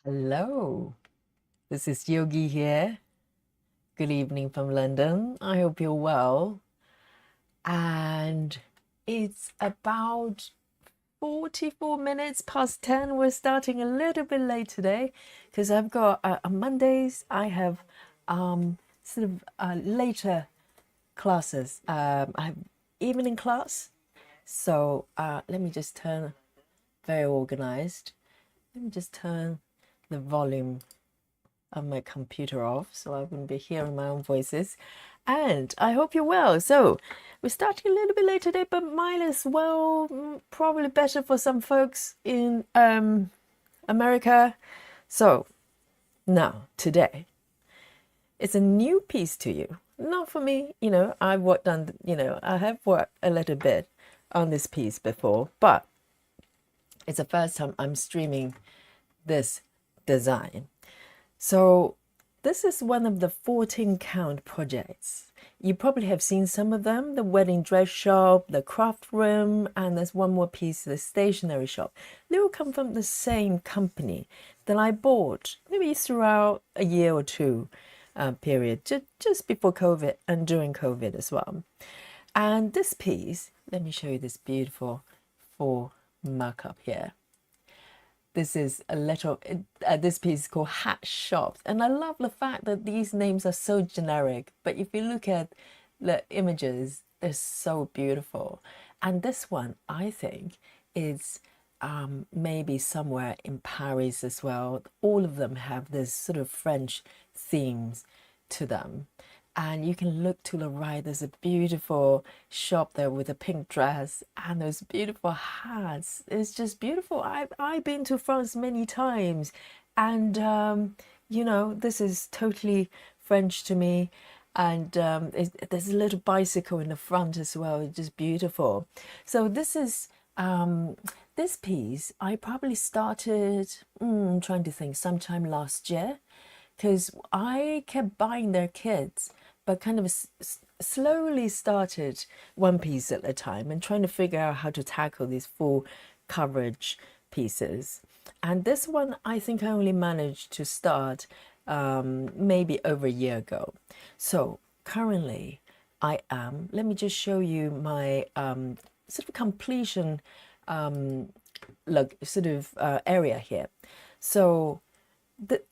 Hello, this is Yogi here. Good evening from London. I hope you're well. And it's about 44 minutes past 10. We're starting a little bit late today because I've got on Mondays, I have later classes. I have evening class. So let me just turn very organized. Let me just turn the volume of my computer off so I wouldn't be hearing my own voices. And I hope you're well. So we're starting a little bit late today, but mine as well, probably better for some folks in America. So now today it's a new piece to you. Not for me, I've worked on, I have worked a little bit on this piece before, but it's the first time I'm streaming this design. So this is one of the 14 count projects. You probably have seen some of them, the wedding dress shop, the craft room, and there's one more piece, the stationery shop. They all come from the same company that I bought maybe throughout a year or two period, just before COVID and during COVID as well. And this piece, let me show you this beautiful full markup here. This is a little, this piece is called Hat Shops. And I love the fact that these names are so generic, but if you look at the images, they're so beautiful. And this one, I think, is maybe somewhere in Paris as well. All of them have this sort of French themes to them. And you can look to the right, there's a beautiful shop there with a pink dress and those beautiful hats. It's just beautiful. I've been to France many times and, this is totally French to me. And there's a little bicycle in the front as well. It's just beautiful. So this is, this piece, I probably started, I'm trying to think, sometime last year. Because I kept buying their kits, but kind of slowly started one piece at a time and trying to figure out how to tackle these full coverage pieces. And this one, I think I only managed to start maybe over a year ago. So currently let me just show you my sort of completion area here. So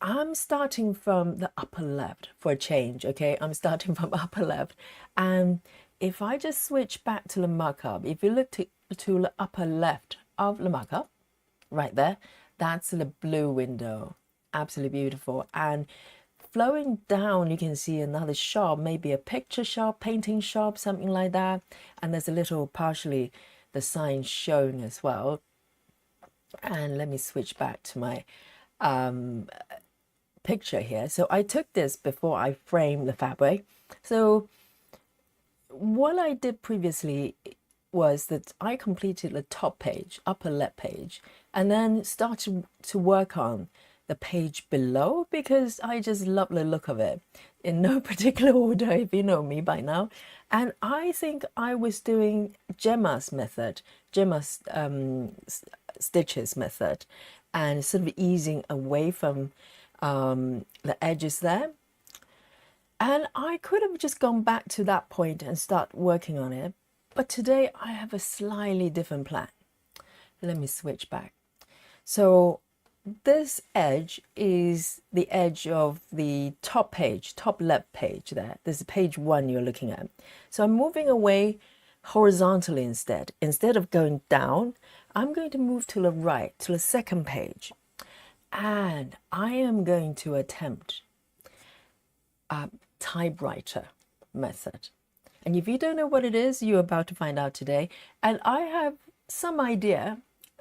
I'm starting from the upper left for a change, okay? I'm starting from upper left. And if I just switch back to the markup, if you look to the upper left of the markup, right there, that's the blue window. Absolutely beautiful. And flowing down, you can see another shop, maybe a picture shop, painting shop, something like that. And there's a little partially the sign showing as well. And let me switch back to my picture here. So I took this before I framed the fabric. So what I did previously was that I completed the top page, upper left page, and then started to work on the page below because I just love the look of it in no particular order, if you know me by now. And I think I was doing Gemma's method, Gemma's stitches method, and sort of easing away from the edges there. And I could have just gone back to that point and start working on it. But today I have a slightly different plan. Let me switch back. So this edge is the edge of the top page, top left page there. This is page 1 you're looking at. So I'm moving away horizontally instead. Instead of going down, I'm going to move to the right, to the second page. And I am going to attempt a typewriter method. And if you don't know what it is, you're about to find out today. And I have some idea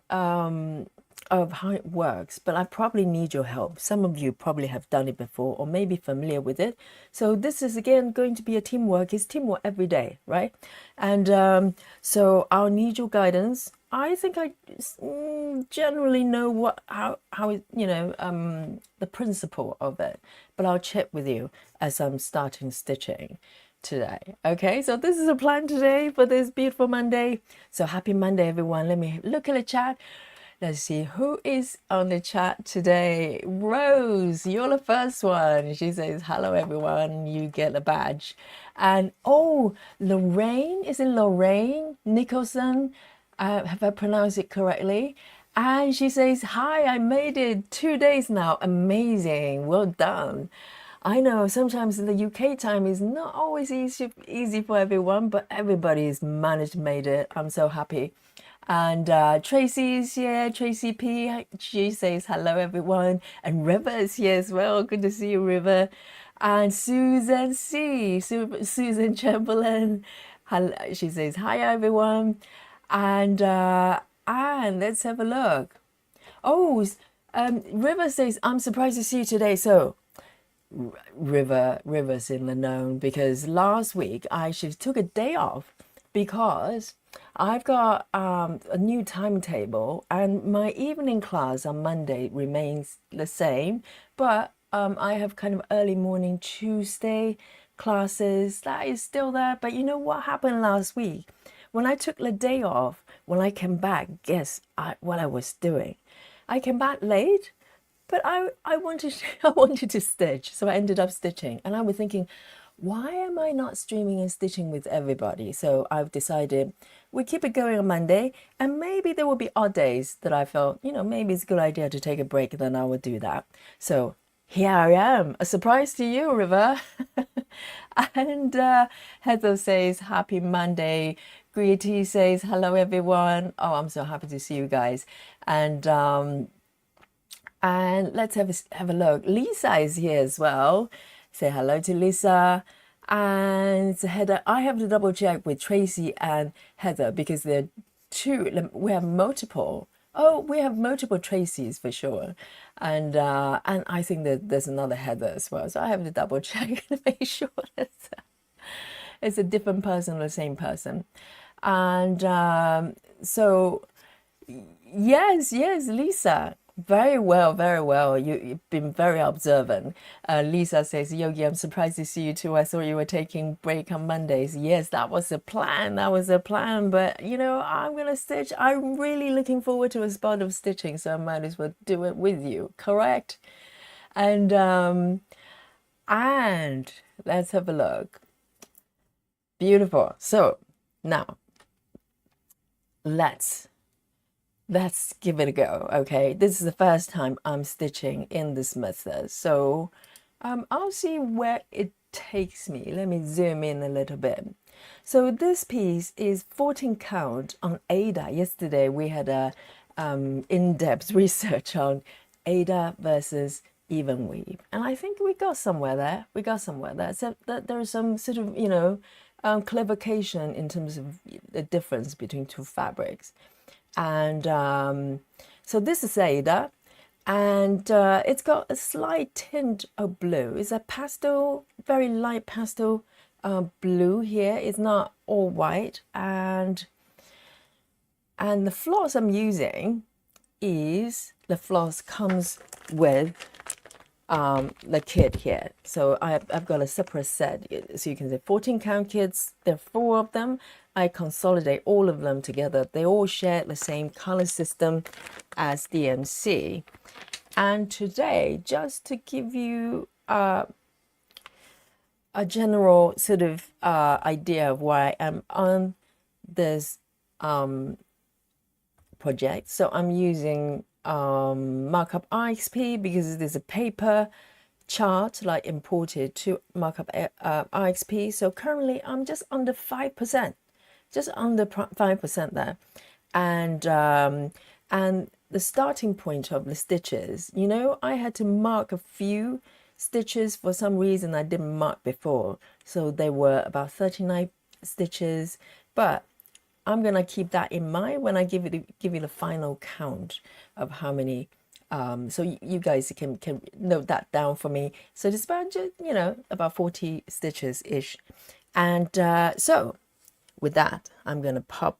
of how it works, but I probably need your help. Some of you probably have done it before or maybe familiar with it. So this is again going to be a teamwork. It's teamwork every day, right? And so I'll need your guidance. I think I generally know how the principle of it, but I'll check with you as I'm starting stitching today. Okay, so this is a plan today for this beautiful Monday. So happy Monday, everyone. Let me look at the chat. Let's see who is on the chat today. Rose, you're the first one. She says, hello everyone, you get a badge. And oh, Lorraine, is it Lorraine Nicholson? Have I pronounced it correctly? And she says, hi, I made it 2 days now. Amazing, well done. I know sometimes in the UK time is not always easy for everyone, but everybody's managed, made it. I'm so happy. And Tracy's here, Tracy P. She says hello everyone. And River is here as well. Good to see you, River. And Susan C. Susan Chamberlain. Hello, she says hi everyone. And let's have a look. Oh, River says I'm surprised to see you today. So River's in the known because last week I actually took a day off because I've got a new timetable and my evening class on Monday remains the same, but I have kind of early morning Tuesday classes that is still there. But you know what happened last week? When I took the day off, when I came back, guess what I was doing? I came back late, but I wanted to stitch, so I ended up stitching. And I was thinking, why am I not streaming and stitching with everybody? So I've decided we keep it going on Monday, and maybe there will be odd days that I felt, maybe it's a good idea to take a break, then I would do that. So here I am, a surprise to you, River. And Heather says, happy Monday. Greety says, hello, everyone. Oh, I'm so happy to see you guys. And let's have a look. Lisa is here as well. Say hello to Lisa. And Heather, I have to double check with Tracy and Heather because they're two. We have multiple. Oh, we have multiple Tracys for sure. And I think that there's another Heather as well. So I have to double check to make sure it's a different person or the same person. And so yes, Lisa. Very well, very well. You've been very observant. Lisa says, Yogi, I'm surprised to see you too. I thought you were taking break on Mondays. Yes, that was a plan. But, I'm going to stitch. I'm really looking forward to a spot of stitching, so I might as well do it with you. Correct? And let's have a look. Beautiful. So now let's give it a go. Okay, this is the first time I'm stitching in this method, so I'll see where it takes me. Let me zoom in a little bit. So this piece is 14 count on Ada. Yesterday we had a in-depth research on Ada versus even weave, and I think we got somewhere there. So that there is some sort of clarification in terms of the difference between two fabrics. And so this is Ada, and it's got a slight tint of blue. It's a pastel, very light pastel blue here. It's not all white, and the floss I'm using is the floss comes with the kit here. So I've got a separate set, so you can say 14 count kits. There are 4 of them. I consolidate all of them together. They all share the same color system as DMC. And today, just to give you a general sort of idea of why I'm on this project, so I'm using markup RXP because there's a paper chart like imported to markup RXP. So currently I'm just under 5%. Just under 5% there, and the starting point of the stitches, I had to mark a few stitches for some reason I didn't mark before, so they were about 39 stitches, but I'm gonna keep that in mind when I give you the final count of how many. So you guys can note that down for me. So it's about 40 stitches ish, and so. With that, I'm going to pop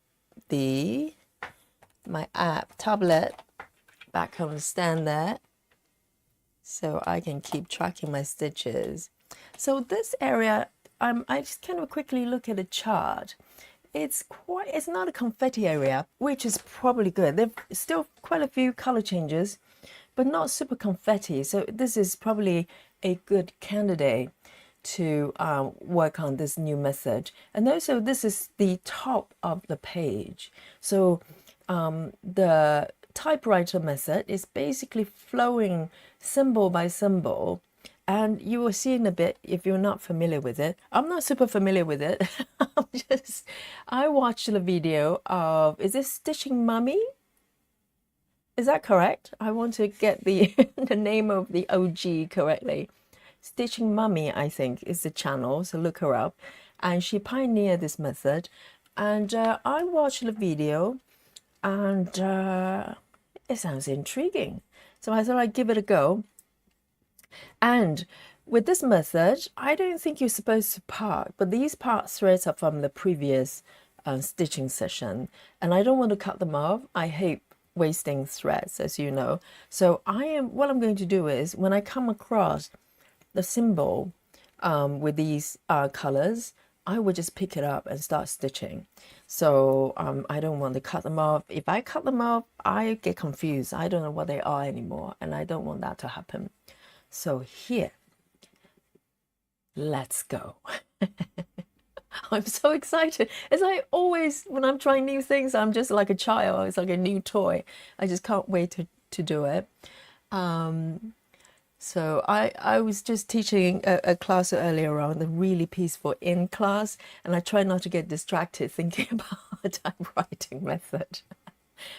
my app tablet back on the stand there so I can keep tracking my stitches. So this area, I just kind of quickly look at the chart. it's not a confetti area, which is probably good. There's still quite a few color changes, but not super confetti. So this is probably a good candidate to work on this new method. And also this is the top of the page. So the typewriter method is basically flowing symbol by symbol. And you will see in a bit if you're not familiar with it. I'm not super familiar with it. I watched the video of, is this Stitching Mummy? Is that correct? I want to get the the name of the OG correctly. Stitching Mummy, I think, is the channel, so look her up. And she pioneered this method. And I watched the video, and it sounds intriguing. So I thought I'd give it a go. And with this method, I don't think you're supposed to part, but these part threads are from the previous stitching session, and I don't want to cut them off. I hate wasting threads, as you know. So what I'm going to do is, when I come across the symbol with these colors, I would just pick it up and start stitching. So I don't want to cut them off. If I cut them off, I get confused. I don't know what they are anymore, and I don't want that to happen. So here, let's go. I'm so excited. It's like always when I'm trying new things, I'm just like a child. It's like a new toy. I just can't wait to do it. So I was just teaching a class earlier on, the really peaceful in class, and I try not to get distracted thinking about a typewriting method.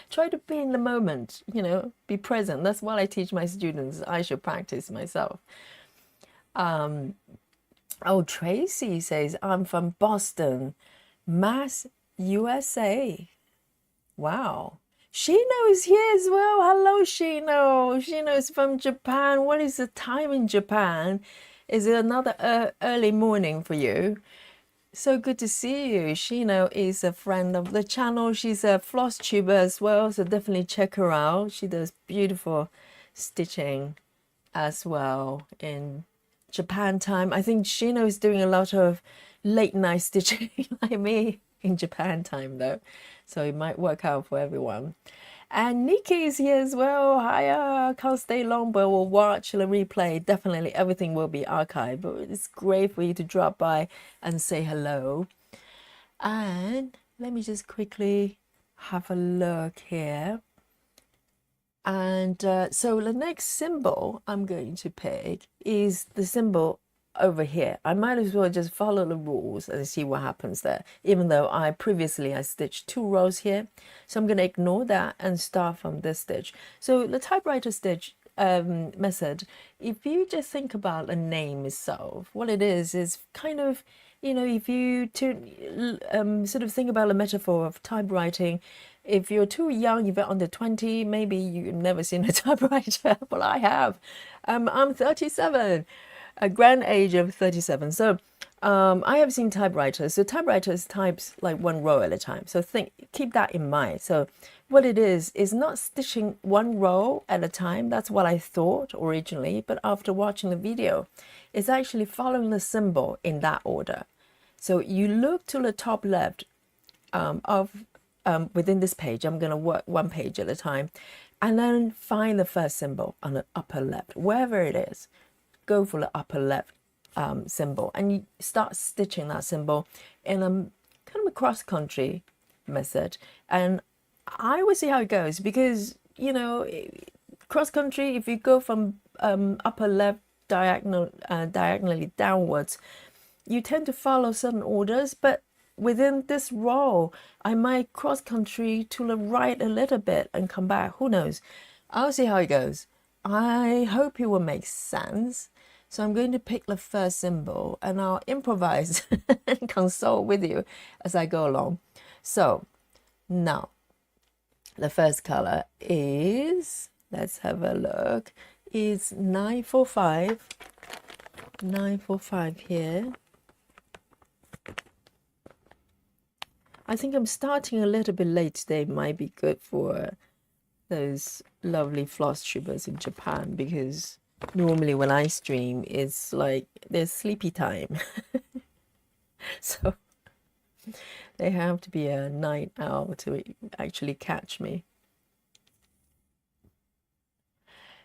Try to be in the moment, you know, be present. That's what I teach my students. I should practice myself. Oh, Tracy says, I'm from Boston, Mass, USA. Wow. Shino is here as well. Hello, Shino. Shino is from Japan. What is the time in Japan? Is it another early morning for you? So good to see you. Shino is a friend of the channel. She's a floss tuber as well, so definitely check her out. She does beautiful stitching as well in Japan time. I think Shino is doing a lot of late night stitching like me in Japan time though, so it might work out for everyone. And Nikki is here as well. Hiya, can't stay long, but we'll watch the replay. Definitely everything will be archived, but it's great for you to drop by and say hello. And let me just quickly have a look here. And so the next symbol I'm going to pick is the symbol over here. I might as well just follow the rules and see what happens there, even though I stitched 2 rows here. So I'm going to ignore that and start from this stitch. So the typewriter stitch method, if you just think about the name itself, what it is kind of, you know, if you sort of think about a metaphor of typewriting, if you're too young, if you're under 20, maybe you've never seen a typewriter, but I have. I'm 37. A grand age of 37. So I have seen typewriters. So typewriters types like 1 row at a time. So keep that in mind. So what it is not stitching 1 row at a time. That's what I thought originally. But after watching the video, it's actually following the symbol in that order. So you look to the top left within this page. I'm going to work 1 page at a time. And then find the first symbol on the upper left, wherever it is. Go for the upper left symbol, and you start stitching that symbol in a kind of a cross-country method. And I will see how it goes, because, you know, cross-country, if you go from upper left diagonally downwards, you tend to follow certain orders, but within this row, I might cross-country to the right a little bit and come back. Who knows? I'll see how it goes. I hope it will make sense. So I'm going to pick the first symbol, and I'll improvise and consult with you as I go along. So now the first color is, let's have a look, is 945. 945 here. I think I'm starting a little bit late today. Might be good for those lovely floss tubers in Japan, because normally when I stream, it's like there's sleepy time. So They have to be a night owl to actually catch me.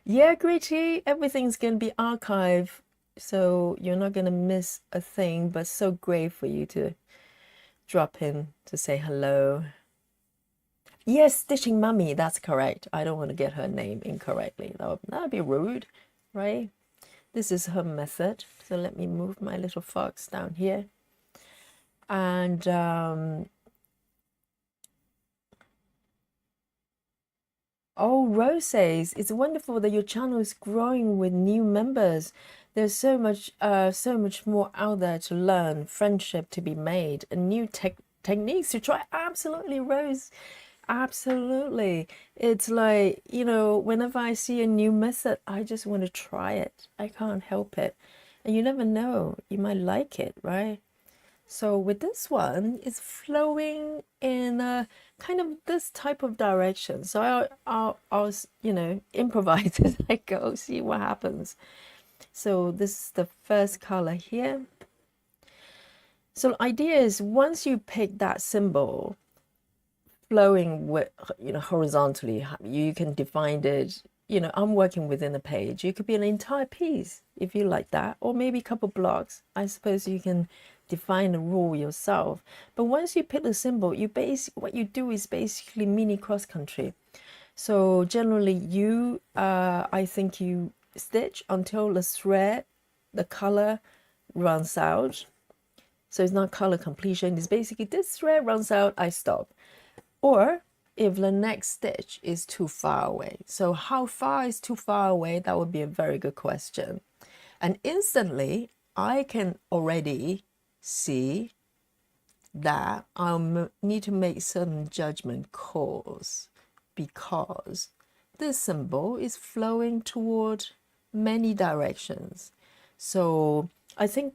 Yeah, Gritty, everything's going to be archived, so you're not going to miss a thing, but so great for you to drop in to say hello. Yes, Stitching Mummy, that's correct. I don't want to get her name incorrectly. That would be rude, right? This is her method. So let me move my little fox down here. And oh, Rose says, it's wonderful that your channel is growing with new members. There's so much more out there to learn, friendship to be made, and new techniques to try. Absolutely, Rose. Absolutely. It's like, you know, whenever I see a new method, I just want to try it. I can't help it. And you never know, you might like it, right? So with this one, it's flowing in a kind of this type of direction. So I'll you know, improvise as I go, see what happens. So this is the first color here. So the idea is once you pick that symbol, flowing with, you know, horizontally, you can define it. You know, I'm working within a page. You could be an entire piece if you like that, or maybe a couple blocks. I suppose you can define the rule yourself. But once you pick the symbol, what you do is basically mini cross country. So generally, I think you stitch until the thread, the color runs out. So it's not color completion. It's basically this thread runs out, I stop. Or if the next stitch is too far away. So how far is too far away? That would be a very good question. And instantly, I can already see that I'll need to make certain judgment calls because this symbol is flowing toward many directions. So I think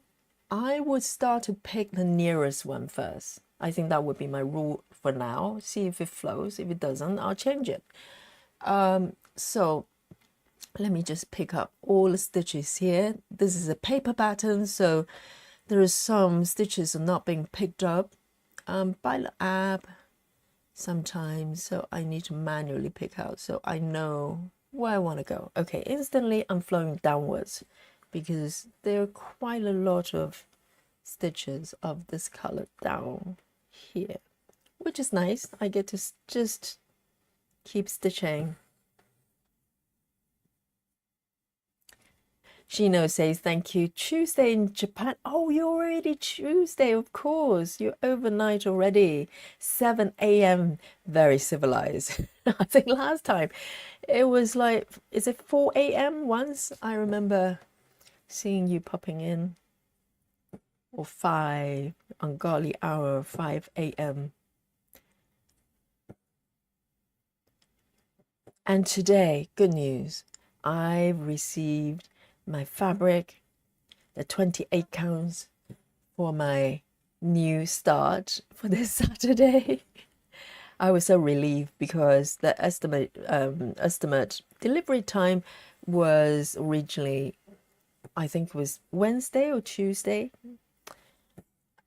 I would start to pick the nearest one first. I think that would be my rule for now. See if it flows. If it doesn't, I'll change it. So let me just pick up all the stitches here. This is a paper pattern, so there are some stitches are not being picked up by the app sometimes. So I need to manually pick out so I know where I want to go. Okay, instantly I'm flowing downwards because there are quite a lot of stitches of this color down here, which is nice. I get to just keep stitching. Shino says, thank you. Tuesday in Japan. Oh, you're already Tuesday, of course. You're overnight already. 7 a.m. Very civilized. I think last time it was like, is it 4 a.m. once? I remember seeing you popping in. Or 5, ungodly hour, 5 a.m. And today, good news, I've received my fabric, the 28 counts for my new start for this Saturday. I was so relieved because the estimate delivery time was originally, I think it was Wednesday or Tuesday.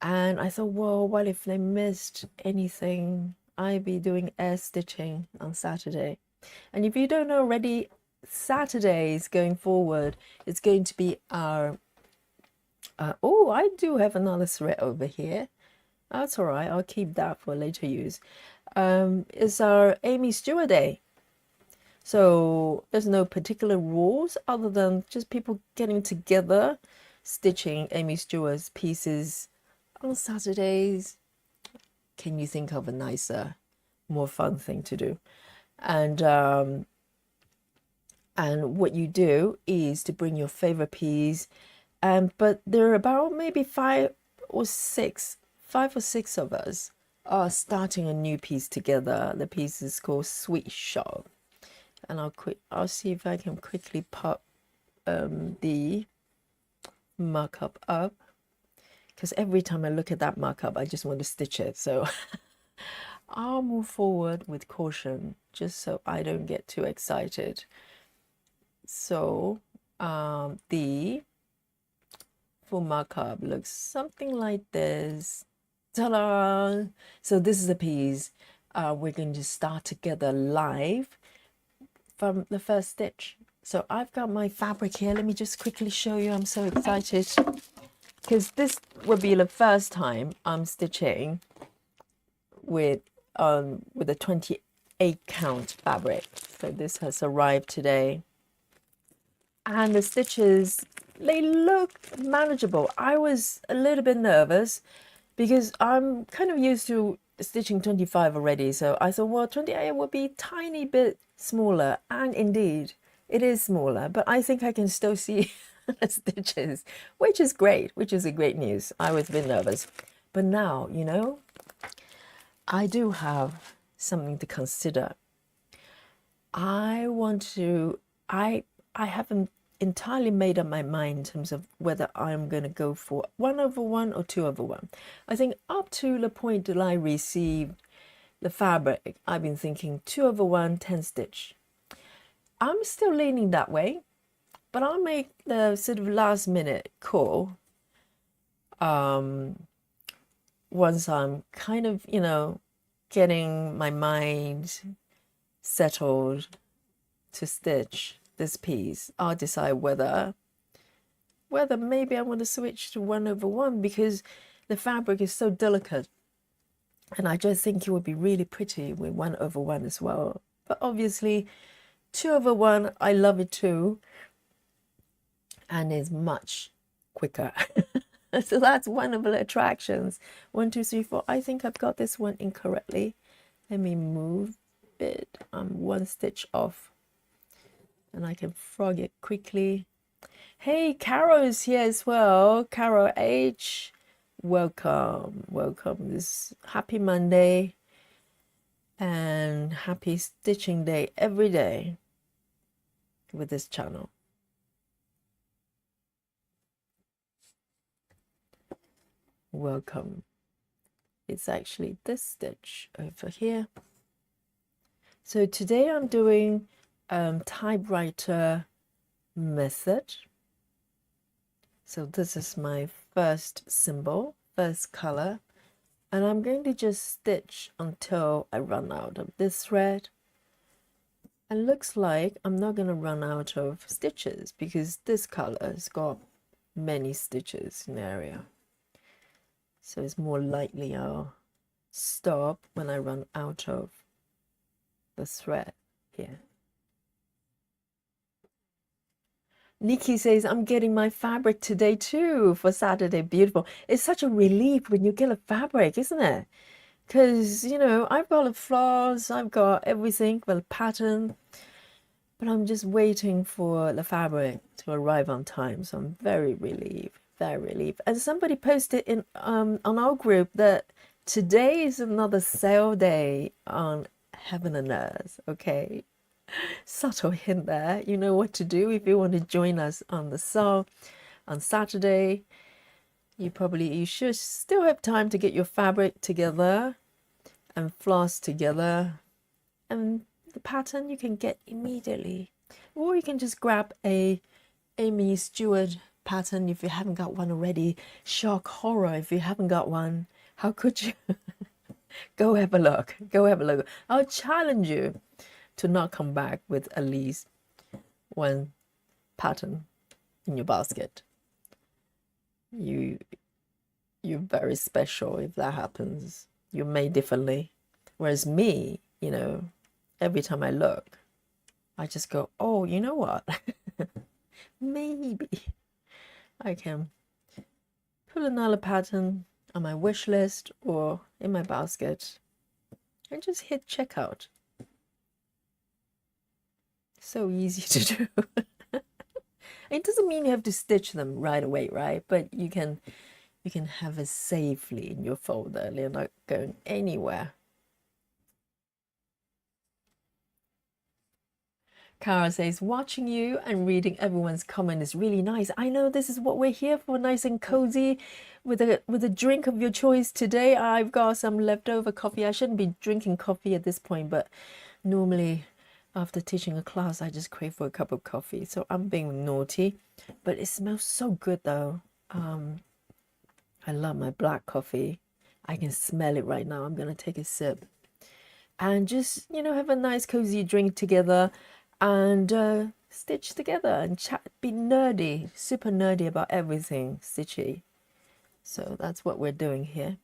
And I thought, well, what if they missed anything? I'd be doing air stitching on Saturday. And if you don't know already, Saturdays going forward, it's going to be our... oh, I do have another thread over here. That's all right. I'll keep that for later use. It's our Amy Stewart Day. So there's no particular rules other than just people getting together, stitching Amy Stewart's pieces on Saturdays. Can you think of a nicer, more fun thing to do? And what you do is to bring your favorite piece, but there are about maybe 5 or 6 of us are starting a new piece together. The piece is called Sweet Shop, and I'll see if I can quickly pop the markup up, because every time I look at that markup I just want to stitch it. So I'll move forward with caution just so I don't get too excited. So the full markup looks something like this. Ta-da! So this is a piece we're going to start together live from the first stitch. So I've got my fabric here. Let me just quickly show you. I'm so excited because this will be the first time I'm stitching with a 28 count fabric. So this has arrived today, and the stitches, they look manageable. I was a little bit nervous because I'm kind of used to stitching 25 already, so I thought, well, 28 would be a tiny bit smaller, and indeed it is smaller, but I think I can still see the stitches, which is great, which is a great news. I was a bit nervous, but now, you know, I do have something to consider. I haven't entirely made up my mind in terms of whether I'm going to go for 1/1 or 2/1. I think up to the point that I received the fabric, I've been thinking 2/1, 10 stitch. I'm still leaning that way, but I'll make the sort of last minute call once I'm kind of, you know, getting my mind settled to stitch this piece. I'll decide whether maybe I want to switch to 1/1 because the fabric is so delicate, and I just think it would be really pretty with 1/1 as well. But obviously 2/1, I love it too, and is much quicker. So that's one of the attractions. 1, 2, 3, 4. I think I've got this one incorrectly. Let me move it. I'm one stitch off, and I can frog it quickly. Hey, Carol's here as well. Carol H, welcome, welcome. This happy Monday and happy stitching day every day with this channel. Welcome. It's actually this stitch over here. So today I'm doing typewriter method. So this is my first symbol, first color, and I'm going to just stitch until I run out of this thread. And looks like I'm not going to run out of stitches because this color has got many stitches in the area. So it's more likely I'll stop when I run out of the thread here. Nikki says, I'm getting my fabric today too for Saturday. Beautiful. It's such a relief when you get a fabric, isn't it? Because, you know, I've got the floss, I've got everything, well, pattern, but I'm just waiting for the fabric to arrive on time. So I'm very relieved, very relieved. And somebody posted in on our group that today is another sale day on Heaven and Earth. Okay, subtle hint there. You know what to do if you want to join us on the sale on Saturday. You should still have time to get your fabric together and floss together, and the pattern you can get immediately, or you can just grab a Amy Stewart pattern if you haven't got one already. Shock horror if you haven't got one. How could you? Go have a look. Go have a look. I'll challenge you to not come back with at least one pattern in your basket. You're very special if that happens. You're made differently. Whereas me, you know, every time I look, I just go, oh, you know what? Maybe I can put another pattern on my wish list or in my basket and just hit checkout. So easy to do. It doesn't mean you have to stitch them right away, right? But you can have it safely in your folder. They're not going anywhere. Cara says, watching you and reading everyone's comment is really nice. I know, this is what we're here for, nice and cozy with a drink of your choice. Today I've got some leftover coffee. I shouldn't be drinking coffee at this point, but normally after teaching a class I just crave for a cup of coffee. So I'm being naughty, but it smells so good though. I love my black coffee. I can smell it right now. I'm gonna take a sip and just, you know, have a nice cozy drink together and stitch together and chat, be nerdy, super nerdy about everything stitchy. So that's what we're doing here.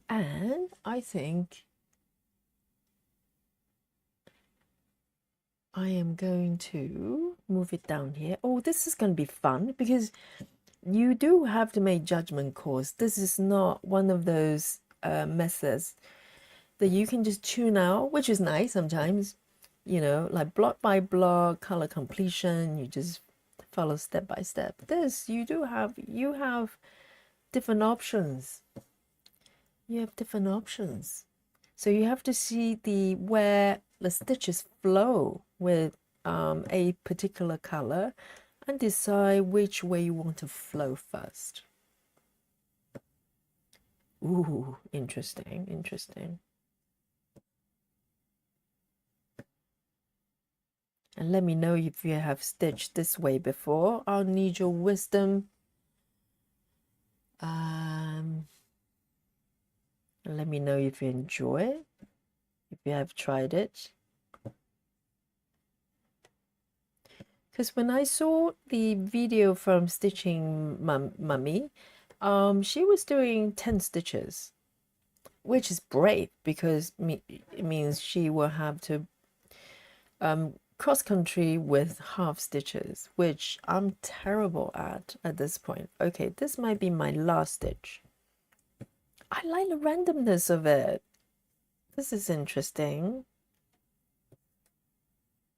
And I think I am going to move it down here. Oh, this is going to be fun because you do have to make judgment calls. This is not one of those methods that you can just tune out, which is nice sometimes, you know, like block by block, color completion, you just follow step by step. This, you have different options. You have different options. So you have to see where the stitches flow with a particular color and decide which way you want to flow first. Ooh, interesting, interesting. And let me know if you have stitched this way before. I'll need your wisdom. Let me know if you enjoy it, if you have tried it. Because when I saw the video from Stitching Mummy, she was doing 10 stitches, which is brave because it means she will have to cross country with half stitches, which I'm terrible at this point. Okay, this might be my last stitch. I like the randomness of it. This is interesting.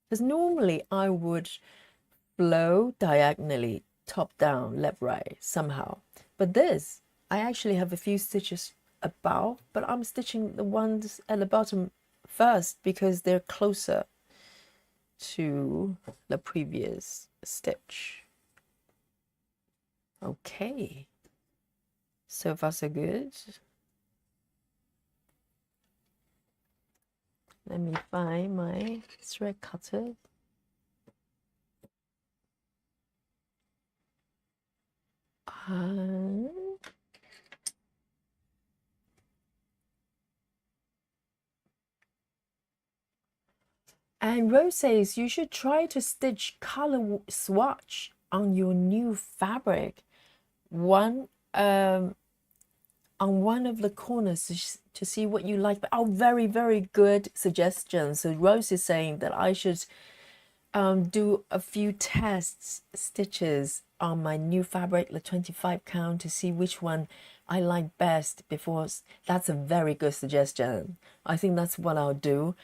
Because normally I would flow diagonally, top down, left, right, somehow. But this, I actually have a few stitches above, but I'm stitching the ones at the bottom first because they're closer to the previous stitch. Okay, so far so good. Let me find my thread cutter. And Rose says you should try to stitch color swatch on your new fabric, on one of the corners to see what you like. Oh, very, very good suggestion. So Rose is saying that I should do a few test stitches on my new fabric, the 25 count, to see which one I like best before. That's a very good suggestion. I think that's what I'll do.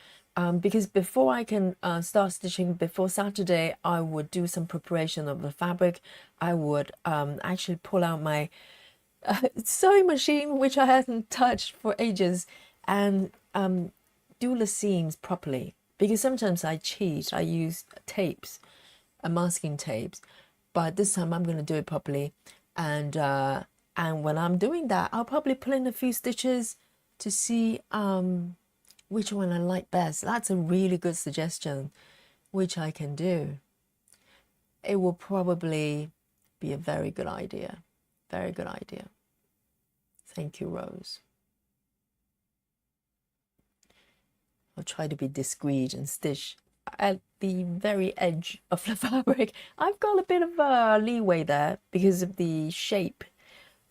Because before I can start stitching, before Saturday, I would do some preparation of the fabric. I would actually pull out my sewing machine, which I hadn't touched for ages, and do the seams properly. Because sometimes I cheat, I use tapes, masking tapes, but this time I'm going to do it properly. And when I'm doing that, I'll probably pull in a few stitches to see which one I like best. That's a really good suggestion, which I can do. It will probably be a very good idea. Very good idea. Thank you, Rose. I'll try to be discreet and stitch at the very edge of the fabric. I've got a bit of leeway there because of the shape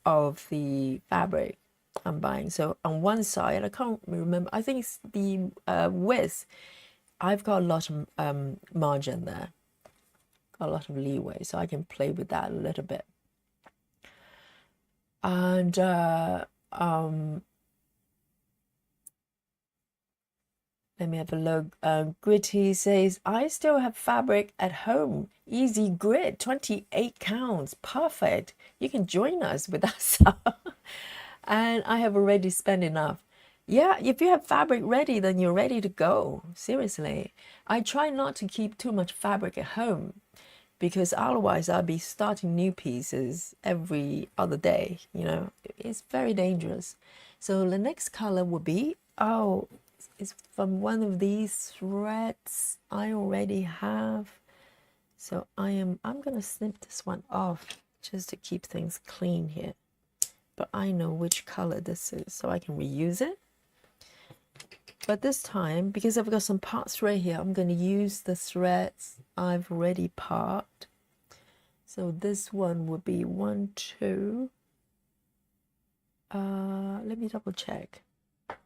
of the fabric I'm buying. So on one side, I can't remember, I think it's the width. I've got a lot of margin there, got a lot of leeway, so I can play with that a little bit. And let me have a look. Gritty says, I still have fabric at home. Easy grit, 28 counts. Perfect. You can join us with us. And I have already spent enough. Yeah, if you have fabric ready, then you're ready to go. Seriously. I try not to keep too much fabric at home because otherwise I'll be starting new pieces every other day. You know, it's very dangerous. So the next color will be, oh, it's from one of these threads I already have. So I'm going to snip this one off just to keep things clean here. but I know which color this is, so I can reuse it. But this time, because I've got some part thread here, I'm going to use the threads I've already part. So this one would be 1, 2. Let me double check.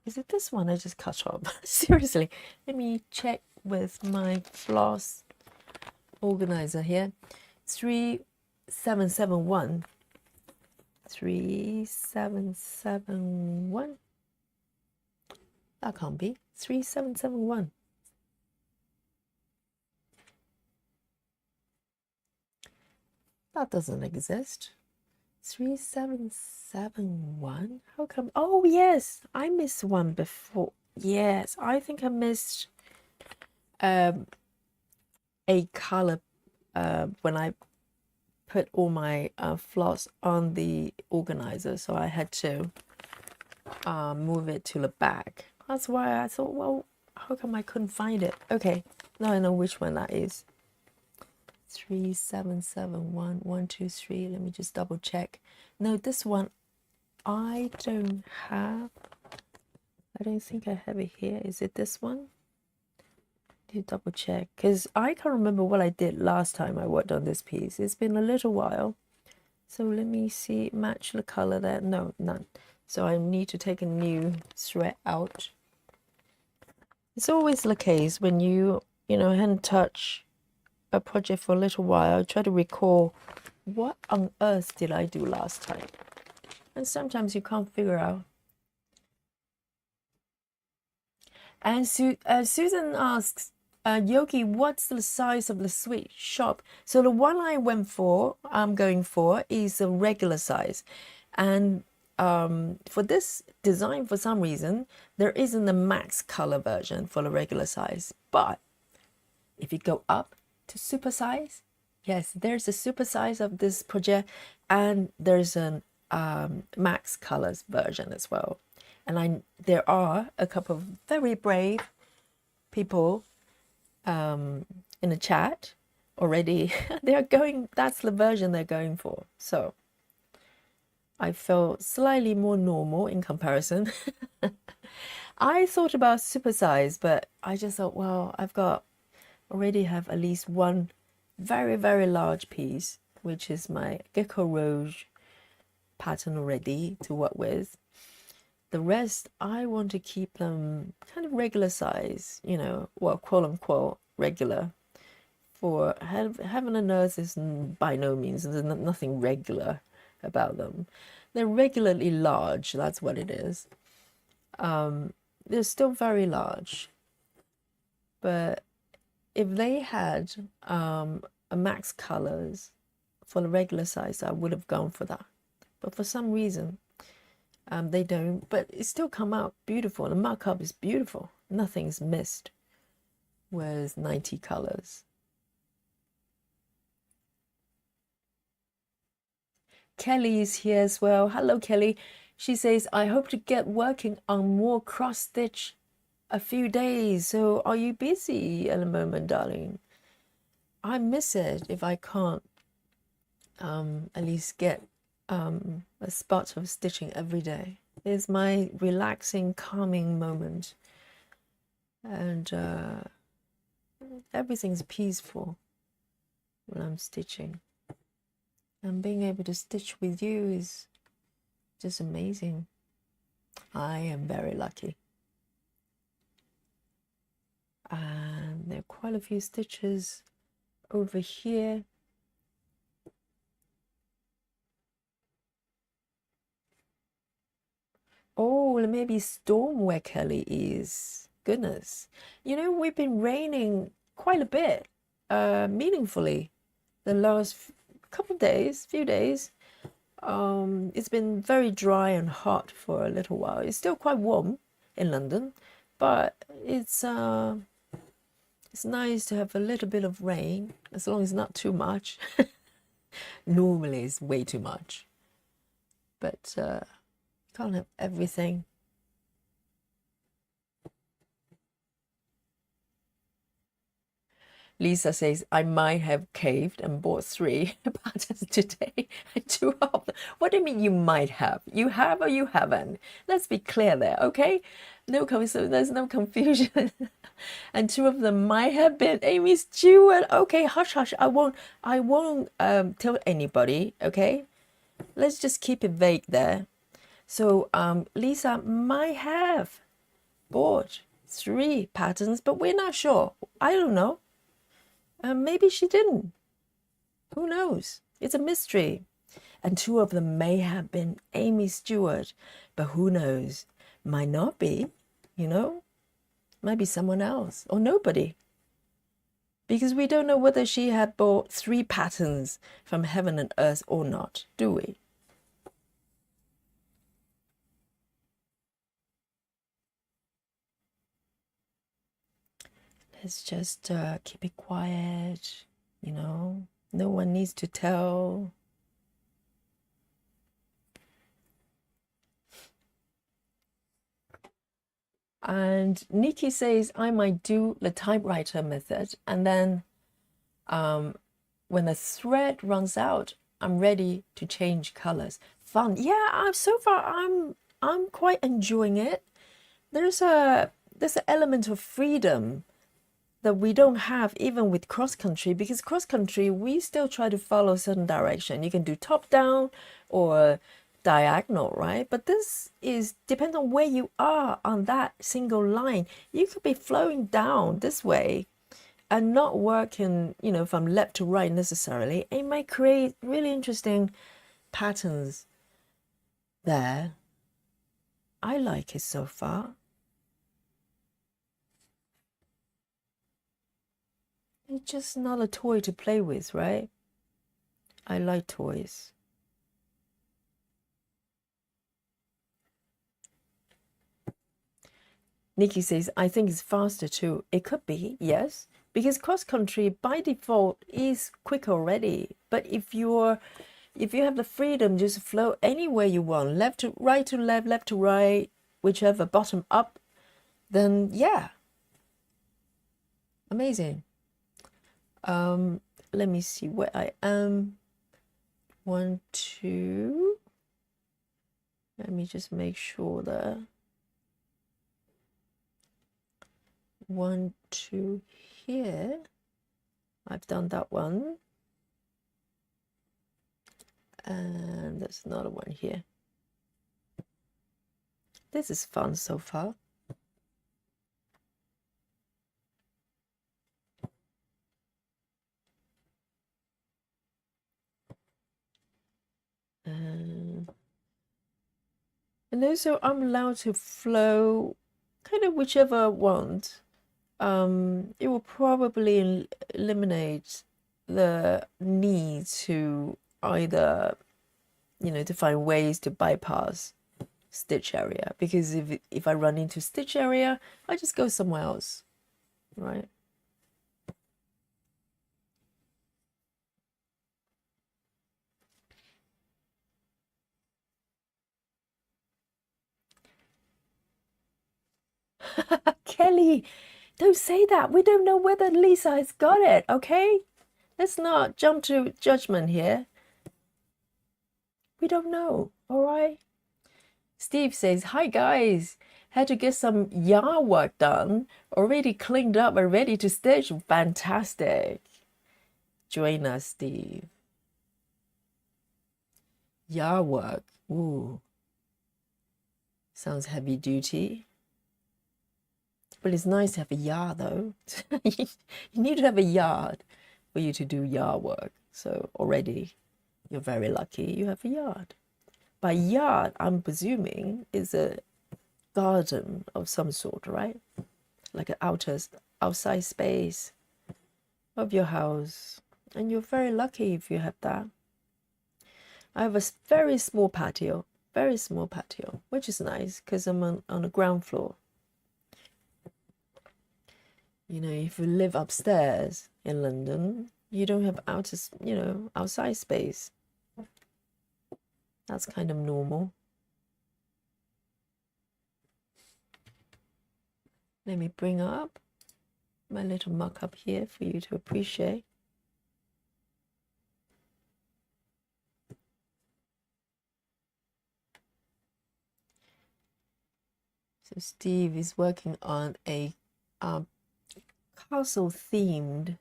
Is it this one I just cut off? Seriously, let me check with my floss organizer here. 3771. 3771. That can't be. 3771. That doesn't exist. 3771. How come? Oh, yes, I missed one before. Yes, I think I missed a color when I put all my floss on the organizer, so I had to move it to the back. That's why I thought, well, how come I couldn't find it? Okay, now I know which one that is. 3771 123. Let me just double check. No, this one I don't have. I don't think I have it here. Is it this one? Do double check, because I can't remember what I did last time I worked on this piece. It's been a little while. So let me see, match the color there. No, none. So I need to take a new thread out. It's always the case when you hadn't touched a project for a little while. I try to recall, what on earth did I do last time? And sometimes you can't figure out. And Susan asks, Yogi, what's the size of the sweet shop? So the one I'm going for is a regular size. And for this design, for some reason, there isn't a max color version for the regular size. But if you go up to super size, yes, there's a super size of this project, and there's an max colors version as well. And there are a couple of very brave people in the chat already. That's the version they're going for. So I felt slightly more normal in comparison. I thought about supersize, but I just thought, well, already have at least one very, very large piece, which is my Gecko Rouge pattern already to work with. The rest, I want to keep them kind of regular size, well, quote unquote regular. For heaven and earth is by no means, there's nothing regular about them. They're regularly large, that's what it is. They're still very large. But if they had a max colors for the regular size, I would have gone for that. But for some reason, they don't. But it still come out beautiful. The markup is beautiful. Nothing's missed with 90 colors. Kelly is here as well. Hello, Kelly. She says, I hope to get working on more cross stitch a few days. So are you busy at the moment, darling? I miss it if I can't at least get a spot of stitching every day. It's my relaxing, calming moment. And everything's peaceful when I'm stitching. And being able to stitch with you is just amazing. I am very lucky. And there are quite a few stitches over here. Oh, maybe storm where Kelly is. Goodness. We've been raining quite a bit, meaningfully, the last few days. It's been very dry and hot for a little while. It's still quite warm in London, but it's nice to have a little bit of rain, as long as not too much. Normally it's way too much, but can't have everything. Lisa says, I might have caved and bought 3 patterns today. And 2 of them. What do you mean you might have? You have or you haven't? Let's be clear there, okay? So there's no confusion. And 2 of them might have been Amy Stewart. Okay, hush, hush. I won't tell anybody, okay? Let's just keep it vague there. So Lisa might have bought 3 patterns, but we're not sure. I don't know. Maybe she didn't. Who knows? It's a mystery. And 2 of them may have been Amy Stewart, but who knows? Might not be, you know? Might be someone else or nobody. Because we don't know whether she had bought 3 patterns from Heaven and Earth or not, do we? Let's just keep it quiet, you know? No one needs to tell. And Nikki says, I might do the typewriter method. And then when the thread runs out, I'm ready to change colors. Fun. Yeah, so far I'm quite enjoying it. There's an element of freedom that we don't have even with cross country, because cross country we still try to follow a certain direction. You can do top down or diagonal, right? But this is depends on where you are on that single line. You could be flowing down this way and not working, you know, from left to right necessarily. It might create really interesting patterns there. I like it so far. It's just not a toy to play with, right? I like toys. Nikki says, I think it's faster too. It could be, yes. Because cross country by default is quick already. But if you have the freedom just flow anywhere you want, left to left, left to right, whichever, bottom up, then yeah. Amazing. Let me see where I am. 1, 2. Let me just make sure that 1, 2 here. I've done that one. And there's another one here. This is fun so far. And also I'm allowed to flow kind of whichever I want. It will probably eliminate the need to either, you know, to find ways to bypass stitch area, because if I run into stitch area, I just go somewhere else, right? Kelly, don't say that. We don't know whether Lisa has got it, okay? Let's not jump to judgment here. We don't know, all right? Steve says, hi guys, had to get some yard work done, already cleaned up and ready to stitch. Fantastic. Join us, Steve. Yard work, ooh, sounds heavy duty. But it's nice to have a yard though. You need to have a yard for you to do yard work. So already you're very lucky you have a yard. By yard, I'm presuming is a garden of some sort, right? Like an outside space of your house. And you're very lucky if you have that. I have a very small patio, which is nice because I'm on the ground floor. You know, if you live upstairs in London, you don't have outside space. That's kind of normal. Let me bring up my little mock-up here for you to appreciate. So Steve is working on a castle-themed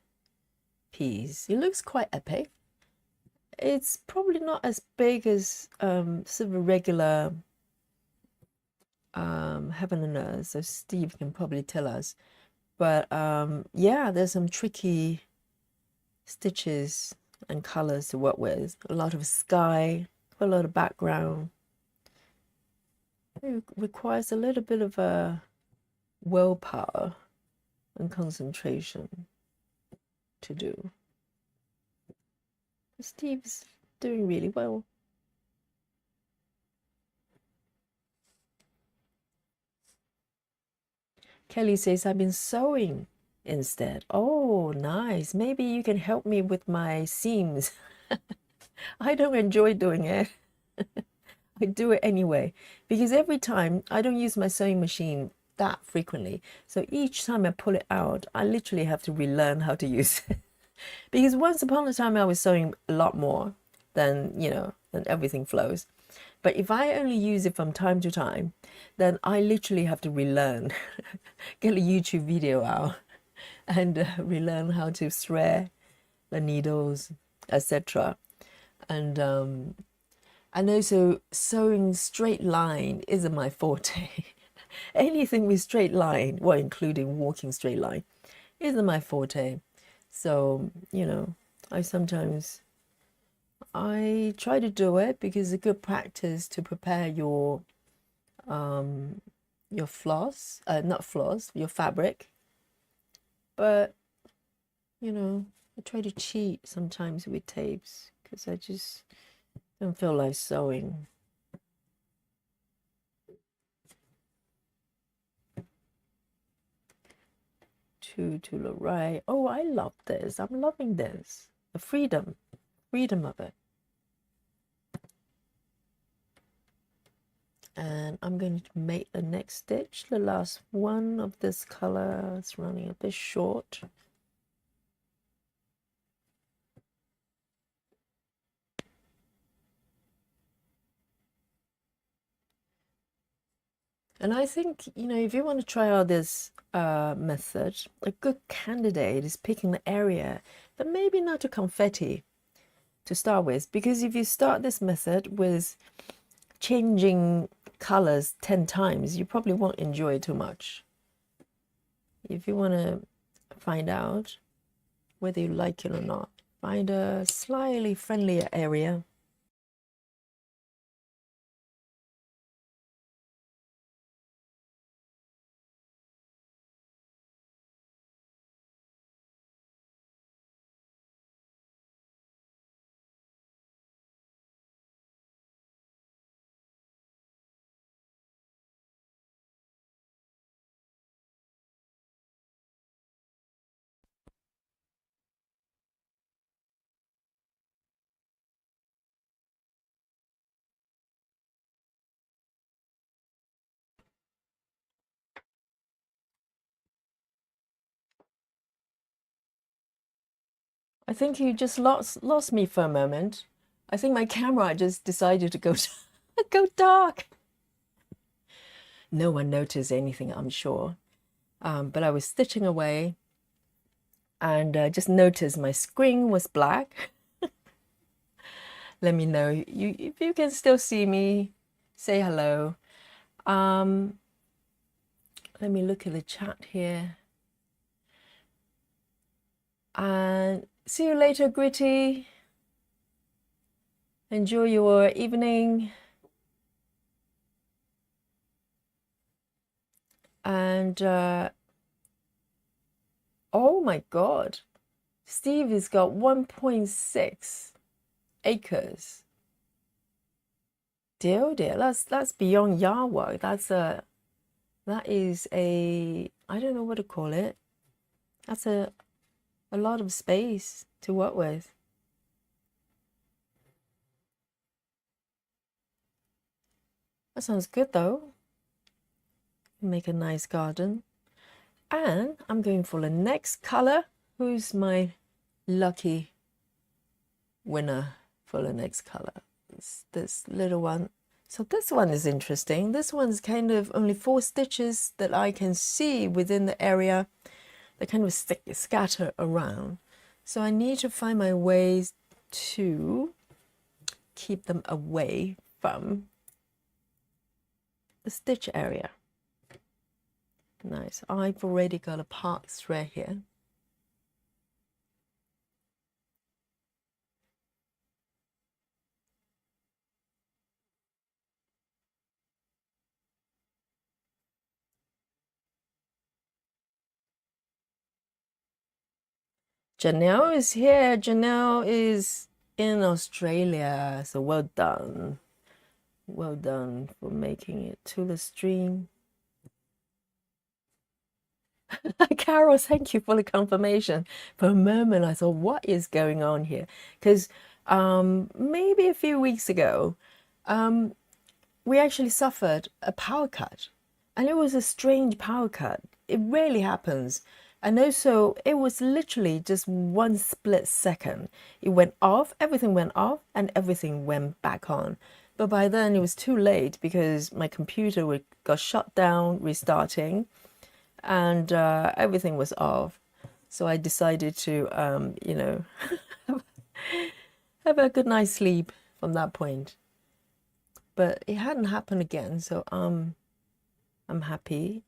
piece. It looks quite epic. It's probably not as big as sort of a regular Heaven and Earth, so Steve can probably tell us. But yeah, there's some tricky stitches and colors to work with. A lot of sky, a lot of background. It requires a little bit of a willpower and concentration to do. Steve's doing really well. Kelly says, I've been sewing instead. Oh, nice. Maybe you can help me with my seams. I don't enjoy doing it. I do it anyway, because every time I don't use my sewing machine that frequently. So each time I pull it out, I literally have to relearn how to use it. Because once upon a time I was sewing a lot more than, you know, than everything flows. But if I only use it from time to time, then I literally have to relearn, get a YouTube video out and relearn how to thread the needles, etc. And also sewing straight line isn't my forte. Anything with straight line, well, including walking straight line, isn't my forte. So, you know, I try to do it because it's a good practice to prepare your floss, not floss, your fabric. But, you know, I try to cheat sometimes with tapes because I just don't feel like sewing. Two to the right. Oh, I love this. I'm loving this. The freedom of it. And I'm going to make the next stitch, the last one of this color. It's running a bit short. And I think, you know, if you want to try out this method, a good candidate is picking the area, but maybe not a confetti to start with, because if you start this method with changing colors 10 times, you probably won't enjoy it too much. If you want to find out whether you like it or not, find a slightly friendlier area. I think you just lost me for a moment. I think my camera just decided to go go dark. No one noticed anything, I'm sure. But I was stitching away and just noticed my screen was black. Let me know if you can still see me. Say hello. Let me look at the chat here. And see you later, Gritty. Enjoy your evening. And oh my God, Steve has got 1.6 acres. Dear, that's beyond yard work. That is a, I don't know what to call it. That's a lot of space to work with. That sounds good though. Make a nice garden. And I'm going for the next color. Who's my lucky winner for the next color? It's this little one. So this one is interesting. This one's kind of only 4 stitches that I can see within the area. They kind of scatter around. So I need to find my ways to keep them away from the stitch area. Nice. I've already got a part thread here. Janelle is here. Janelle is in Australia. So well done. Well done for making it to the stream. Carol, thank you for the confirmation. For a moment, I thought, what is going on here? Because maybe a few weeks ago, we actually suffered a power cut. And it was a strange power cut. It rarely happens. And also, it was literally just 1 split second. It went off, everything went off, and everything went back on. But by then, it was too late because my computer got shut down, restarting, and everything was off. So I decided to, you know, have a good night's sleep from that point. But it hadn't happened again, so I'm happy.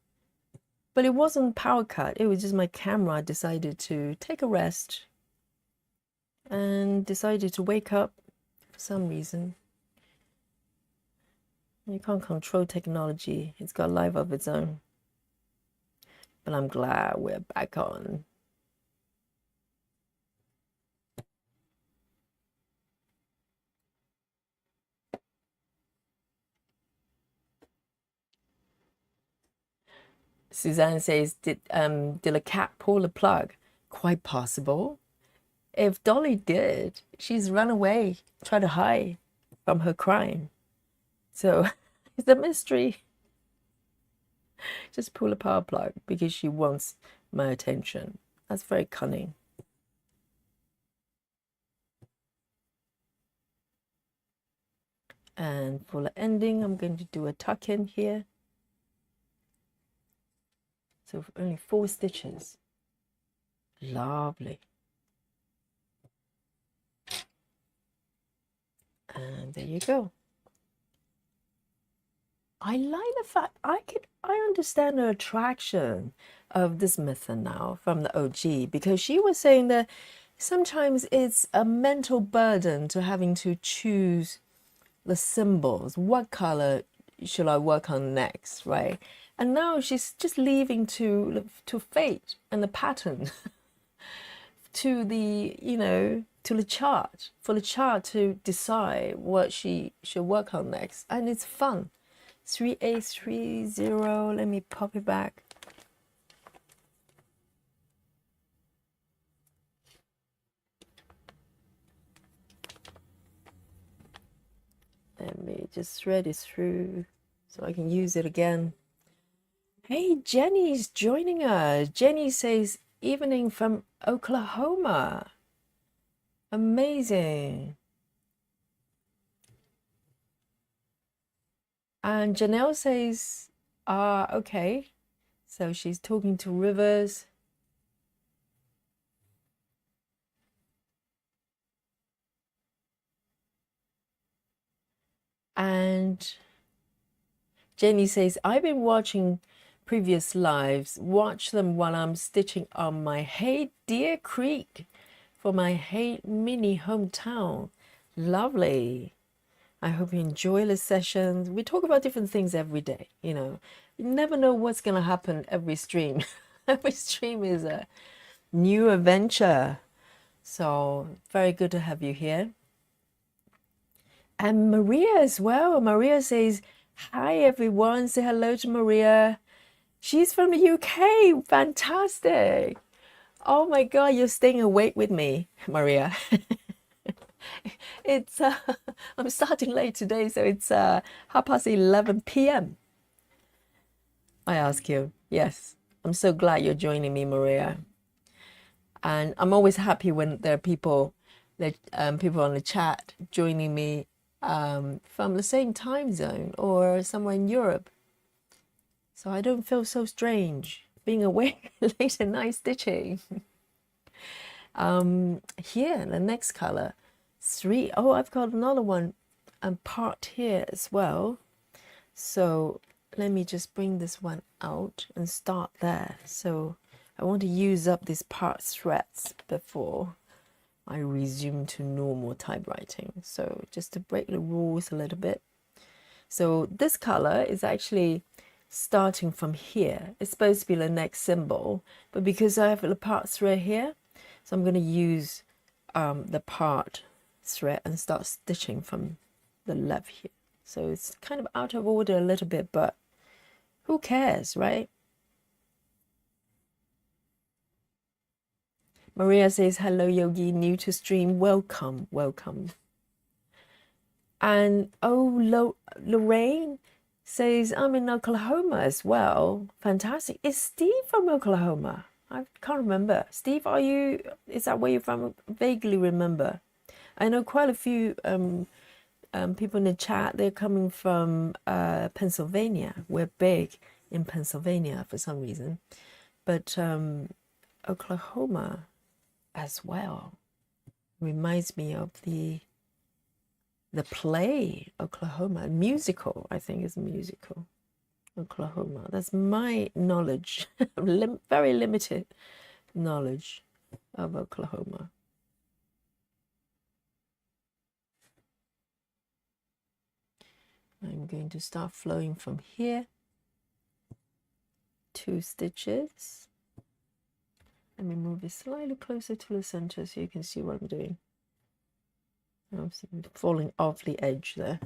But it wasn't power cut. It was just my camera decided to take a rest and decided to wake up for some reason. You can't control technology. It's got life of its own. But I'm glad we're back on. Suzanne says, did a cat pull the plug? Quite possible. If Dolly did, she's run away, tried to hide from her crime. So it's a mystery. Just pull a power plug because she wants my attention. That's very cunning. And for the ending, I'm going to do a tuck in here. So only 4 stitches. Lovely. And there you go. I like the fact I understand the attraction of this method now from the OG, because she was saying that sometimes it's a mental burden to having to choose the symbols. What color should I work on next, right? And now she's just leaving to fate and the pattern to the, you know, to the chart, for the chart to decide what she should work on next. And it's fun. 3830, let me pop it back. Let me just thread it through so I can use it again. Hey, Jenny's joining us. Jenny says, evening from Oklahoma. Amazing. And Janelle says, okay. So she's talking to Rivers. And Jenny says, I've been watching previous lives, watch them while I'm stitching on my Hey Deer Creek for my Hey Mini hometown. Lovely. I hope you enjoy the sessions. We talk about different things every day, you know. You never know what's going to happen every stream. Every stream is a new adventure. So very good to have you here. And Maria as well. Maria says, hi everyone. Say hello to Maria. She's from the UK. Fantastic. Oh my God, you're staying awake with me, Maria. It's I'm starting late today, so it's 11:30 p.m. I ask you. Yes. I'm so glad you're joining me, Maria. And I'm always happy when there are people people on the chat joining me from the same time zone or somewhere in Europe. So I don't feel so strange being awake late at night stitching. Here, the next color, 3. Oh, I've got another one part here as well. So let me just bring this one out and start there. So I want to use up these part threads before I resume to normal typewriting. So just to break the rules a little bit. So this color is actually starting from here. It's supposed to be the next symbol, but because I have the part thread here, so I'm going to use the part thread and start stitching from the left here. So it's kind of out of order a little bit, but who cares, right? Maria says, hello, Yogi, new to stream. Welcome, welcome. And oh, Lorraine says, I'm in Oklahoma as well. Fantastic. Is Steve from Oklahoma? I can't remember. Steve, is that where you're from? Vaguely remember. I know quite a few people in the chat, they're coming from Pennsylvania. We're big in Pennsylvania for some reason. But Oklahoma as well reminds me of the play Oklahoma, musical. I think is a musical. Oklahoma. That's my knowledge, very limited knowledge of Oklahoma. I'm going to start flowing from here. 2 stitches. Let me move it slightly closer to the center so you can see what I'm doing. I'm falling off the edge there.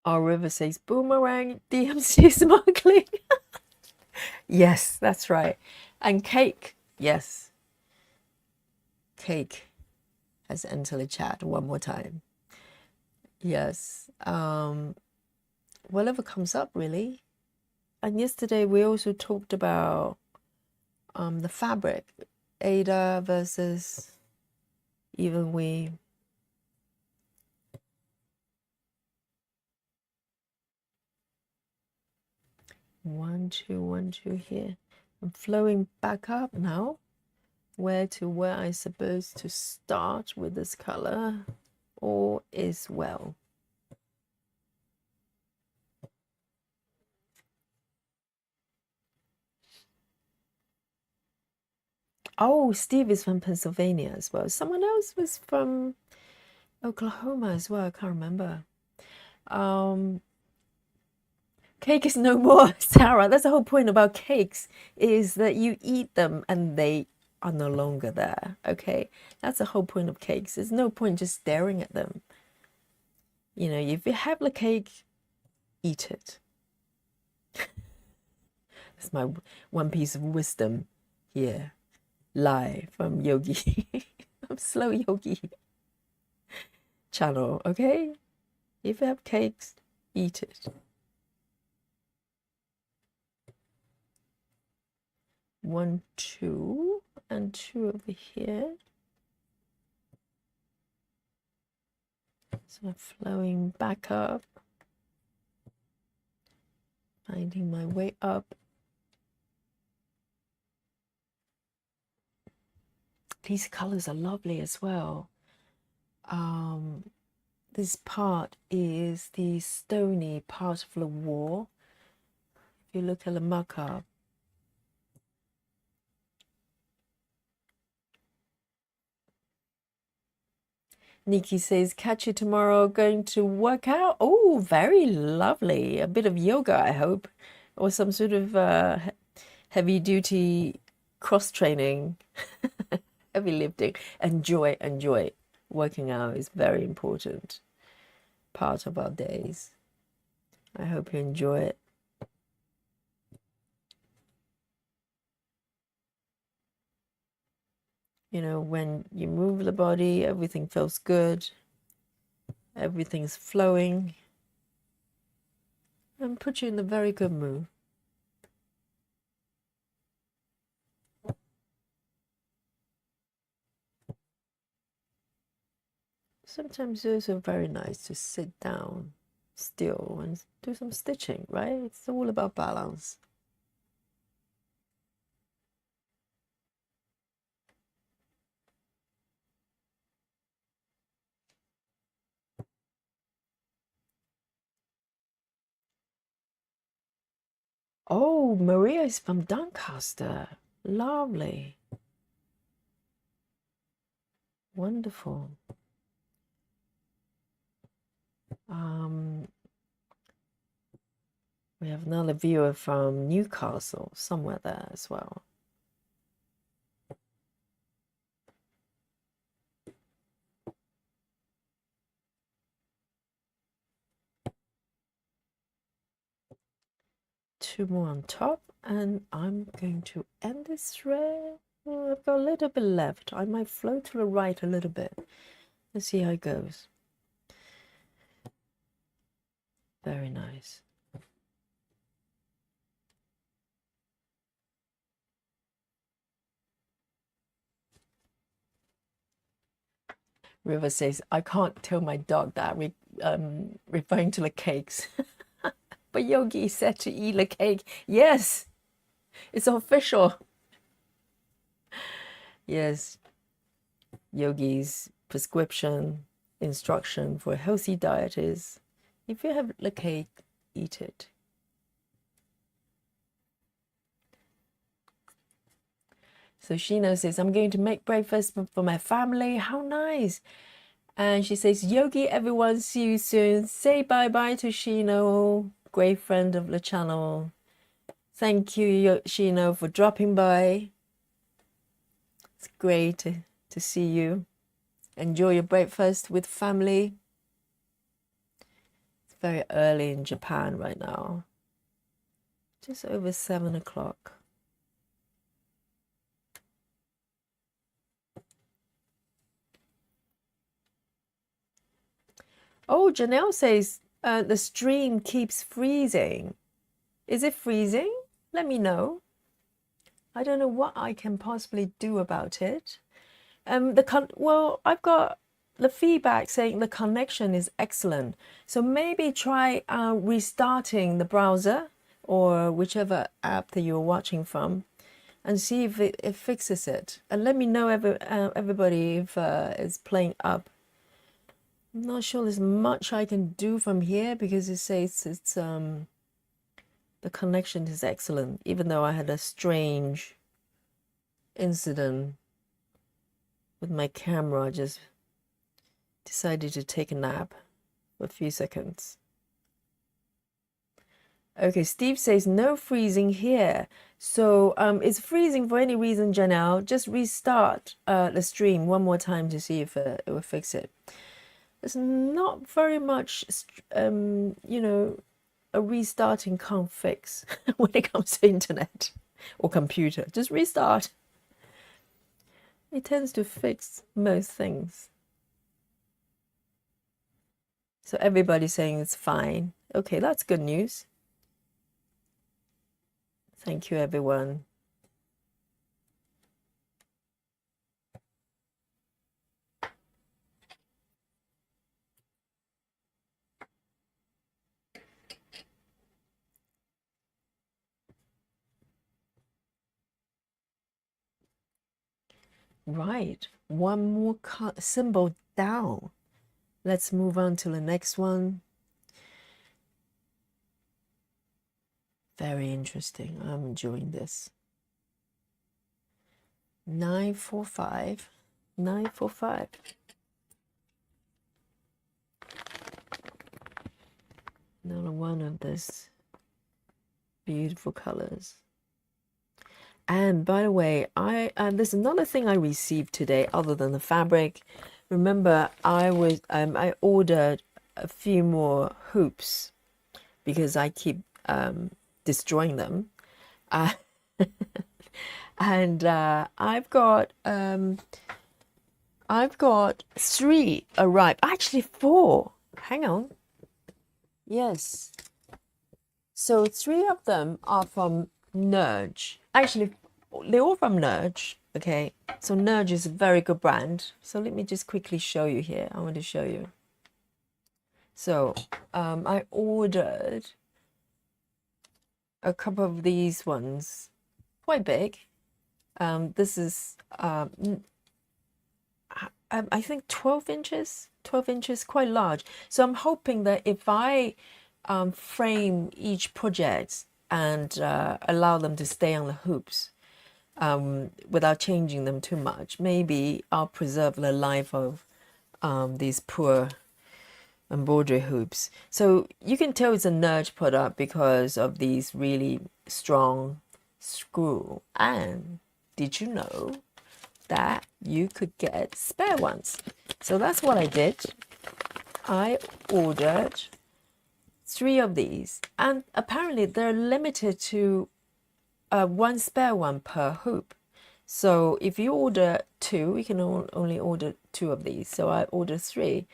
Our river says boomerang, DMC smuggling. Yes, that's right. And cake, yes. Cake has entered the chat one more time. Yes. Whatever comes up, really. And yesterday we also talked about the fabric, Ada versus even weave. One, two here. I'm flowing back up now. Where I'm supposed to start with this color, all is well. Oh, Steve is from Pennsylvania as well. Someone else was from Oklahoma as well. I can't remember. Cake is no more, Sarah. That's the whole point about cakes, is that you eat them and they are no longer there. Okay, that's the whole point of cakes. There's no point just staring at them. You know, if you have the cake, eat it. That's my one piece of wisdom here, live from Yogi, from Slow Yogi channel. Okay, if you have cakes, eat it. 1, 2, and 2 over here. So I'm flowing back up, finding my way up. These colors are lovely as well. This part is the stony part of the wall. If you look at the mock-up, Nikki says, catch you tomorrow, going to work out. Oh, very lovely. A bit of yoga, I hope, or some sort of heavy duty cross training, heavy lifting. Enjoy. Working out is very important part of our days. I hope you enjoy it. You know, when you move the body, everything feels good. Everything's flowing. And put you in a very good mood. Sometimes it's also very nice to sit down still and do some stitching, right? It's all about balance. Oh, Maria is from Doncaster. Lovely. Wonderful. We have another viewer from Newcastle, somewhere there as well. Two more on top, and I'm going to end this thread. Oh, I've got a little bit left. I might float to the right a little bit. Let's see how it goes. Very nice. River says, I can't tell my dog that, referring to the cakes. But Yogi said to eat the cake. Yes, it's official. Yes, Yogi's prescription instruction for a healthy diet is, if you have the cake, eat it. So Shino says, I'm going to make breakfast for my family. How nice. And she says, Yogi, everyone, see you soon. Say bye-bye to Shino, great friend of the channel. Thank you, Shino, for dropping by. It's great to see you. Enjoy your breakfast with family. It's very early in Japan right now. Just over 7 o'clock. Oh, Janelle says the stream keeps freezing. Is it freezing? Let me know. I don't know what I can possibly do about it. Well, I've got the feedback saying the connection is excellent. So maybe try restarting the browser or whichever app that you're watching from, and see if it fixes it. And let me know, everybody, if it's playing up. I'm not sure there's much I can do from here because it says it's the connection is excellent, even though I had a strange incident with my camera. I just decided to take a nap for a few seconds. Okay, Steve says no freezing here. So it's freezing for any reason, Janelle. Just restart the stream one more time to see if it will fix it. There's not very much, you know, a restarting can't fix when it comes to internet or computer. Just restart. It tends to fix most things. So everybody's saying it's fine. Okay, that's good news. Thank you, everyone. Right, one more symbol down. Let's move on to the next one. Very interesting. I'm enjoying this. 945. 945. Another one of this beautiful colors. And by the way, there's another thing I received today other than the fabric. Remember, I ordered a few more hoops because I keep destroying them. Uh, and I've got 3 arrived. Actually 4. Hang on. Yes. So 3 of them are from Nerge. Actually, they're all from Nerge. Okay. So Nerge is a very good brand. So let me just quickly show you here. I want to show you. So I ordered a couple of these ones, quite big. This is I think 12 inches, quite large. So I'm hoping that if I frame each project and allow them to stay on the hoops without changing them too much, maybe I'll preserve the life of these poor embroidery hoops. So you can tell it's a Nerge product because of these really strong screw. And did you know that you could get spare ones? So that's what I did. I ordered 3 of these, and apparently they're limited to 1 spare one per hoop. So if you order 2, you can only order 2 of these. So I ordered 3.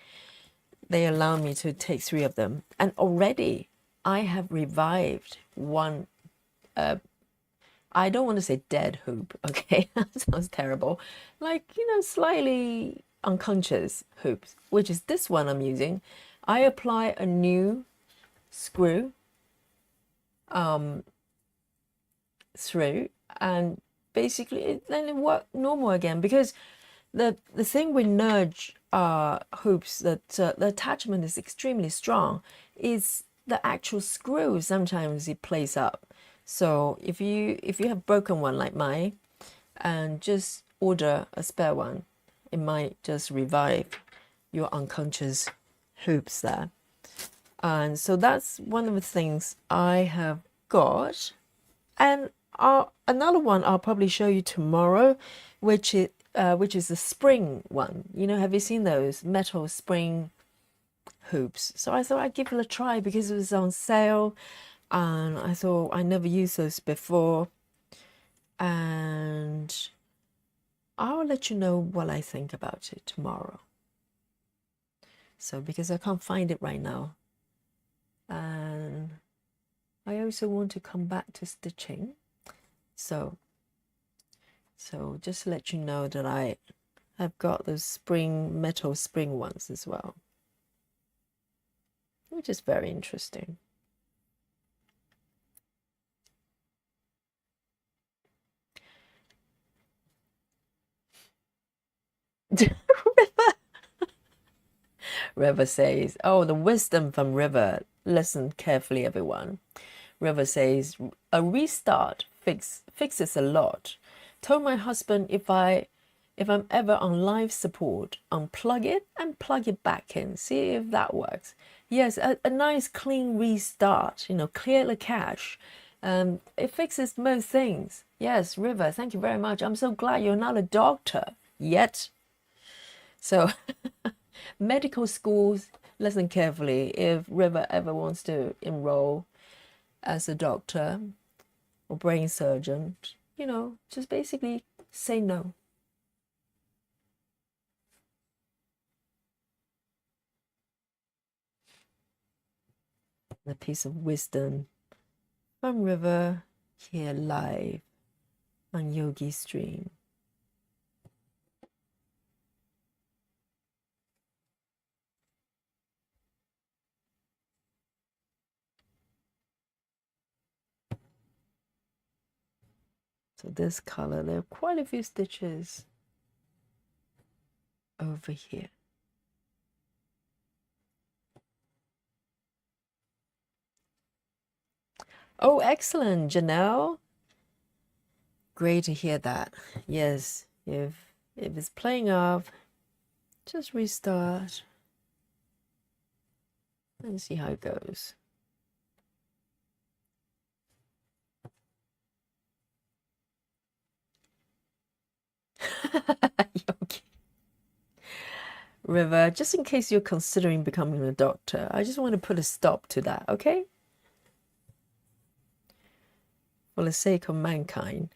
They allow me to take 3 of them, and already I have revived one. I don't want to say dead hoop, okay? That sounds terrible. Like, slightly unconscious hoops, which is this one I'm using. I apply a new screw through, and basically then it worked normal again, because the thing with Nerge hoops, that the attachment is extremely strong, is the actual screw. Sometimes it plays up. So if you have broken one like mine, and just order a spare one, it might just revive your unconscious hoops there. And so that's one of the things I have got. And another one I'll probably show you tomorrow, which is the spring one. Have you seen those metal spring hoops? So I thought I'd give it a try because it was on sale, and I thought I never used those before, and I'll let you know what I think about it tomorrow. So because I can't find it right now, and I also want to come back to stitching, so just to let you know that I've got those metal spring ones as well, which is very interesting. River says, oh, the wisdom from River. Listen carefully, everyone. River says, a restart fixes a lot. Told my husband if I'm ever on life support, unplug it and plug it back in. See if that works. Yes, a nice clean restart, clear the cache. It fixes most things. Yes, River, thank you very much. I'm so glad you're not a doctor yet. So medical schools, listen carefully. If River ever wants to enroll as a doctor or brain surgeon, just basically say no. A piece of wisdom from River here live on Yogi Stream. So this color, there are quite a few stitches over here. Oh, excellent, Janelle. Great to hear that. Yes, if it's playing off, just restart and see how it goes. Yogi. River, just in case you're considering becoming a doctor, I just want to put a stop to that, okay? for the sake of mankind.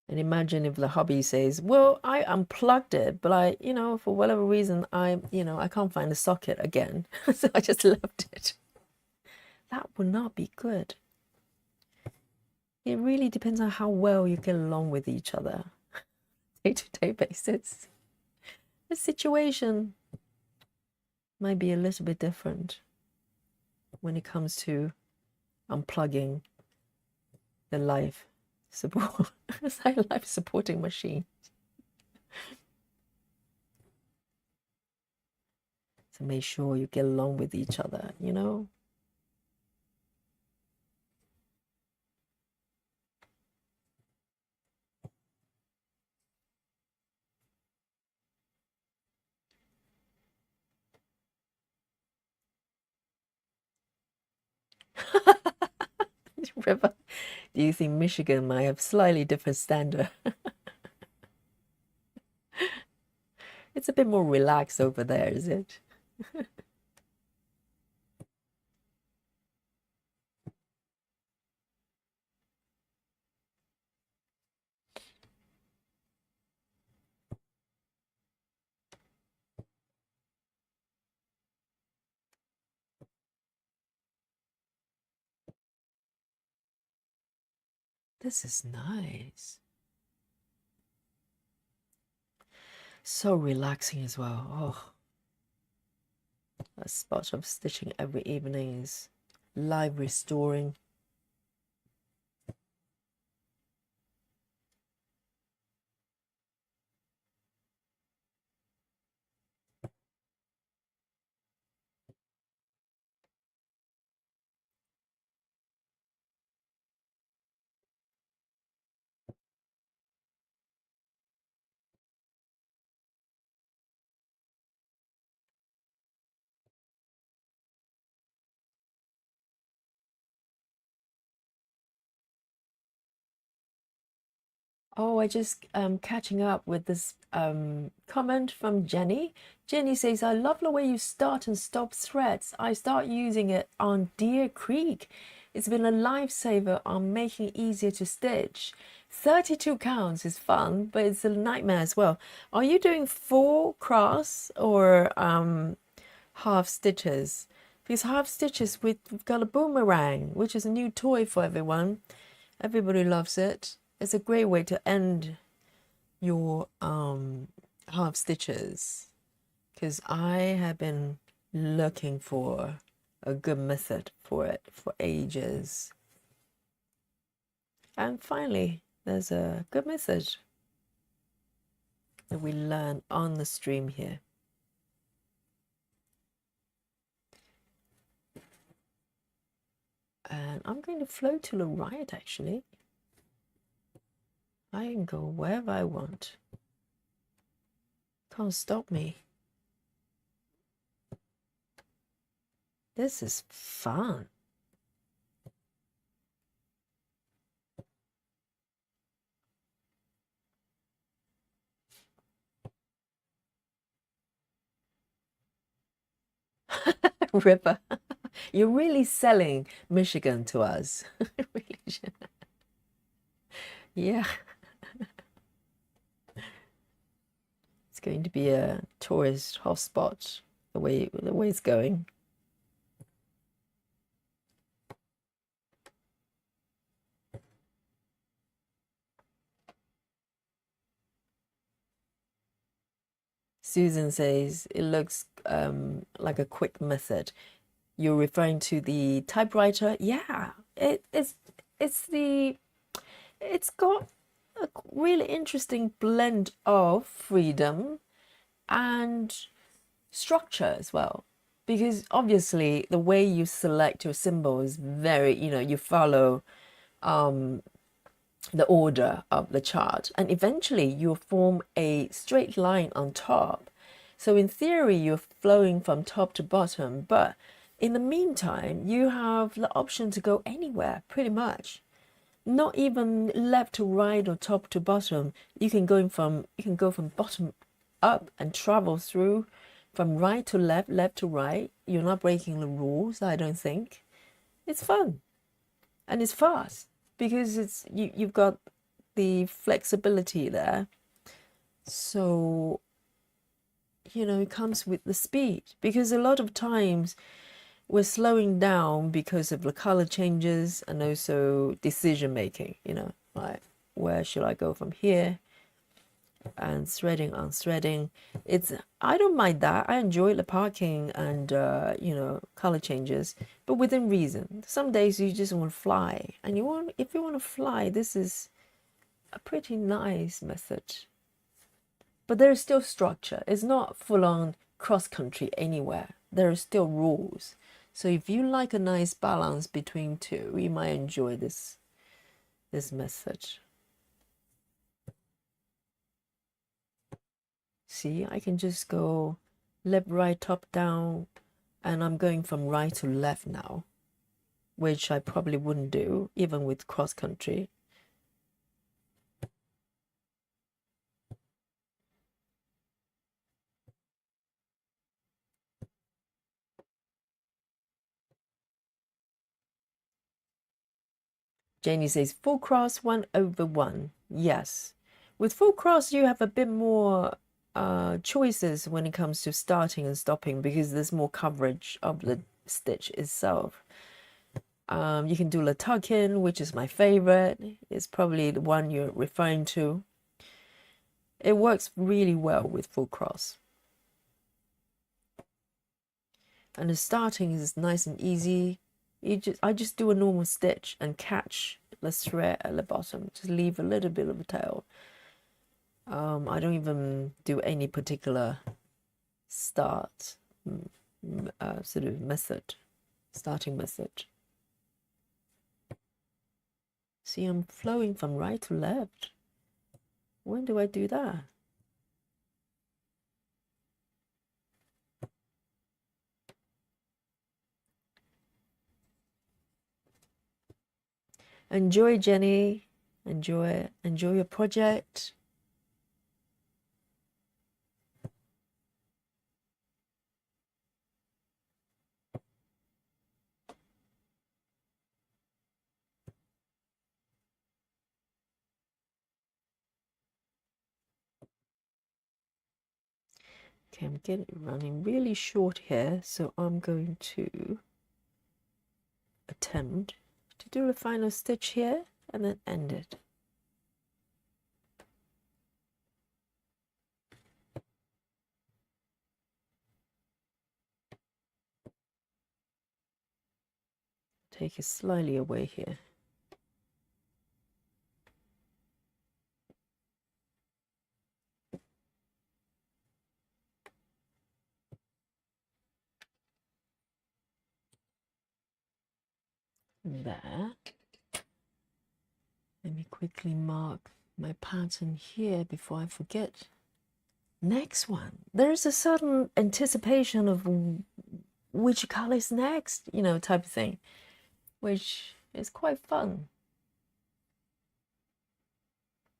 And imagine if the hubby says, well, I unplugged it, but for whatever reason, I can't find the socket again. So I just left it. That would not be good. It really depends on how well you get along with each other, day-to-day basis. The situation might be a little bit different when it comes to unplugging the life supporting machine. So make sure you get along with each other, River, do you think Michigan might have slightly different standard? It's a bit more relaxed over there, is it? This is nice. So relaxing as well. Oh, a spot of stitching every evening is life restoring. Oh, I just catching up with this comment from Jenny. Jenny says, I love the way you start and stop threads. I start using it on Deer Creek. It's been a lifesaver on making it easier to stitch. 32 counts is fun, but it's a nightmare as well. Are you doing full cross or half stitches? Because half stitches, we've got a boomerang, which is a new toy for everyone. Everybody loves it. It's a great way to end your half stitches, because I have been looking for a good method for it for ages, and finally there's a good method that we learn on the stream here. And I'm going to flow to the right. Actually, I can go wherever I want. Can't stop me. This is fun. Ripper, you're really selling Michigan to us. Really. Yeah. It's going to be a tourist hotspot the way it's going. Susan says it looks like a quick method. You're referring to the typewriter? Yeah, it's got a really interesting blend of freedom and structure as well, because obviously the way you select your symbol is very, you follow the order of the chart, and eventually you'll form a straight line on top. So in theory, you're flowing from top to bottom, but in the meantime, you have the option to go anywhere, pretty much. Not even left to right or top to bottom. You can go from bottom up and travel through from right to left, left to right. You're not breaking the rules, I don't think. It's fun and it's fast because you've got the flexibility there. So, you know, it comes with the speed, because a lot of times we're slowing down because of the color changes and also decision making, you know, like where should I go from here, and threading, unthreading. I don't mind that. I enjoy the parking and you know, color changes, but within reason. Some days you just want to fly, and if you want to fly, this is a pretty nice method. But there is still structure. It's not full on cross country anywhere. There are still rules. So if you like a nice balance between two, you might enjoy this method. See, I can just go left, right, top, down, and I'm going from right to left now, which I probably wouldn't do even with cross country. Janie says full cross 1/1. Yes, with full cross you have a bit more choices when it comes to starting and stopping, because there's more coverage of the stitch itself. You can do the tuck in, which is my favorite. It's probably the one you're referring to. It works really well with full cross. And the starting is nice and easy. I just do a normal stitch and catch the thread at the bottom. Just leave a little bit of a tail. I don't even do any particular start sort of method, starting method. See, I'm flowing from right to left. When do I do that? Enjoy, Jenny. Enjoy your project. Okay, I'm running really short here, so I'm going to attempt to do a final stitch here and then end it. Take it slightly away here. There. Let me quickly mark my pattern here before I forget. Next one. There's a certain anticipation of which color is next, you know, type of thing, which is quite fun.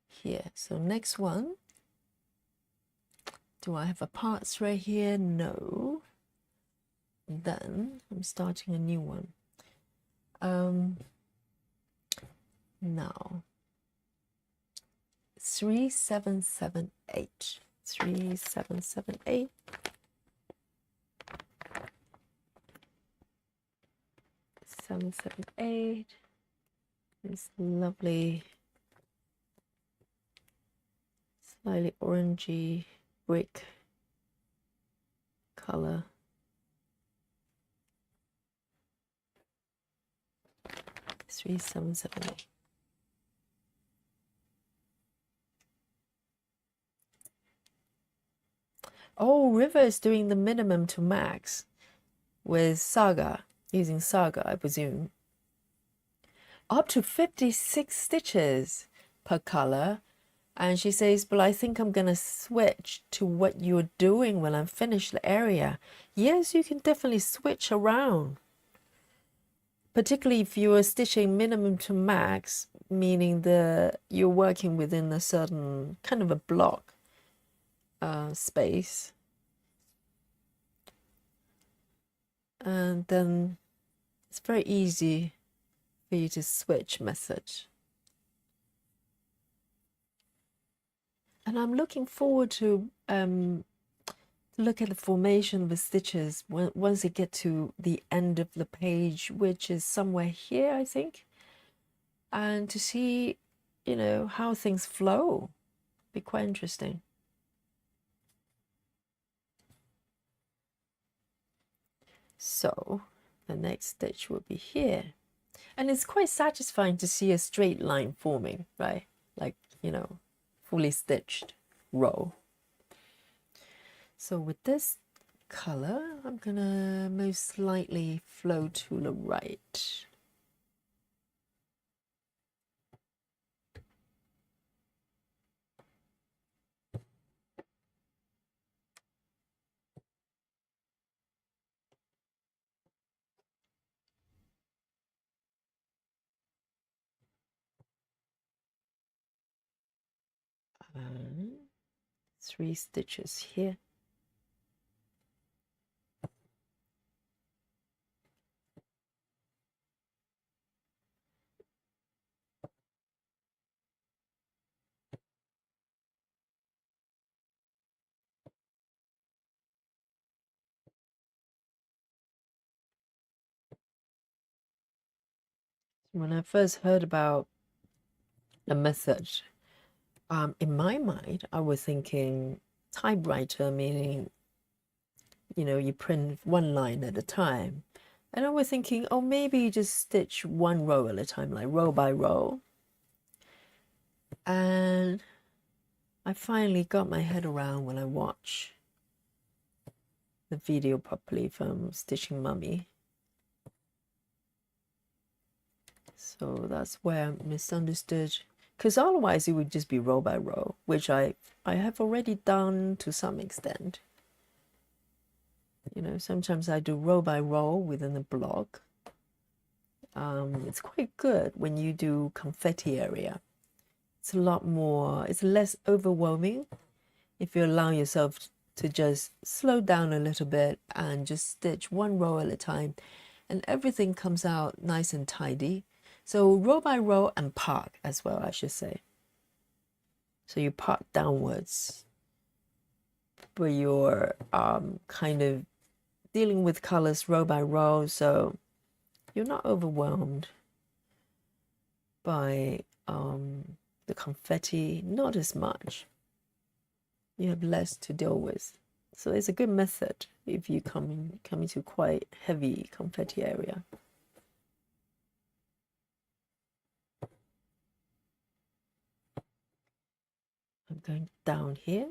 Here, so next one. Do I have a part thread here? No. Then I'm starting a new one. Now 3778. 3778. This lovely, slightly orangey brick color. 3778. Oh, River is doing the minimum to max with Saga, using Saga, I presume. Up to 56 stitches. per color. And she says, but I think I'm going to switch to what you're doing when I'm finished the area. Yes, you can definitely switch around. Particularly if you are stitching minimum to max, meaning you're working within a certain kind of a block space. And then it's very easy for you to switch method. And I'm looking forward to look at the formation of the stitches once you get to the end of the page, which is somewhere here, I think, and to see, you know, how things flow. Be quite interesting. So the next stitch will be here, and it's quite satisfying to see a straight line forming, right? Like, you know, fully stitched row. So with this color, I'm gonna most slightly flow to the right. And 3 stitches here. When I first heard about a method, in my mind, I was thinking typewriter, meaning, you know, you print one line at a time. And I was thinking, oh, maybe you just stitch one row at a time, like row by row. And I finally got my head around when I watched the video properly from Stitching Mummy. So that's where I misunderstood, because otherwise it would just be row by row, which I have already done to some extent. You know, sometimes I do row by row within a block. It's quite good when you do confetti area. It's a lot more, it's less overwhelming if you allow yourself to just slow down a little bit and just stitch one row at a time, and everything comes out nice and tidy. So row by row and park as well, I should say. So you park downwards, but you're kind of dealing with colors row by row, so you're not overwhelmed by the confetti, not as much. You have less to deal with. So it's a good method if you come into quite heavy confetti area. I'm going down here.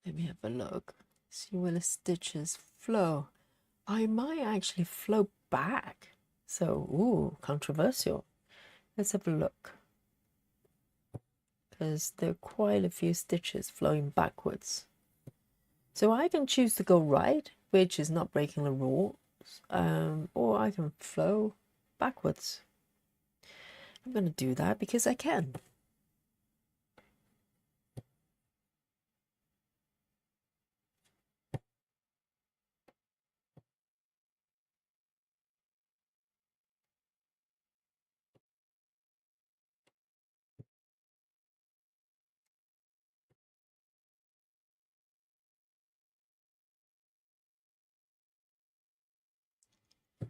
Let me have a look. See where the stitches flow. I might actually flow back. So, ooh, controversial. Let's have a look. Because there are quite a few stitches flowing backwards. So I can choose to go right, which is not breaking the rules, or I can flow backwards. I'm going to do that because I can.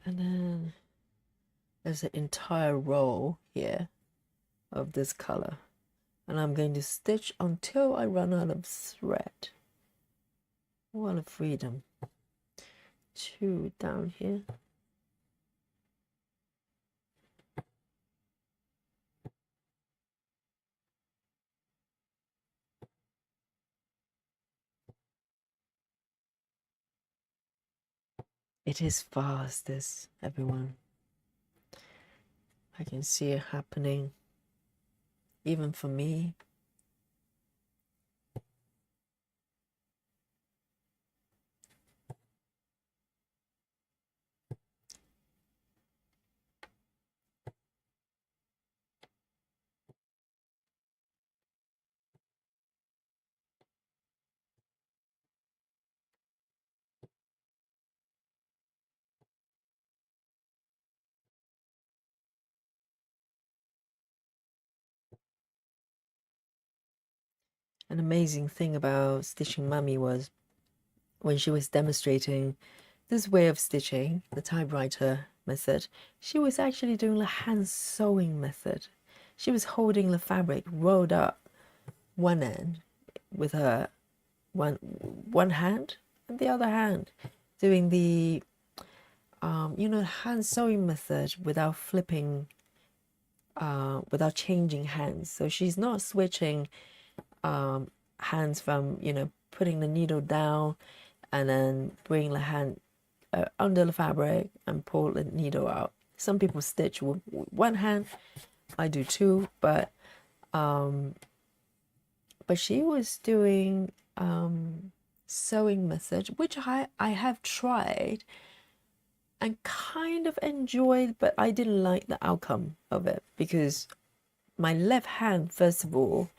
And then there's an entire row here of this color. And I'm going to stitch until I run out of thread. What a freedom. 2 down here. It is fast, this, everyone. I can see it happening, even for me. An amazing thing about Stitching Mummy was when she was demonstrating this way of stitching, the typewriter method, she was actually doing the hand sewing method. She was holding the fabric rolled up one end with her one hand, and the other hand doing the hand sewing method without flipping, without changing hands. So she's not switching hands from, putting the needle down and then bring the hand under the fabric and pull the needle out. Some people stitch with one hand. I do too, but she was doing sewing method, which I have tried and kind of enjoyed, but I didn't like the outcome of it because my left hand, first of all,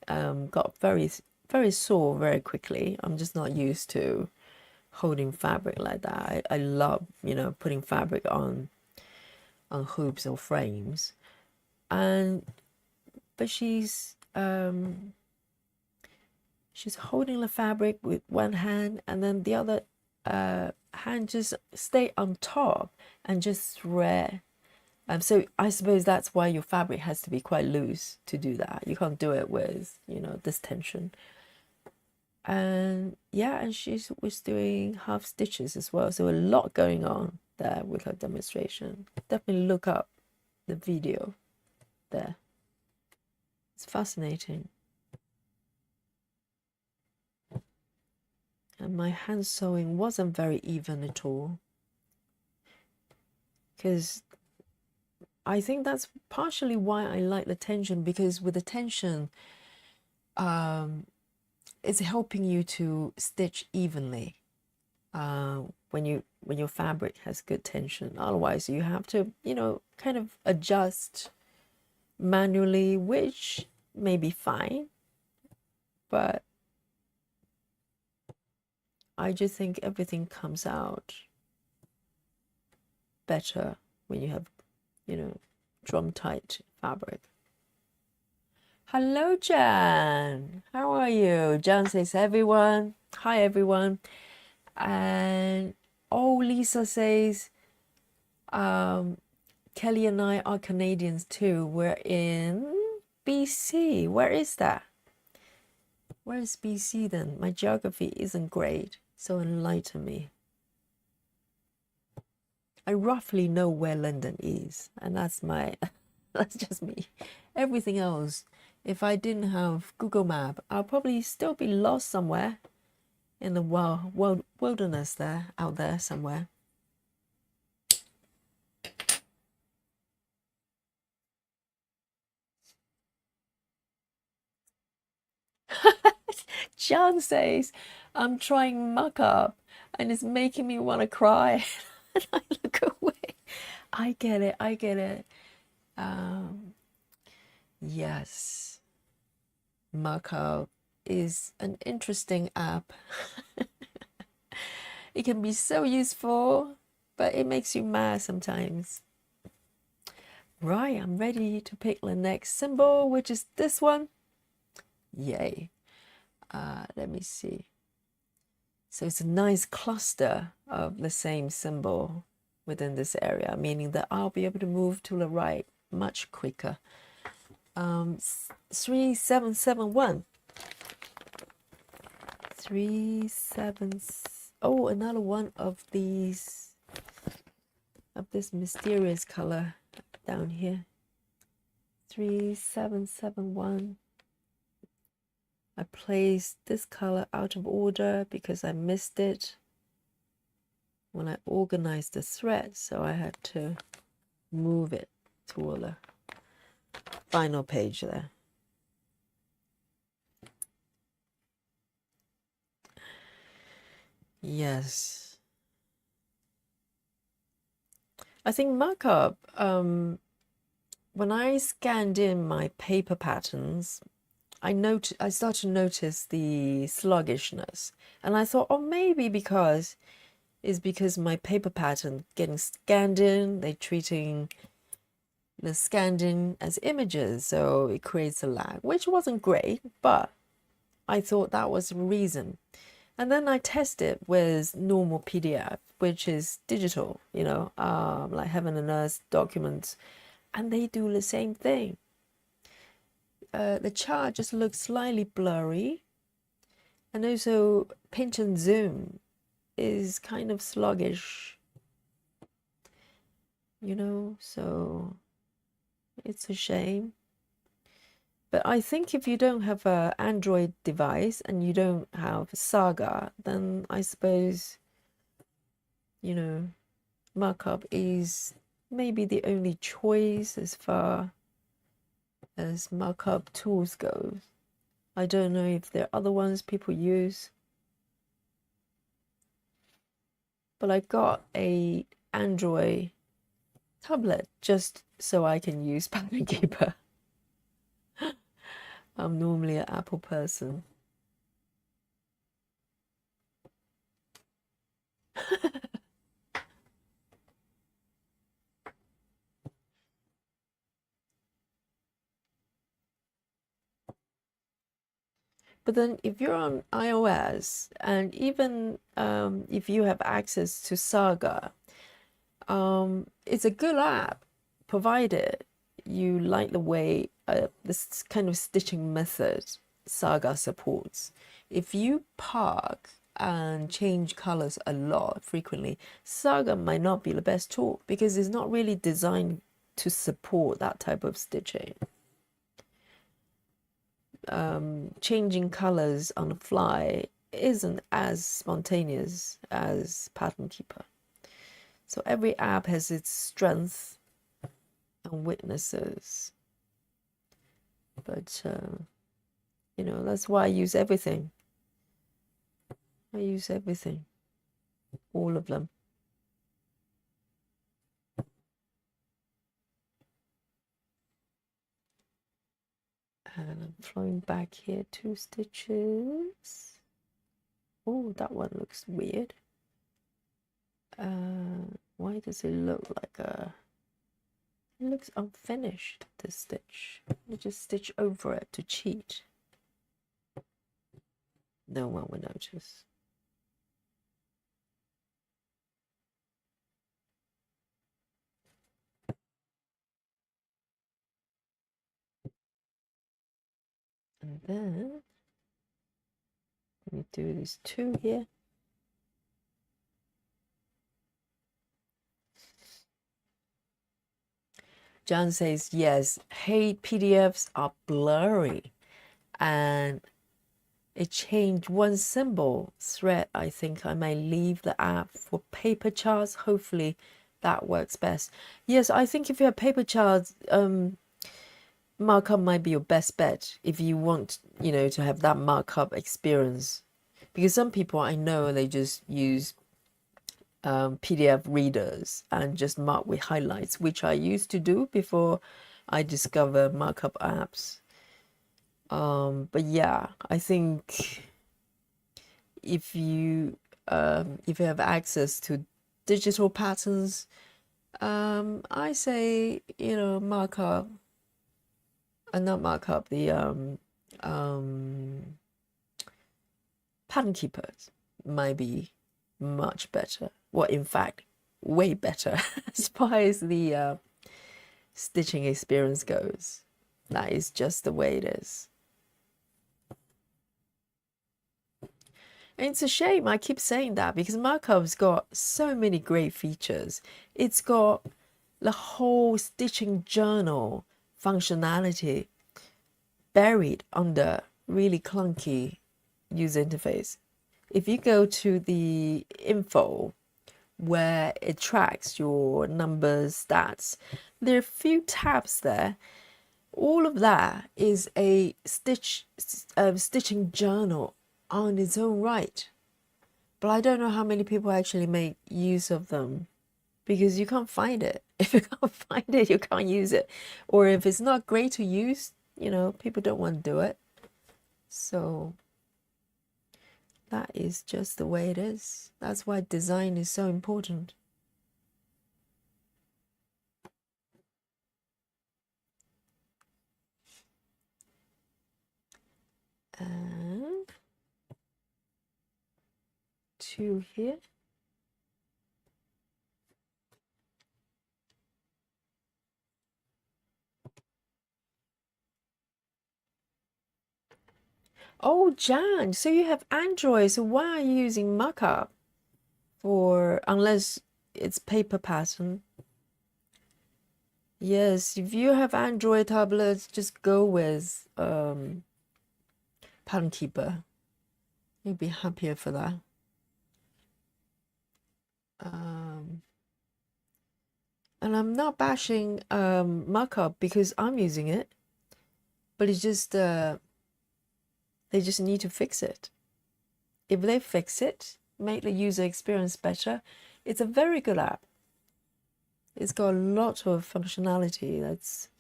got very, very sore very quickly. I'm just not used to holding fabric like that. I love, putting fabric on hoops or frames, but she's holding the fabric with one hand, and then the other hand just stay on top and just thread. So I suppose that's why your fabric has to be quite loose to do that. You can't do it with, this tension. And yeah, and she was doing half stitches as well. So a lot going on there with her demonstration. Definitely look up the video there. It's fascinating. And my hand sewing wasn't very even at all, because I think that's partially why I like the tension, because with the tension, it's helping you to stitch evenly when your fabric has good tension. Otherwise, you have to, kind of adjust manually, which may be fine, but I just think everything comes out better when you have, drum tight fabric. Hello, Jan. How are you? Jan says, everyone. Hi, everyone. And Lisa says, Kelly and I are Canadians too. We're in BC. Where is that? Where is BC then? My geography isn't great, so enlighten me. I roughly know where London is, and that's that's just me. Everything else, if I didn't have Google Map, I'll probably still be lost somewhere in the wilderness out there somewhere. John says, I'm trying muck up and it's making me want to cry. And I look away. I get it. Yes. Muck up is an interesting app. It can be so useful, but it makes you mad sometimes. Right, I'm ready to pick the next symbol, which is this one. Yay. Let me see. So it's a nice cluster of the same symbol within this area, meaning that I'll be able to move to the right much quicker. 3771. 37. Oh, another one of these, of this mysterious color down here. 3771. I placed this color out of order because I missed it. when I organized the thread, so I had to move it to the final page there. Yes. I think markup, when I scanned in my paper patterns, I started to notice the sluggishness. And I thought, oh, maybe because my paper pattern getting scanned in, they're treating the scanned in as images, so it creates a lag, which wasn't great, but I thought that was the reason. And then I tested with normal PDF, which is digital, like heaven and earth documents, and they do the same thing. The chart just looks slightly blurry, and also pinch and zoom is kind of sluggish, so it's a shame. But I think if you don't have an Android device and you don't have Saga, then I suppose, markup is maybe the only choice as far as markup tools go. I don't know if there are other ones people use. But I got a Android tablet just so I can use Pattern Keeper. I'm normally an Apple person. But then if you're on iOS, and even if you have access to Saga, it's a good app, provided you like the way this kind of stitching method Saga supports. If you park and change colors a lot frequently, Saga might not be the best tool because it's not really designed to support that type of stitching. Changing colors on the fly isn't as spontaneous as Pattern Keeper. So every app has its strengths and weaknesses. But, that's why I use everything. I use everything. All of them. And I'm flowing back here 2 stitches. Oh, that one looks weird. Why does it look like it looks unfinished, this stitch. Let me just stitch over it to cheat. No one will notice. And then let me do these 2 here. John says, yes, hey, PDFs are blurry. And it changed one symbol thread. I think I may leave the app for paper charts. Hopefully that works best. Yes, I think if you have paper charts, markup might be your best bet if you want, to have that markup experience. Because some people I know, they just use PDF readers and just mark with highlights, which I used to do before I discovered markup apps. But yeah, I think if you have access to digital patterns, I say, markup, not markup, the Pattern Keepers might be much better. Well, in fact, way better as far as the stitching experience goes. That is just the way it is. And it's a shame I keep saying that because markup's got so many great features. It's got the whole stitching journal functionality buried under really clunky user interface. If you go to the info where it tracks your numbers, stats. There are a few tabs there. All of that is a stitching journal on its own right. But I don't know how many people actually make use of them, because you can't find it. If you can't find it, you can't use it. Or if it's not great to use, you know, people don't want to do it. So that is just the way it is. That's why design is so important. And 2 here. Oh, Jan, so you have Android, so why are you using markup for, unless it's paper pattern? Yes, if you have Android tablets, just go with Pattern Keeper. You'll be happier for that. And I'm not bashing markup because I'm using it, but it's just they just need to fix it. If they fix it, make the user experience better, it's a very good app. It's got a lot of functionality that's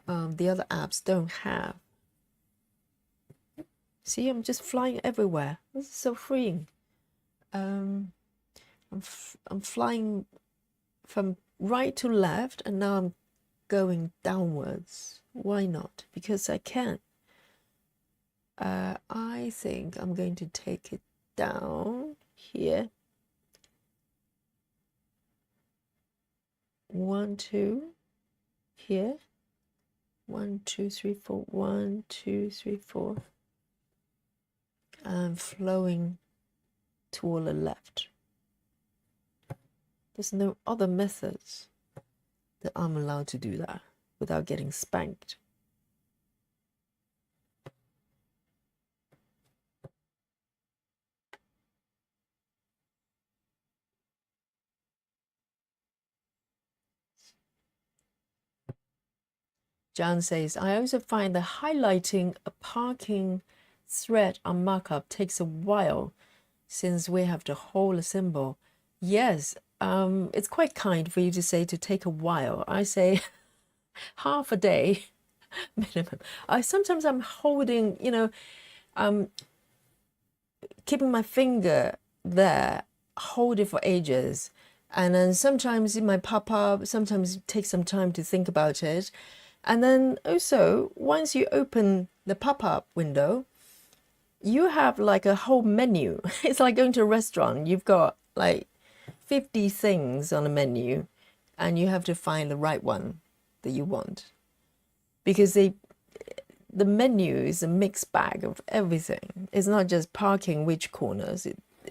the other apps don't have. See, I'm just flying everywhere. This is so freeing. I'm flying from right to left, and now I'm going downwards. Why not? Because I can. I think I'm going to take it down here. 1, 2, here. 1, 2, 3, 4. 1, 2, 3, 4. And flowing toward the left. There's no other methods that I'm allowed to do that without getting spanked. John says, I also find that highlighting a parking thread on markup takes a while since we have to hold a symbol. Yes, it's quite kind for you to say to take a while. I say half a day minimum. Sometimes I'm holding, you know, keeping my finger there, hold it for ages. And then sometimes it might pop up, sometimes it takes some time to think about it. And then also, once you open the pop-up window, you have like a whole menu. It's like going to a restaurant. You've got like 50 things on a menu, and you have to find the right one that you want. Because the menu is a mixed bag of everything. It's not just parking which corners.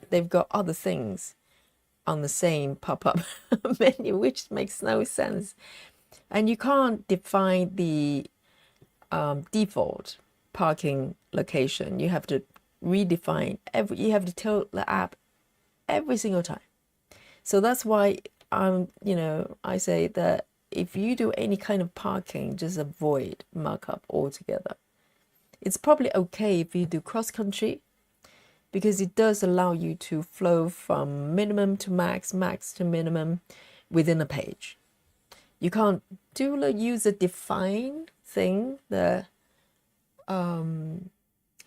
They've got other things on the same pop-up menu, which makes no sense. And you can't define the default parking location. You have to redefine you have to tell the app every single time. So that's why you know, I say that if you do any kind of parking, just avoid markup altogether. It's probably okay if you do cross-country, because it does allow you to flow from minimum to max, max to minimum within a page. You can't do the user-defined thing that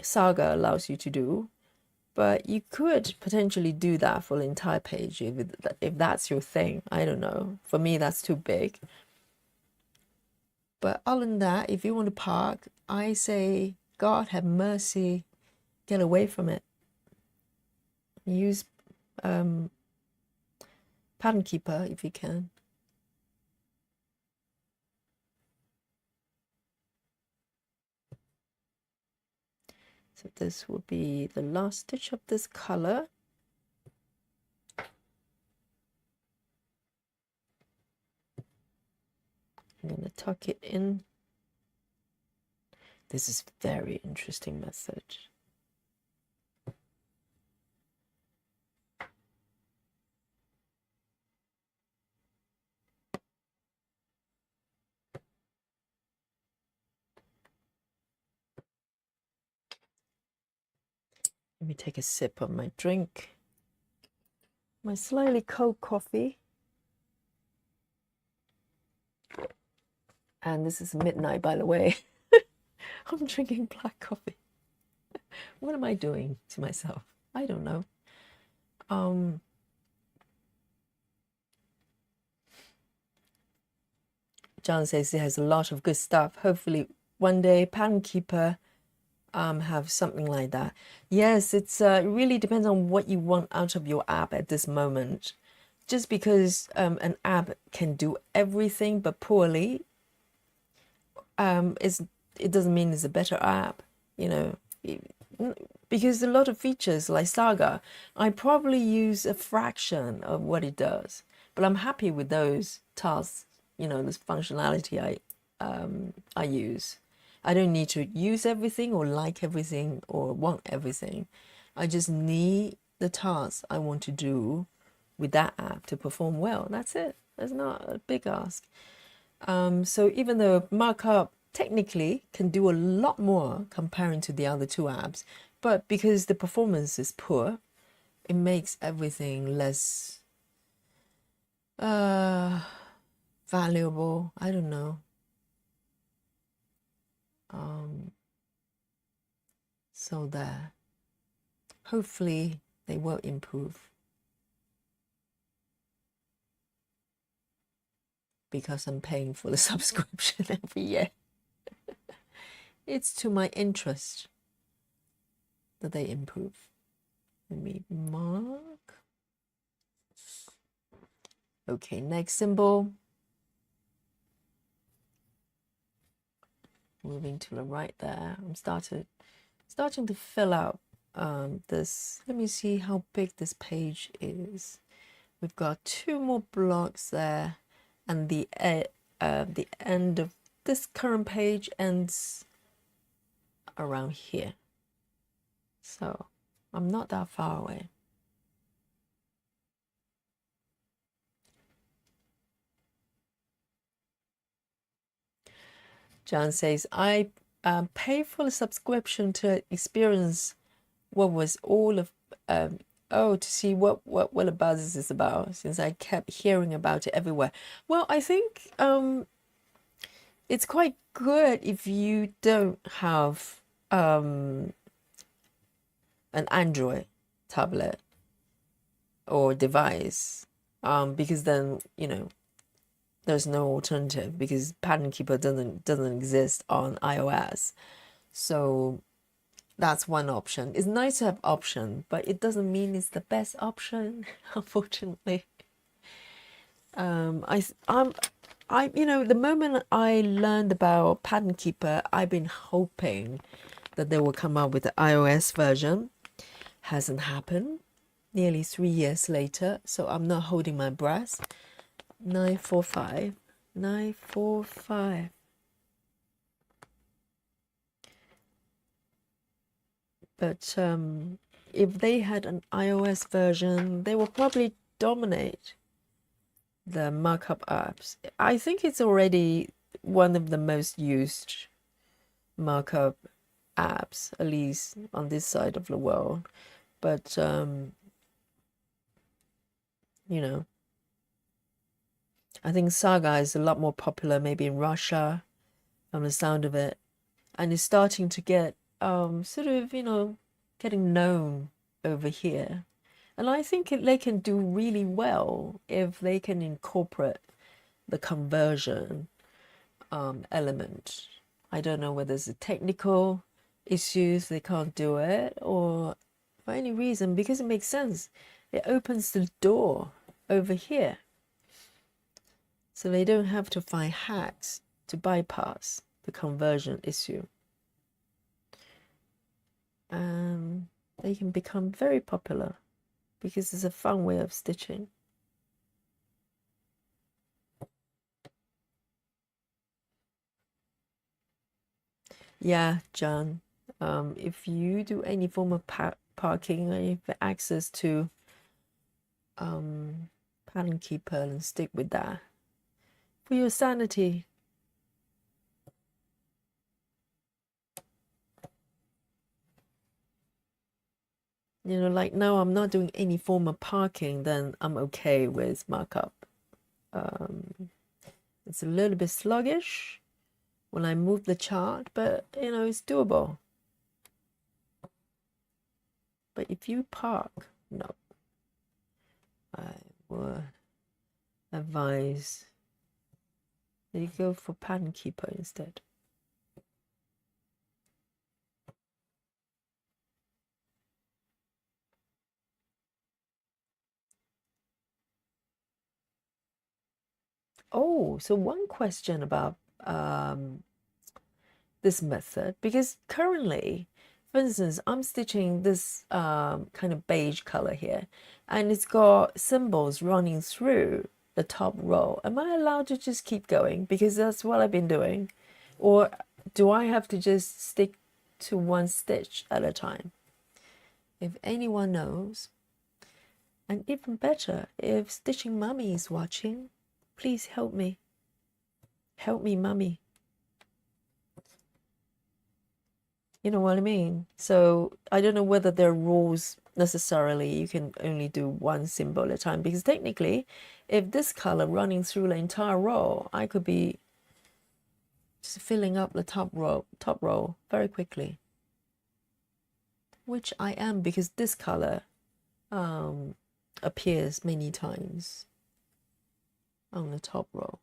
Saga allows you to do, but you could potentially do that for the entire page if that's your thing. I don't know. For me, that's too big. But other than that, if you want to park, I say, God have mercy, get away from it. Use Pattern Keeper if you can. So this will be the last stitch of this color. I'm going to tuck it in. This is very interesting method. Let me take a sip of my drink. My slightly cold coffee. And this is midnight, by the way. I'm drinking black coffee. What am I doing to myself? I don't know. John says he has a lot of good stuff. Hopefully one day Pattern Keeper have something like that. Yes, it really depends on what you want out of your app at this moment. Just because an app can do everything but poorly, it doesn't mean it's a better app, you know. Because a lot of features like Saga, I probably use a fraction of what it does, but I'm happy with those tasks, you know, this functionality I use. I don't need to use everything or like everything or want everything. I just need the tasks I want to do with that app to perform well. That's it. That's not a big ask. So even though markup technically can do a lot more comparing to the other two apps, but because the performance is poor, it makes everything less valuable. I don't know. So there. Hopefully they will improve. Because I'm paying for the subscription every year. It's to my interest that they improve. Let me mark. Okay, next symbol. Moving to the right there. I'm starting to fill out this. Let me see how big this page is. We've got 2 more blocks there, and the end of this current page ends around here. So I'm not that far away. John says, I pay for the subscription to experience what was all of, to see what a buzz is about, since I kept hearing about it everywhere. Well, I think it's quite good if you don't have an Android tablet or device, because then, you know, there's no alternative, because Pattern Keeper doesn't exist on iOS. So that's one option. It's nice to have option, but it doesn't mean it's the best option, unfortunately. You know, the moment I learned about Pattern Keeper, I've been hoping that they will come up with the iOS version. Hasn't happened. Nearly 3 years later, so I'm not holding my breath. 945. But if they had an iOS version, they will probably dominate the markup apps. I think it's already one of the most used markup apps, at least on this side of the world. But you know, I think Saga is a lot more popular maybe in Russia, from the sound of it, and it's starting to get sort of, you know, getting known over here. And I think they can do really well if they can incorporate the conversion element. I don't know whether it's a technical issues they can't do it, or for any reason, because it makes sense. It opens the door over here, so they don't have to find hacks to bypass the conversion issue. They can become very popular because it's a fun way of stitching. Yeah, John, if you do any form of parking, and you have access to Pattern Keeper, and stick with that for your sanity. You know, like now I'm not doing any form of parking, then I'm okay with markup. It's a little bit sluggish when I move the chart, but you know, it's doable. But if you park, no, I would advise that you go for pattern keeper instead. Oh, so one question about this method, because currently, for instance, I'm stitching this kind of beige color here, and it's got symbols running through the top row. Am I allowed to just keep going because that's what I've been doing, or do I have to just stick to one stitch at a time? If anyone knows, and even better, if Stitching Mummy is watching, please help me. Help me, Mummy. You know what I mean? So I don't know whether there are rules necessarily. You can only do one symbol at a time, because technically, if this color running through the entire row, I could be just filling up the top row very quickly, which I am, because this color appears many times on the top row.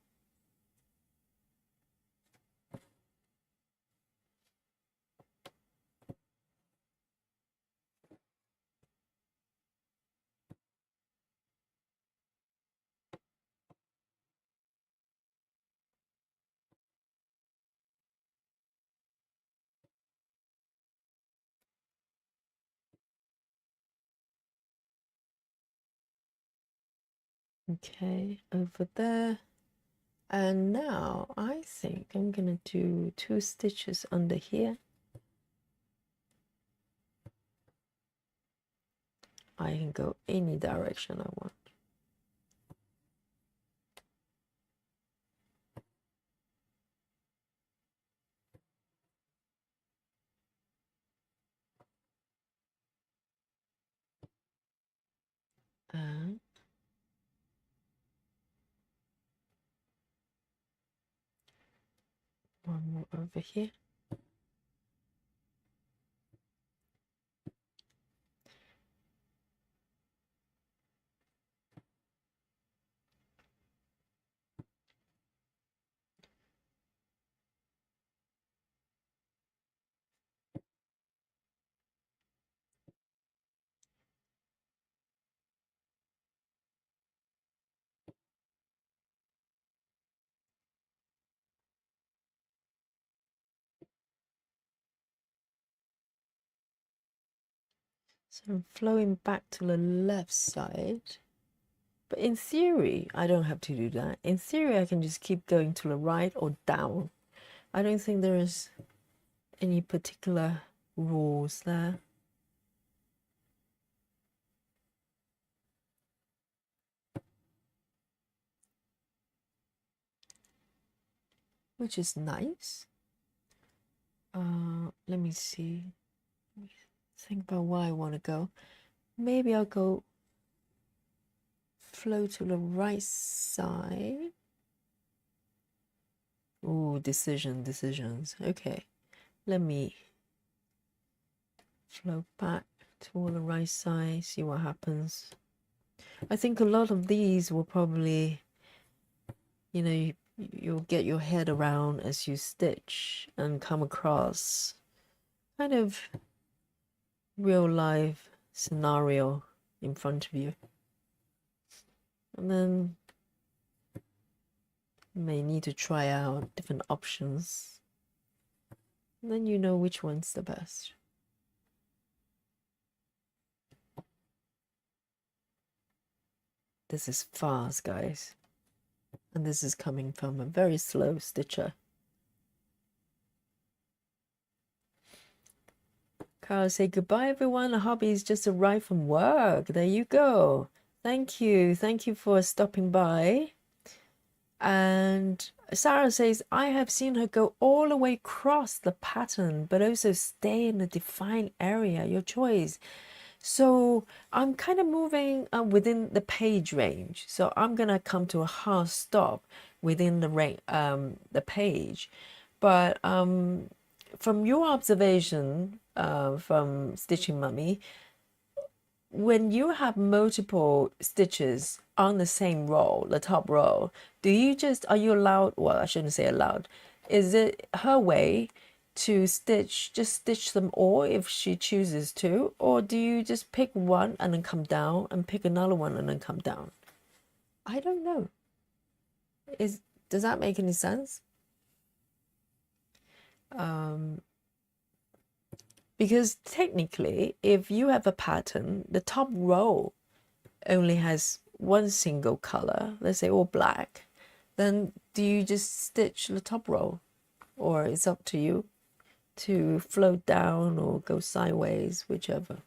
Okay, over there. And now I think I'm gonna do 2 stitches under here. I can go any direction I want. And one more over here. So I'm flowing back to the left side. But in theory, I don't have to do that. In theory, I can just keep going to the right or down. I don't think there is any particular rules there. Which is nice. Let me see. Let me think about where I want to go. Maybe I'll go flow to the right side. Ooh, decisions. Okay, let me flow back to the right side, see what happens. I think a lot of these will probably, you know, you'll get your head around as you stitch and come across kind of real life scenario in front of you. And then you may need to try out different options. And then you know which one's the best. This is fast, guys. And this is coming from a very slow stitcher. Carl, say goodbye, everyone. A hobby's just arrived from work. There you go. Thank you. Thank you for stopping by. And Sarah says, I have seen her go all the way across the pattern, but also stay in a defined area. Your choice. So I'm kind of moving within the page range. So I'm gonna come to a hard stop within the page. But from your observation from Stitching Mummy, when you have multiple stitches on the same row, the top row, are you allowed, well, I shouldn't say allowed, is it her way to just stitch them all if she chooses to, or do you just pick one and then come down and pick another one and then come down? I don't know. Does that make any sense? Because technically, if you have a pattern, the top row only has one single color, let's say all black, then do you just stitch the top row, or it's up to you to float down or go sideways, whichever?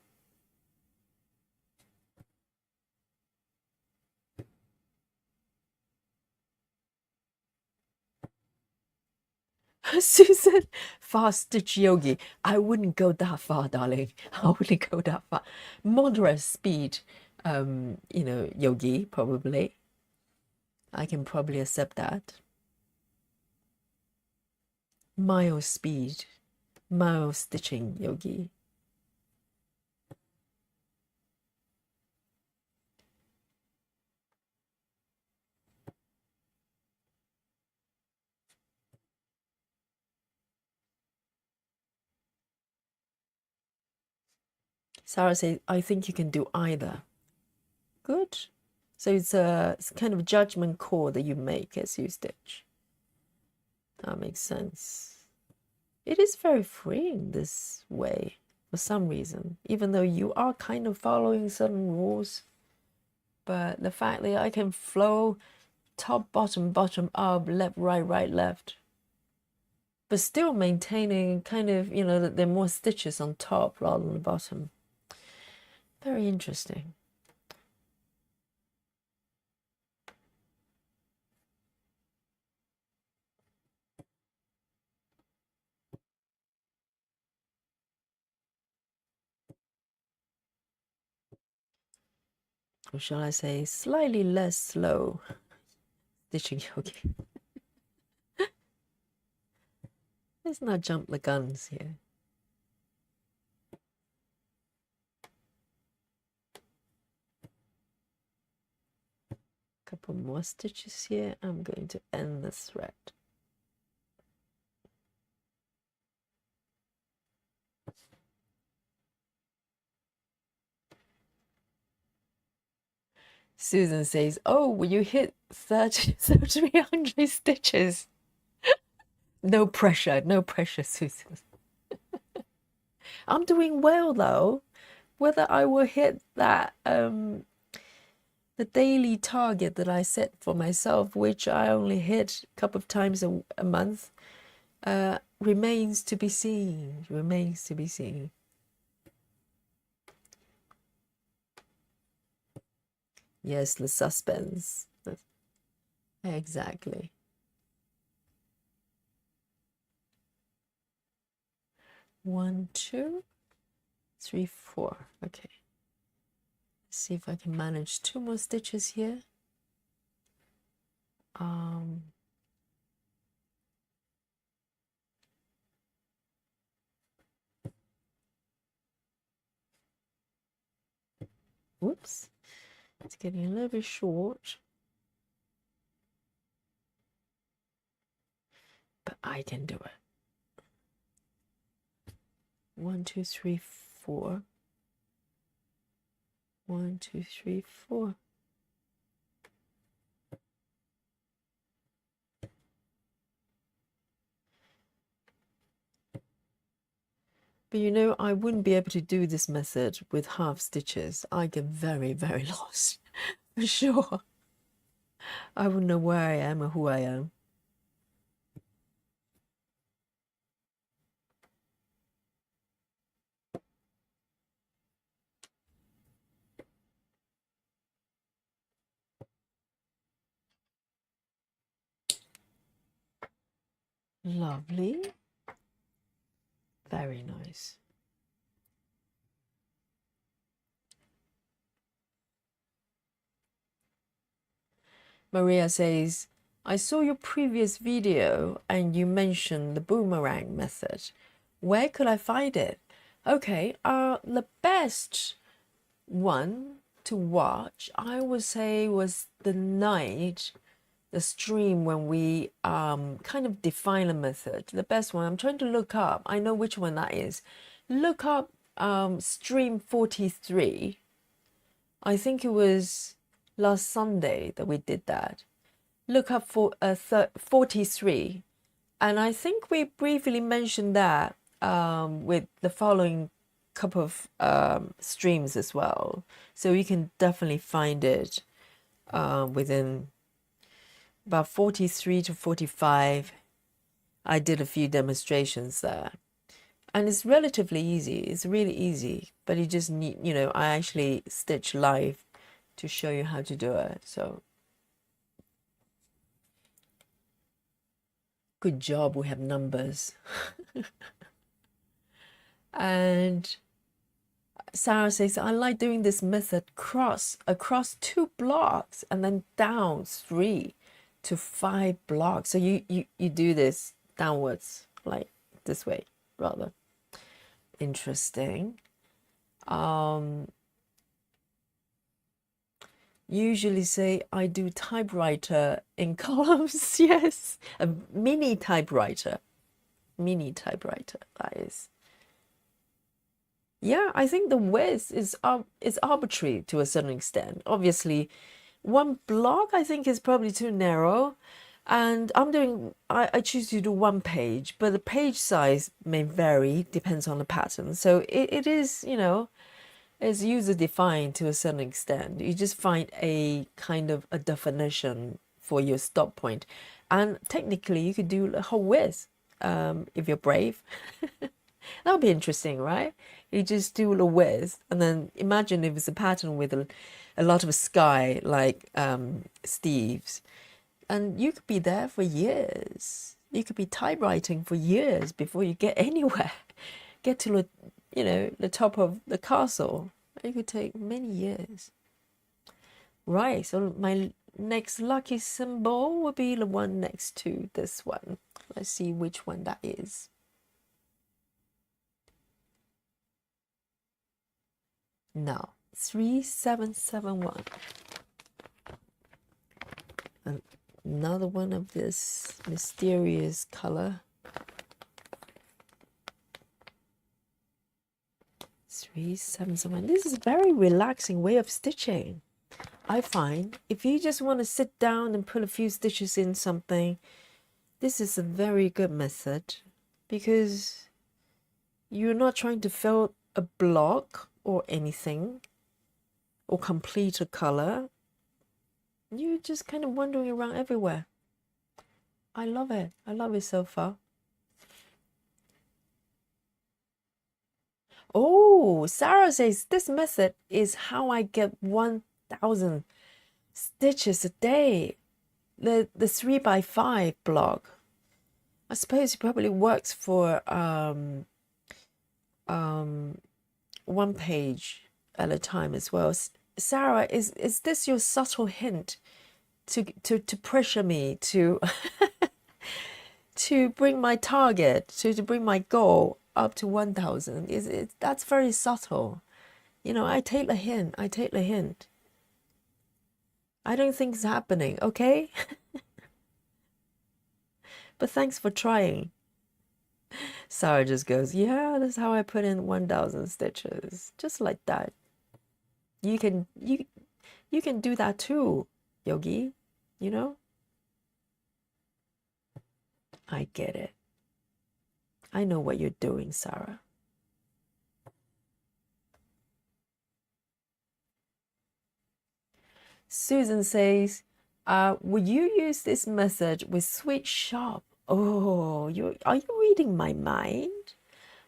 Susan, fast stitch yogi. I wouldn't go that far, darling. I wouldn't go that far. Moderate speed, yogi, probably. I can probably accept that. Mild speed, mild stitching yogi. Sarah says, I think you can do either. Good. So it's kind of judgment call that you make as you stitch. That makes sense. It is very freeing this way for some reason, even though you are kind of following certain rules. But the fact that I can flow top, bottom, bottom, up, left, right, left, but still maintaining kind of, that there are more stitches on top rather than the bottom. Very interesting. Or shall I say slightly less slow stitching yogi? Let's not jump the guns here. Couple more stitches here. I'm going to end the thread. Susan says, oh, will you hit 300 stitches? No pressure, Susan. I'm doing well though. Whether I will hit that the daily target that I set for myself, which I only hit a couple of times a month, remains to be seen. Remains to be seen. Yes, the suspense. Exactly. One, two, three, four. Okay. Let's see if I can manage 2 more stitches here. Whoops. It's getting a little bit short. But I can do it. 1, 2, 3, 4. 1, 2, 3, 4. But I wouldn't be able to do this method with half stitches. I get very, very lost. For sure. I wouldn't know where I am or who I am. Lovely. Very nice. Maria says, I saw your previous video and you mentioned the boomerang method. Where could I find it? Okay, the best one to watch, I would say, was the stream when we kind of define a method. The best one, I'm trying to look up. I know which one that is. Look up stream 43. I think it was last Sunday that we did that. Look up for 43. And I think we briefly mentioned that with the following couple of streams as well. So you can definitely find it within about 43 to 45. I did a few demonstrations there. And it's relatively easy. It's really easy. But you just need, I actually stitch live to show you how to do it. So good job, we have numbers. And Sarah says, I like doing this method across 2 blocks and then down 3 to 5 blocks. So you do this downwards, like this way, rather. Interesting. Usually say I do typewriter in columns. Yes, a mini typewriter, that is. Yeah, I think the width is arbitrary to a certain extent. Obviously, 1 block I think is probably too narrow, and I choose to do 1 page, but the page size may vary, depends on the pattern. So it is, is user defined to a certain extent. You just find a kind of a definition for your stop point, and technically you could do the whole width if you're brave. That would be interesting, right? You just do the width, and then imagine if it's a pattern with a lot of sky, like Steve's, and you could be there for years. You could be typewriting for years before you get anywhere. Get to the top of the castle. It could take many years. Right, so my next lucky symbol will be the one next to this one. Let's see which one that is. Now, 3771. Another one of this mysterious color. 3771. This is a very relaxing way of stitching. I find if you just want to sit down and put a few stitches in something, this is a very good method, because you're not trying to fill a block or anything or complete a color. You're just kind of wandering around everywhere. I love it. I love it so far. Oh, Sarah says this method is how I get 1,000 stitches a day. The 3x5 block. I suppose it probably works for 1 page at a time as well. Sarah, is this your subtle hint to pressure me to to bring my target, to bring my goal up to 1,000? That's very subtle. I take the hint. I don't think it's happening, okay? But thanks for trying. Sarah just goes, yeah, that's how I put in 1,000 stitches. Just like that. You can do that too, Yogi, I get it. I know what you're doing, Sarah. Susan says, would you use this method with Sweet Shop? Oh, are you reading my mind?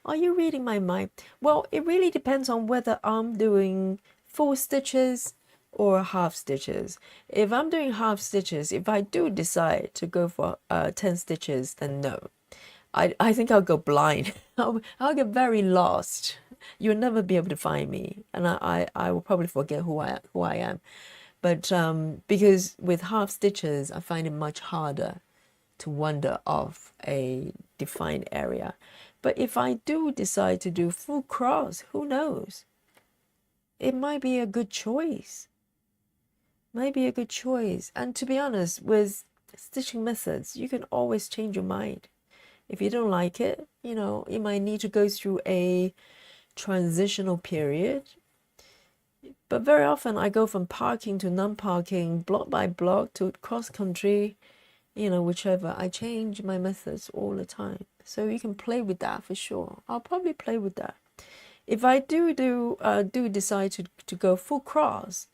Are you reading my mind? Well, it really depends on whether I'm doing full stitches or half stitches. If I'm doing half stitches, if I do decide to go for 10 stitches, then no. I think I'll go blind. I'll get very lost. You'll never be able to find me, and I will probably forget who I am. But because with half stitches, I find it much harder to wander off a defined area. But if I do decide to do full cross, who knows? It might be a good choice. Might be a good choice. And to be honest, with stitching methods, you can always change your mind. If you don't like it, you know, you might need to go through a transitional period. But very often I go from parking to non-parking, block by block to cross country, you know, whichever. I change my methods all the time. So you can play with that for sure. I'll probably play with that. If I do decide to go full cross,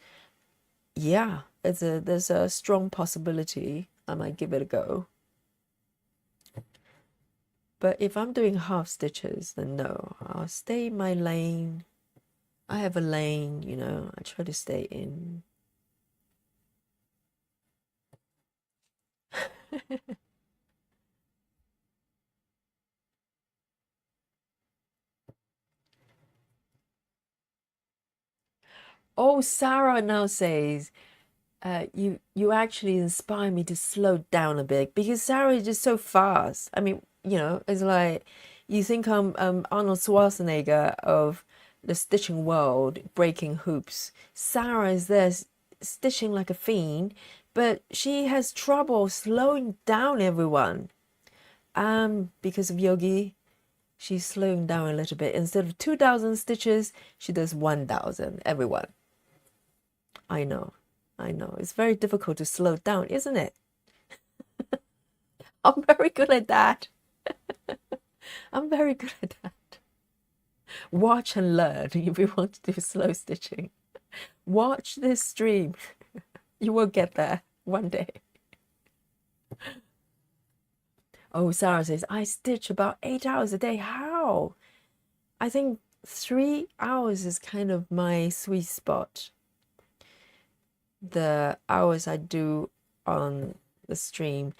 yeah, there's a strong possibility I might give it a go. But if I'm doing half stitches, then no, I'll stay in my lane. I have a lane, you know, I try to stay in. Oh, Sarah now says, you actually inspire me to slow down a bit because Sarah is just so fast. I mean, you know, it's like you think I'm Arnold Schwarzenegger of the stitching world, breaking hoops. Sarah is there stitching like a fiend, but she has trouble slowing down everyone. Because of Yogi, she's slowing down a little bit. Instead of 2,000 stitches, she does 1,000, everyone. I know. I know. It's very difficult to slow down, isn't it? I'm very good at that. I'm very good at that. Watch and learn if you want to do slow stitching. Watch this stream. You will get there one day. Oh, Sarah says, I stitch about 8 hours a day. How? I think 3 hours is kind of my sweet spot. The hours I do on the stream.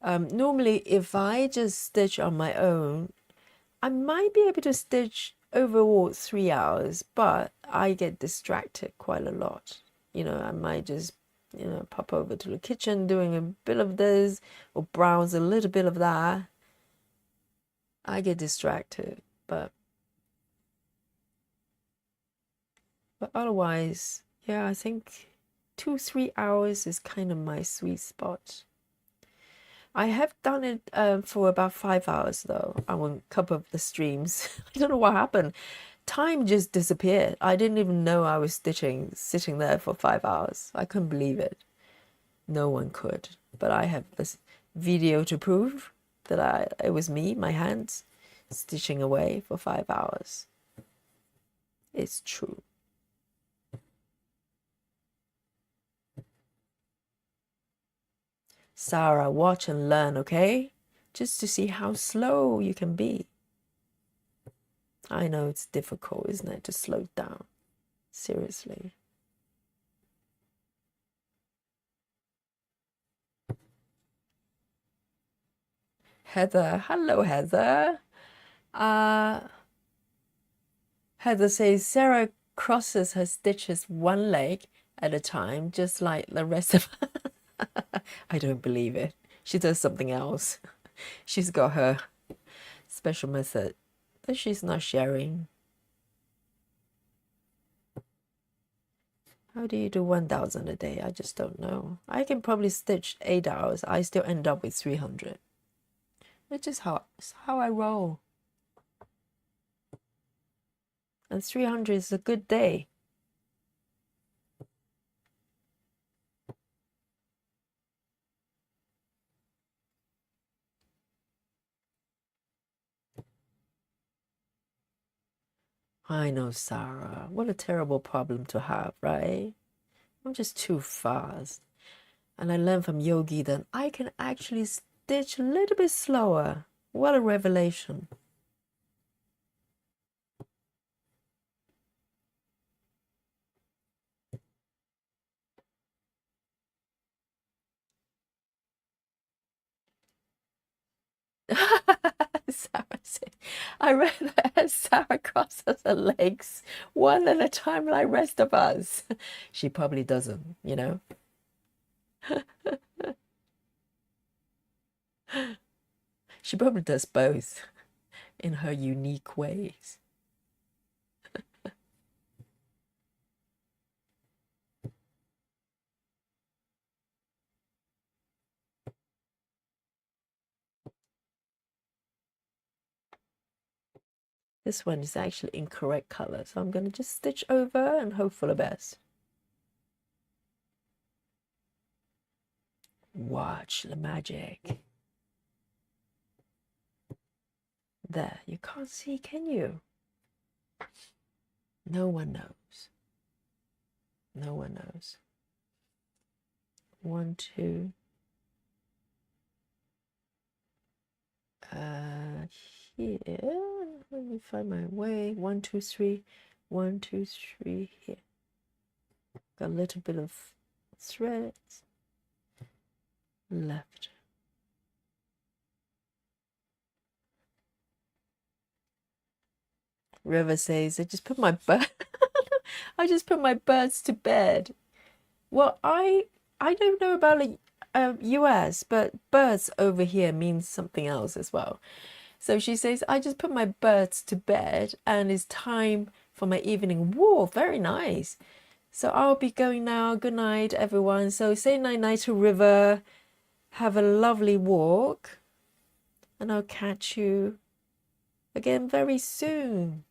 Normally, if I just stitch on my own, I might be able to stitch overall 3 hours, but I get distracted quite a lot. You know, I might just, you know, pop over to the kitchen doing a bit of this or browse a little bit of that. I get distracted, but otherwise, yeah, I think 2-3 hours is kind of my sweet spot. I have done it for about 5 hours though on a couple of the streams. I don't know what happened. Time just disappeared. I didn't even know I was sitting there for 5 hours. I couldn't believe it. No one could. But I have this video to prove that it was me, my hands, stitching away for 5 hours. It's true. Sarah, watch and learn, okay? Just to see how slow you can be. I know it's difficult, isn't it, to slow down? Seriously. Heather, hello, Heather. Heather says Sarah crosses her stitches one leg at a time, just like the rest of I don't believe it. She does something else. She's got her special method that she's not sharing. How do you do 1,000 a day? I just don't know. I can probably stitch 8 hours. I still end up with 300. It's just how I roll. And 300 is a good day. I know, Sarah. What a terrible problem to have, right? I'm just too fast. And I learned from Yogi that I can actually stitch a little bit slower. What a revelation. Sarah said, I read that Sarah crosses her legs one at a time like rest of us. She probably doesn't, you know. She probably does both in her unique ways. This one is actually incorrect color, so I'm going to just stitch over and hope for the best. Watch the magic. There, you can't see, can you? No one knows. No one knows. 1, 2. Here. Let me find my way. 1, 2, 3. 1, 2, 3 here. Got a little bit of threads left. River says, I just put my birds to bed. Well, I don't know about the US, but birds over here means something else as well. So she says, I just put my birds to bed and it's time for my evening walk. Very nice. So I'll be going now. Good night, everyone. So say night-night to River. Have a lovely walk. And I'll catch you again very soon.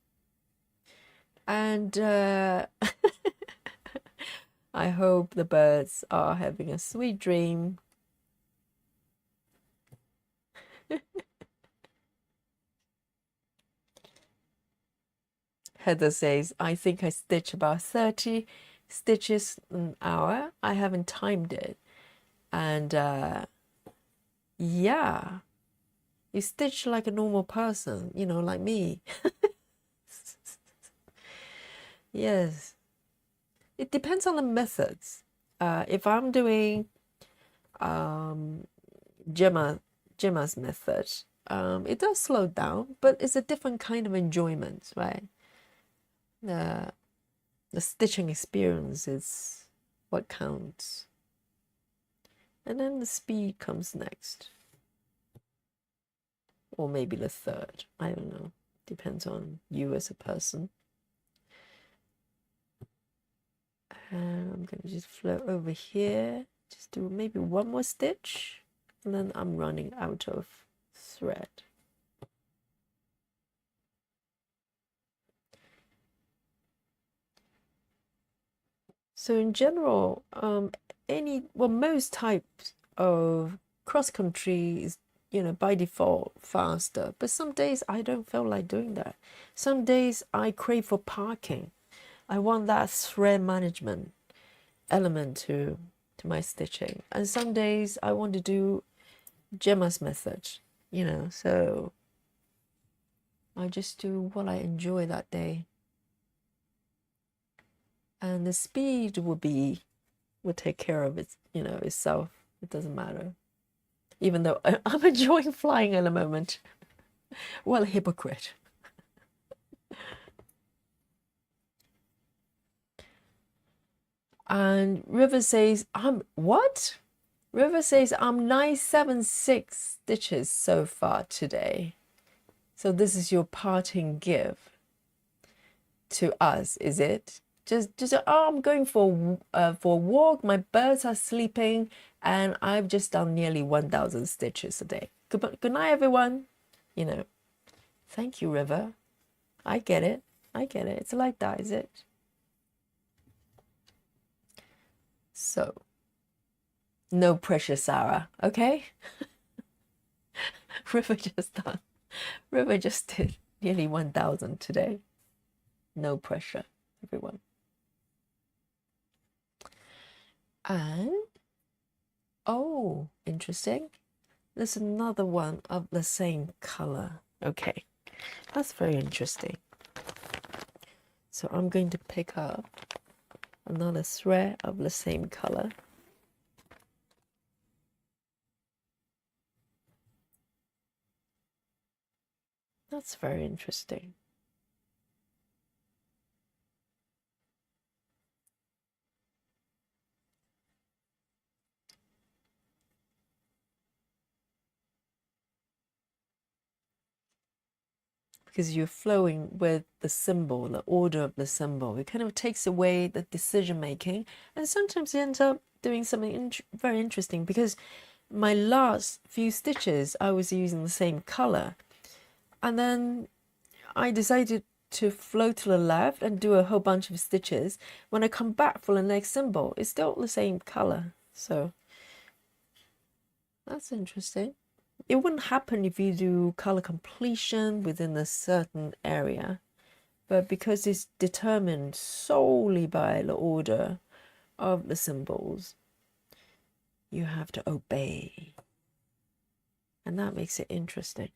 And I hope the birds are having a sweet dream. Heather says, I think I stitch about 30 stitches an hour. I haven't timed it. And yeah, you stitch like a normal person, you know, like me. Yes. It depends on the methods. If I'm doing Gemma's method, it does slow down, but it's a different kind of enjoyment, right? The stitching experience is what counts. And then the speed comes next. Or maybe the third. I don't know. Depends on you as a person. And I'm going to just flow over here. Just do maybe one more stitch. And then I'm running out of thread. So in general, most types of cross country is, you know, by default faster. But some days I don't feel like doing that. Some days I crave for parking. I want that thread management element to my stitching. And some days I want to do Gemma's method, you know, so I just do what I enjoy that day. And the speed will take care of it, you know, itself. It doesn't matter. Even though I'm enjoying flying at the moment. Well, a hypocrite. And River says, what? River says, I'm 976 stitches so far today. So this is your parting gift to us, is it? Just I'm going for a walk. My birds are sleeping, and I've just done nearly 1,000 stitches a day. Good night, everyone. You know, thank you, River. I get it. I get it. It's like that, is it? So, no pressure, Sarah. Okay. River just did nearly 1,000 today. No pressure, everyone. And oh, interesting. There's another one of the same color. Okay, that's very interesting. So I'm going to pick up another thread of the same color. Not That's very interesting. Because you're flowing with the symbol, the order of the symbol. It kind of takes away the decision making, and sometimes you end up doing something very interesting, because my last few stitches I was using the same color, and then I decided to flow to the left and do a whole bunch of stitches. When I come back for the next symbol, it's still the same color. So that's interesting. It wouldn't happen if you do color completion within a certain area, but because it's determined solely by the order of the symbols, you have to obey, and that makes it interesting.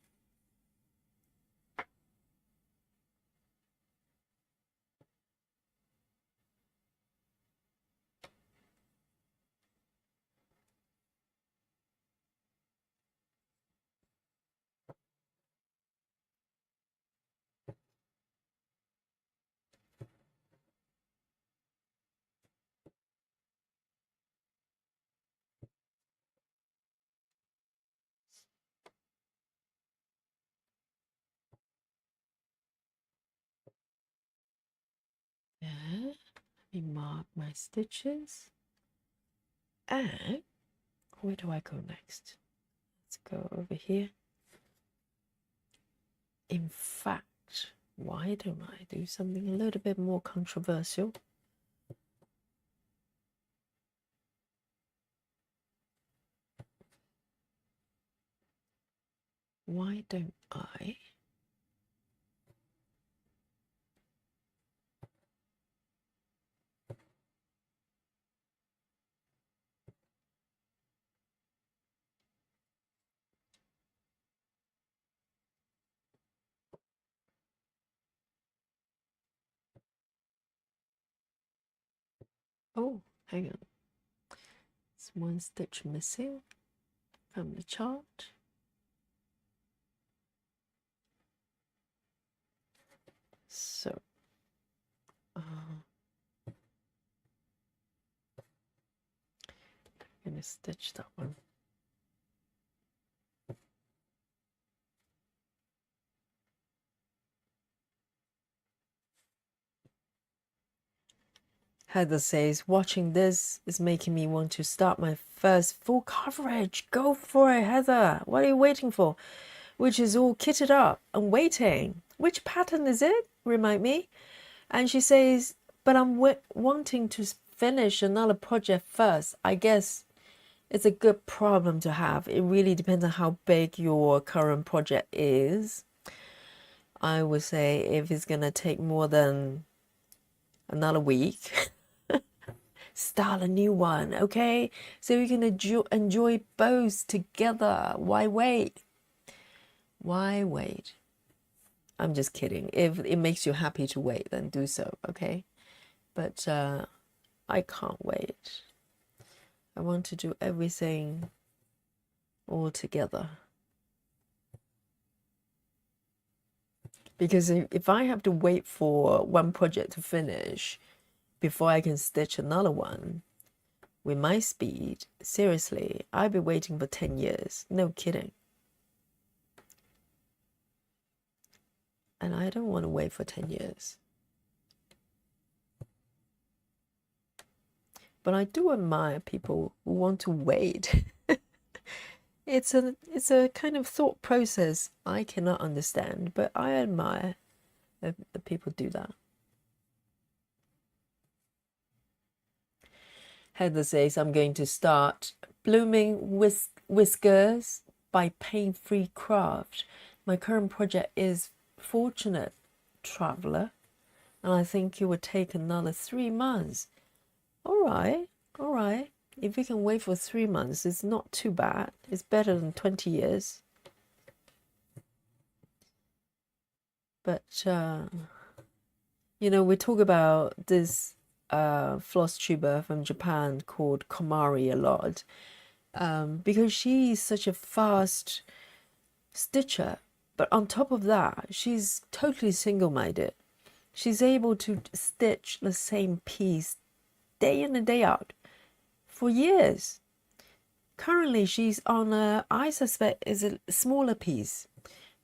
Yeah, let me mark my stitches. And where do I go next? Let's go over here. In fact, why don't I do something a little bit more controversial? Why don't I oh, hang on. It's one stitch missing from the chart. So, I'm gonna stitch that one. Heather says, watching this is making me want to start my first full coverage. Go for it, Heather. What are you waiting for? Which is all kitted up and waiting. Which pattern is it? Remind me. And she says, but I'm wanting to finish another project first. I guess it's a good problem to have. It really depends on how big your current project is. I would say if it's going to take more than another week, start a new one, okay? So you can enjoy both together. Why wait? Why wait? I'm just kidding. If it makes you happy to wait, then do so, okay? But I can't wait. I want to do everything all together. Because if I have to wait for one project to finish before I can stitch another one, with my speed, seriously, I'd be waiting for 10 years. No kidding. And I don't want to wait for 10 years. But I do admire people who want to wait. It's a kind of thought process I cannot understand, but I admire that people do that. Heather says, I'm going to start blooming whiskers by Pain-Free Craft. My current project is Fortunate Traveler, and I think it would take another 3 months. All right. If we can wait for 3 months, it's not too bad. It's better than 20 years. But, you know, we talk about this floss tuber from Japan called Komari a lot, because she's such a fast stitcher, But on top of that, she's totally single-minded. She's able to stitch the same piece day in and day out for years. Currently, she's on a, I suspect, is a smaller piece,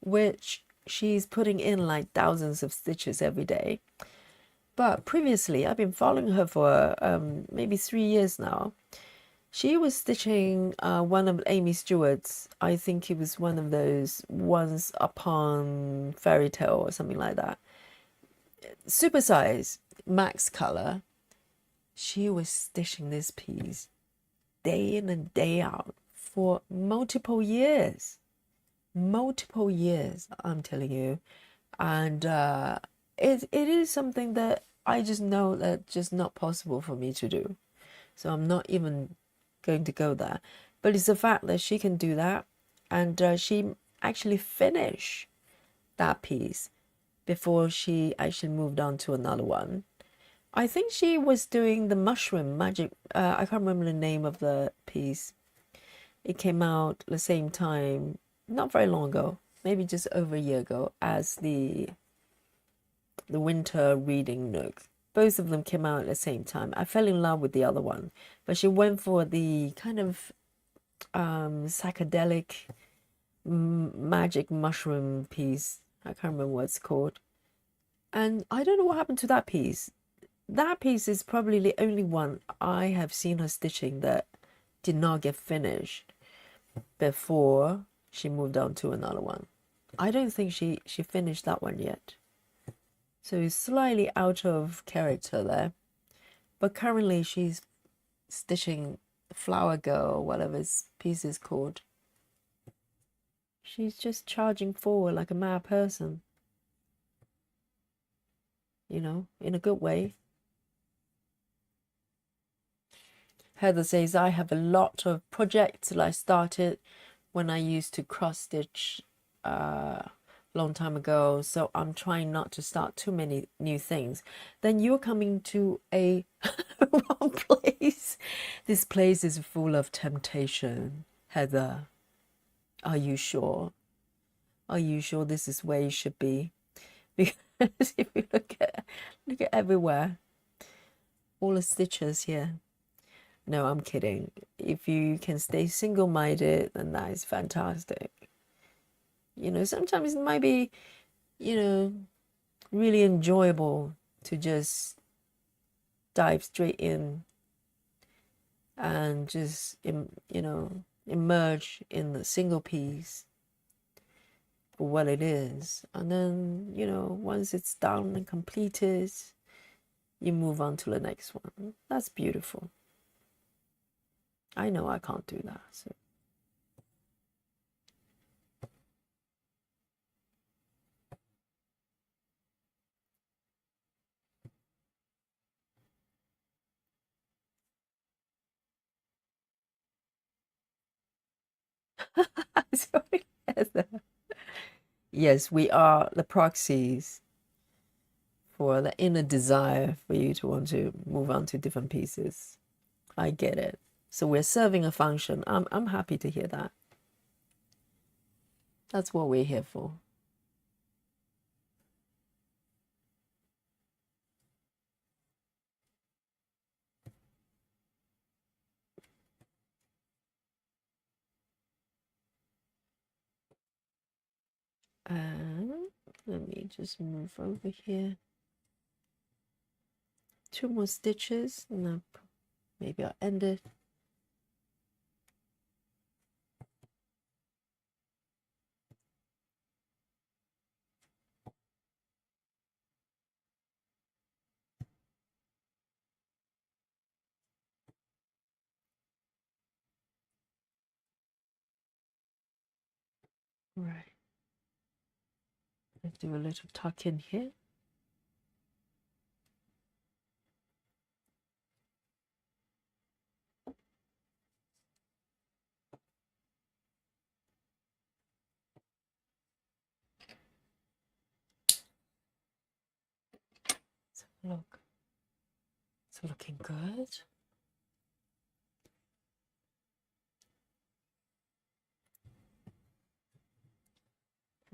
which she's putting in like thousands of stitches every day. But previously, I've been following her for maybe 3 years now. She was stitching one of Amy Stewart's, I think it was one of those Once Upon Fairy Tale or something like that. Super size, max color. She was stitching this piece day in and day out for multiple years. Multiple years, I'm telling you. And it is something that I just know that just not possible for me to do. So I'm not even going to go there. But it's the fact that she can do that. And she actually finished that piece before she actually moved on to another one. I think she was doing the mushroom magic. I can't remember the name of the piece. It came out the same time, not very long ago, maybe just over a year ago, as the winter reading nook. Both of them came out at the same time. I fell in love with the other one, but she went for the kind of psychedelic magic mushroom piece. I can't remember what it's called. And I don't know what happened to that piece. That piece is probably the only one I have seen her stitching that did not get finished before she moved on to another one. I don't think she finished that one yet. So it's slightly out of character there. But currently she's stitching Flower Girl, whatever this piece is called. She's just charging forward like a mad person. You know, in a good way. Heather says, I have a lot of projects that I started when I used to cross stitch long time ago, so I'm trying not to start too many new things. Then you're coming to a wrong place. This place is full of temptation, Heather. Are you sure? Are you sure this is where you should be? Because if you look at everywhere, all the stitches here. No, I'm kidding. If you can stay single-minded, then that is fantastic. You know, sometimes it might be, you know, really enjoyable to just dive straight in and just, you know, emerge in the single piece for what it is. And then, you know, once it's done and completed, you move on to the next one. That's beautiful. I know I can't do that, so. Sorry, Heather. Yes, we are the proxies for the inner desire for you to want to move on to different pieces. I get it. So we're serving a function. I'm happy to hear that. That's what we're here for. And let me just move over here. 2 more stitches, and then maybe I'll end it. Right. Let's do a little tuck in here. So look, it's looking good.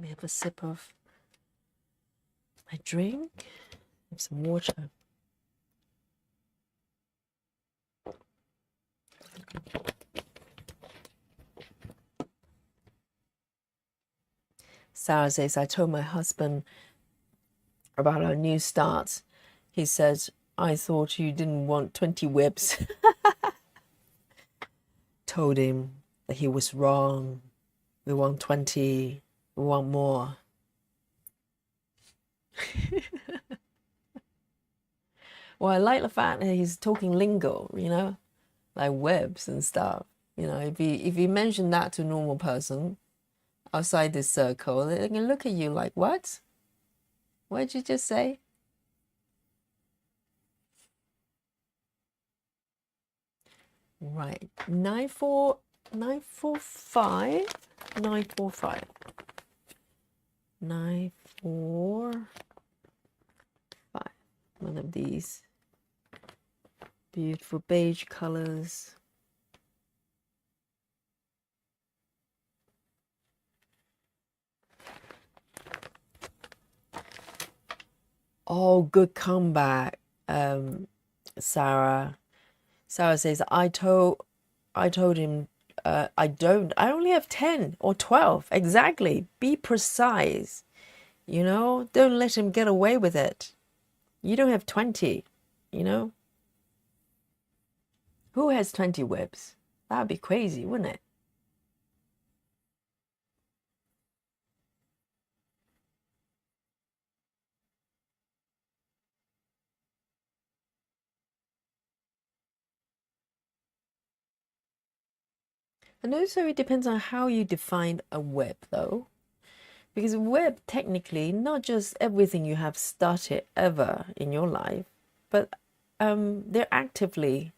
Let me have a sip of my drink. Have some water. Sarah says, I told my husband about our new start. He said, I thought you didn't want 20 whips. Told him that he was wrong. We want 20. We want more. Well, I like the fact that he's talking lingo, you know, like webs and stuff. You know, if you mention that to a normal person outside this circle, they can look at you like, what? What did you just say? Right, 945. 945. 945. One of these beautiful beige colors. Oh, good comeback, Sarah. Sarah says, I told him I only have 10 or 12. Exactly. Be precise. You know, don't let him get away with it. You don't have 20, you know? Who has 20 whips? That'd be crazy, wouldn't it? And also it depends on how you define a web, though. Because web, technically, not just everything you have started ever in your life, but they're actively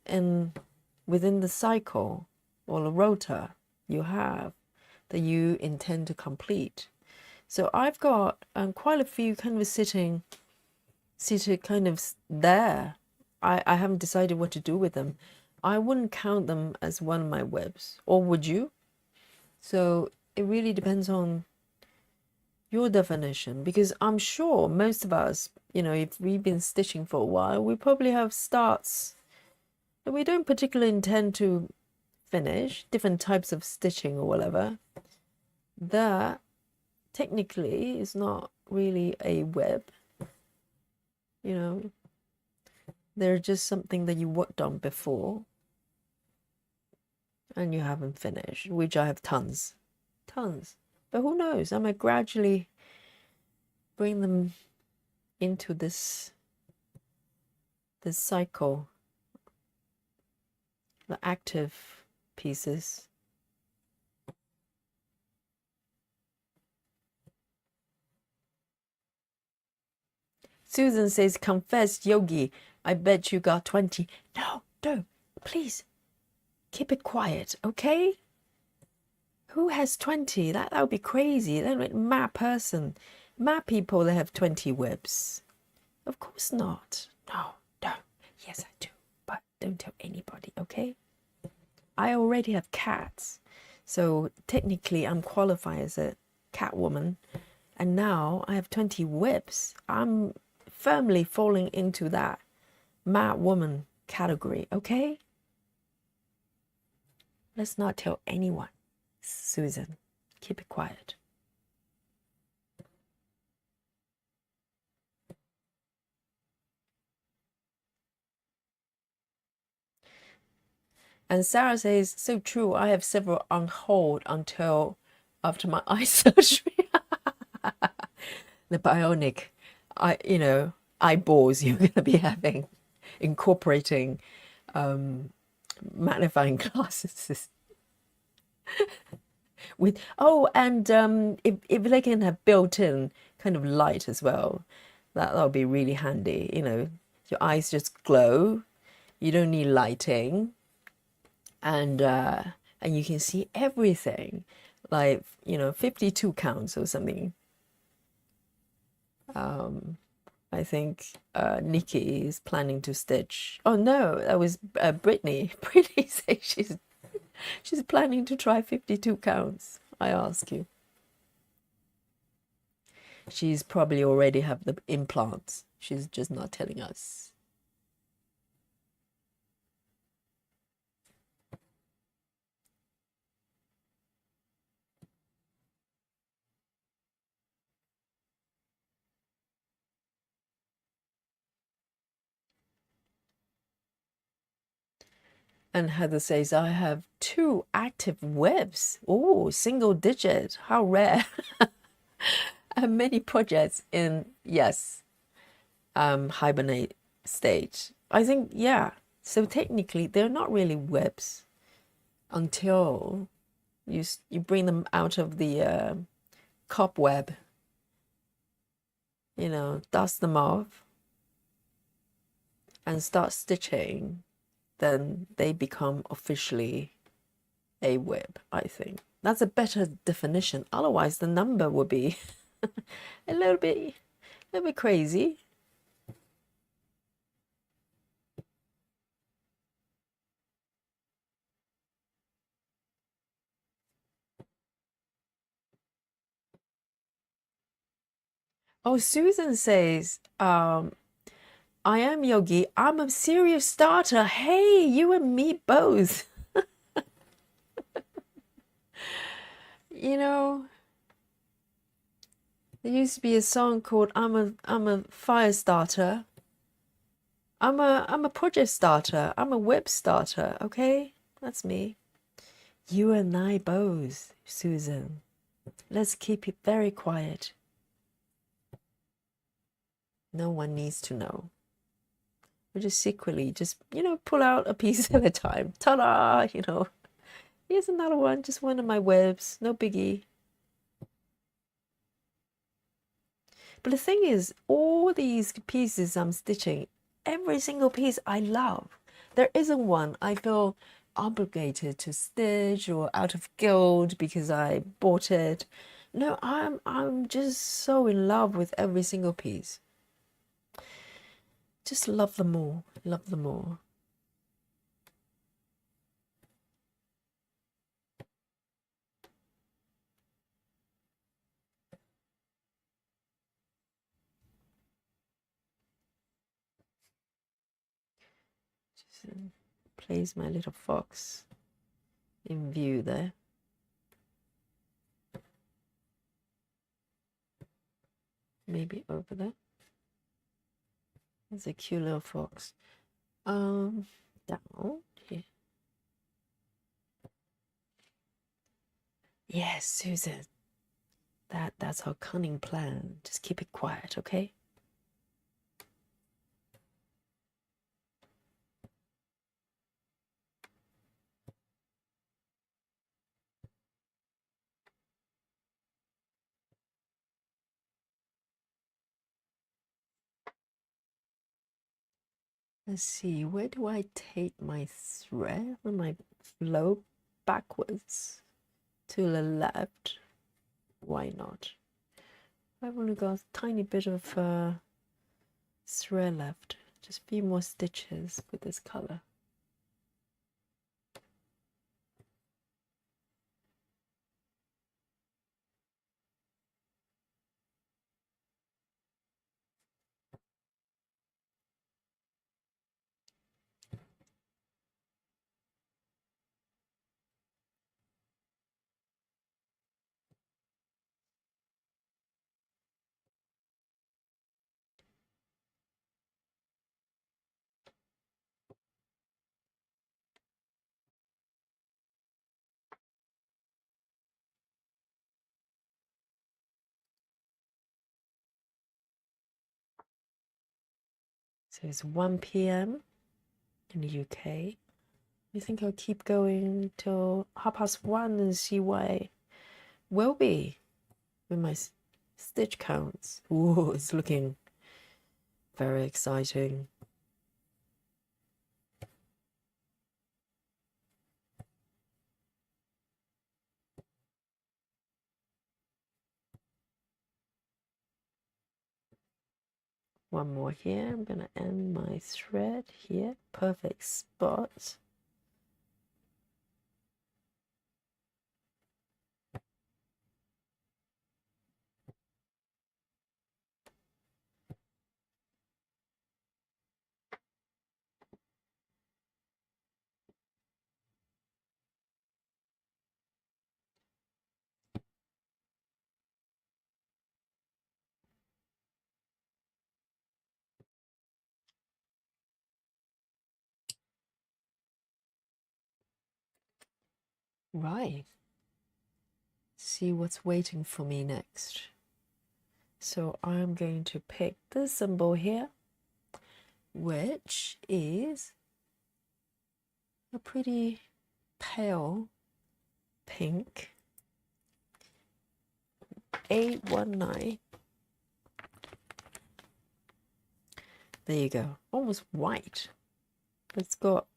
within the cycle or the rota you have that you intend to complete. So I've got quite a few kind of seated kind of there. I haven't decided what to do with them. I wouldn't count them as one of my webs, or would you? So it really depends on your definition, because I'm sure most of us, you know, if we've been stitching for a while, we probably have starts that we don't particularly intend to finish, different types of stitching or whatever. That technically is not really a web, you know. They're just something that you worked on before and you haven't finished, which I have tons. But who knows? I might gradually bring them into this cycle, the active pieces. Susan says, confess, Yogi, I bet you got 20. No, don't. Please, keep it quiet, okay? Who has 20? That would be crazy. They're like mad person. Mad people that have 20 whips. Of course not. No, don't. Yes, I do. But don't tell anybody, okay? I already have cats. So technically, I'm qualified as a cat woman. And now I have 20 whips. I'm firmly falling into that mad woman category, okay? Let's not tell anyone. Susan, keep it quiet. And Sarah says, so true, I have several on hold until after my eye surgery. The bionic, eyeballs you're going to be having, incorporating magnifying glasses. With if they can have built-in kind of light as well, that'll be really handy. You know, your eyes just glow. You don't need lighting, and you can see everything, like 52 counts or something. I think Nikki is planning to stitch. Oh no, that was Brittany. Brittany says she's planning to try 52 counts. I ask you. She's probably already have the implants. She's just not telling us. And Heather says, I have 2 active webs. Oh, single digit. How rare. I have many projects in, yes, hibernate stage. I think, yeah. So technically, they're not really webs until you bring them out of the cobweb, you know, dust them off and start stitching. Then they become officially a web, I think. That's a better definition. Otherwise, the number would be a little bit crazy. Oh, Susan says, I am Yogi. I'm a serious starter. Hey, you and me both. You know, there used to be a song called I'm a fire starter. I'm a project starter. I'm a web starter, okay? That's me. You and I both, Susan. Let's keep it very quiet. No one needs to know. We just secretly pull out a piece at a time. Ta-da! Here's another one, just one of my webs, no biggie. But the thing is, all these pieces I'm stitching, every single piece I love. There isn't one I feel obligated to stitch or out of guilt because I bought it. No, I'm just so in love with every single piece. Just love them all. Love them all. Just place my little fox in view there. Maybe over there. There's a cute little fox. Down here. Yes, Susan. That's our cunning plan. Just keep it quiet, okay? Let's see, where do I take my thread when my flow backwards to the left? Why not? I've only got a tiny bit of thread left. Just a few more stitches with this color. So it's 1 p.m. in the UK. I think I'll keep going till 1:30 and see what I will be with my stitch counts. Ooh, it's looking very exciting. One more here. I'm gonna end my thread here. Perfect spot. Right. See what's waiting for me next. So I'm going to pick this symbol here, which is a pretty pale pink 819. There you go, almost white. It's got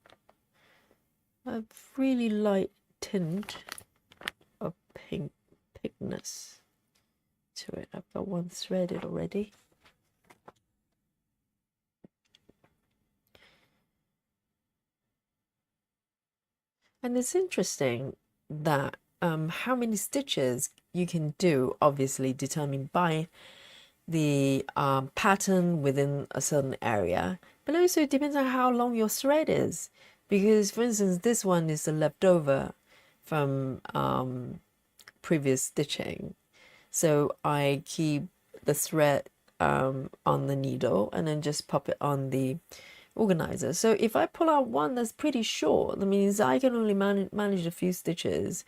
a really light tint of pinkness to it. I've got one threaded already. And it's interesting that how many stitches you can do, obviously determined by the pattern within a certain area, but also it depends on how long your thread is. Because, for instance, this one is a leftover from previous stitching. So I keep the thread on the needle and then just pop it on the organizer. So if I pull out one that's pretty short, that means I can only manage a few stitches.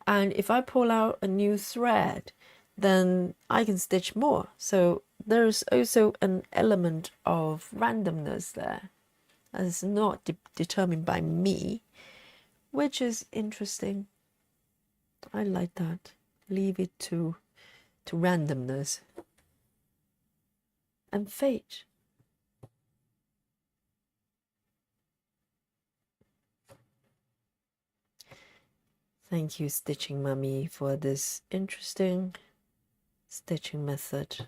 And if I pull out a new thread, then I can stitch more. So there's also an element of randomness there. And it's not determined by me, which is interesting. I like that. Leave it to randomness and fate. Thank you, Stitching Mummy, for this interesting stitching method.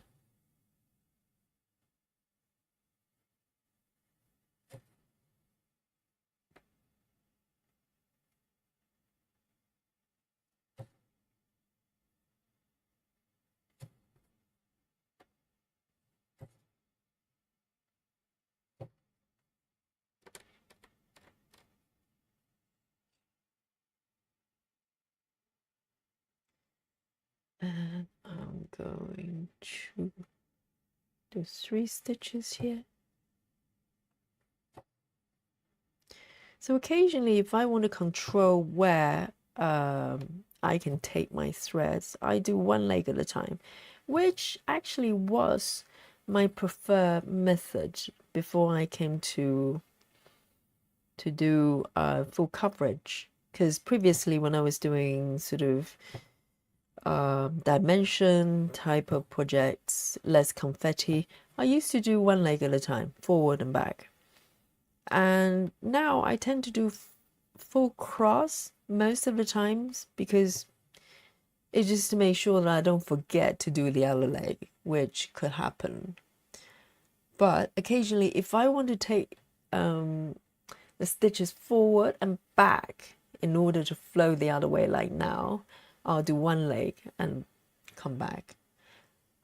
And I'm going to do 3 stitches here. So occasionally, if I want to control where I can take my threads, I do one leg at a time, which actually was my preferred method before I came to do full coverage. Because previously, when I was doing sort of dimension type of projects, less confetti, I used to do one leg at a time, forward and back. And now I tend to do full cross most of the times, because it's just to make sure that I don't forget to do the other leg, which could happen. But occasionally, if I want to take the stitches forward and back in order to flow the other way, like now, I'll do one leg and come back.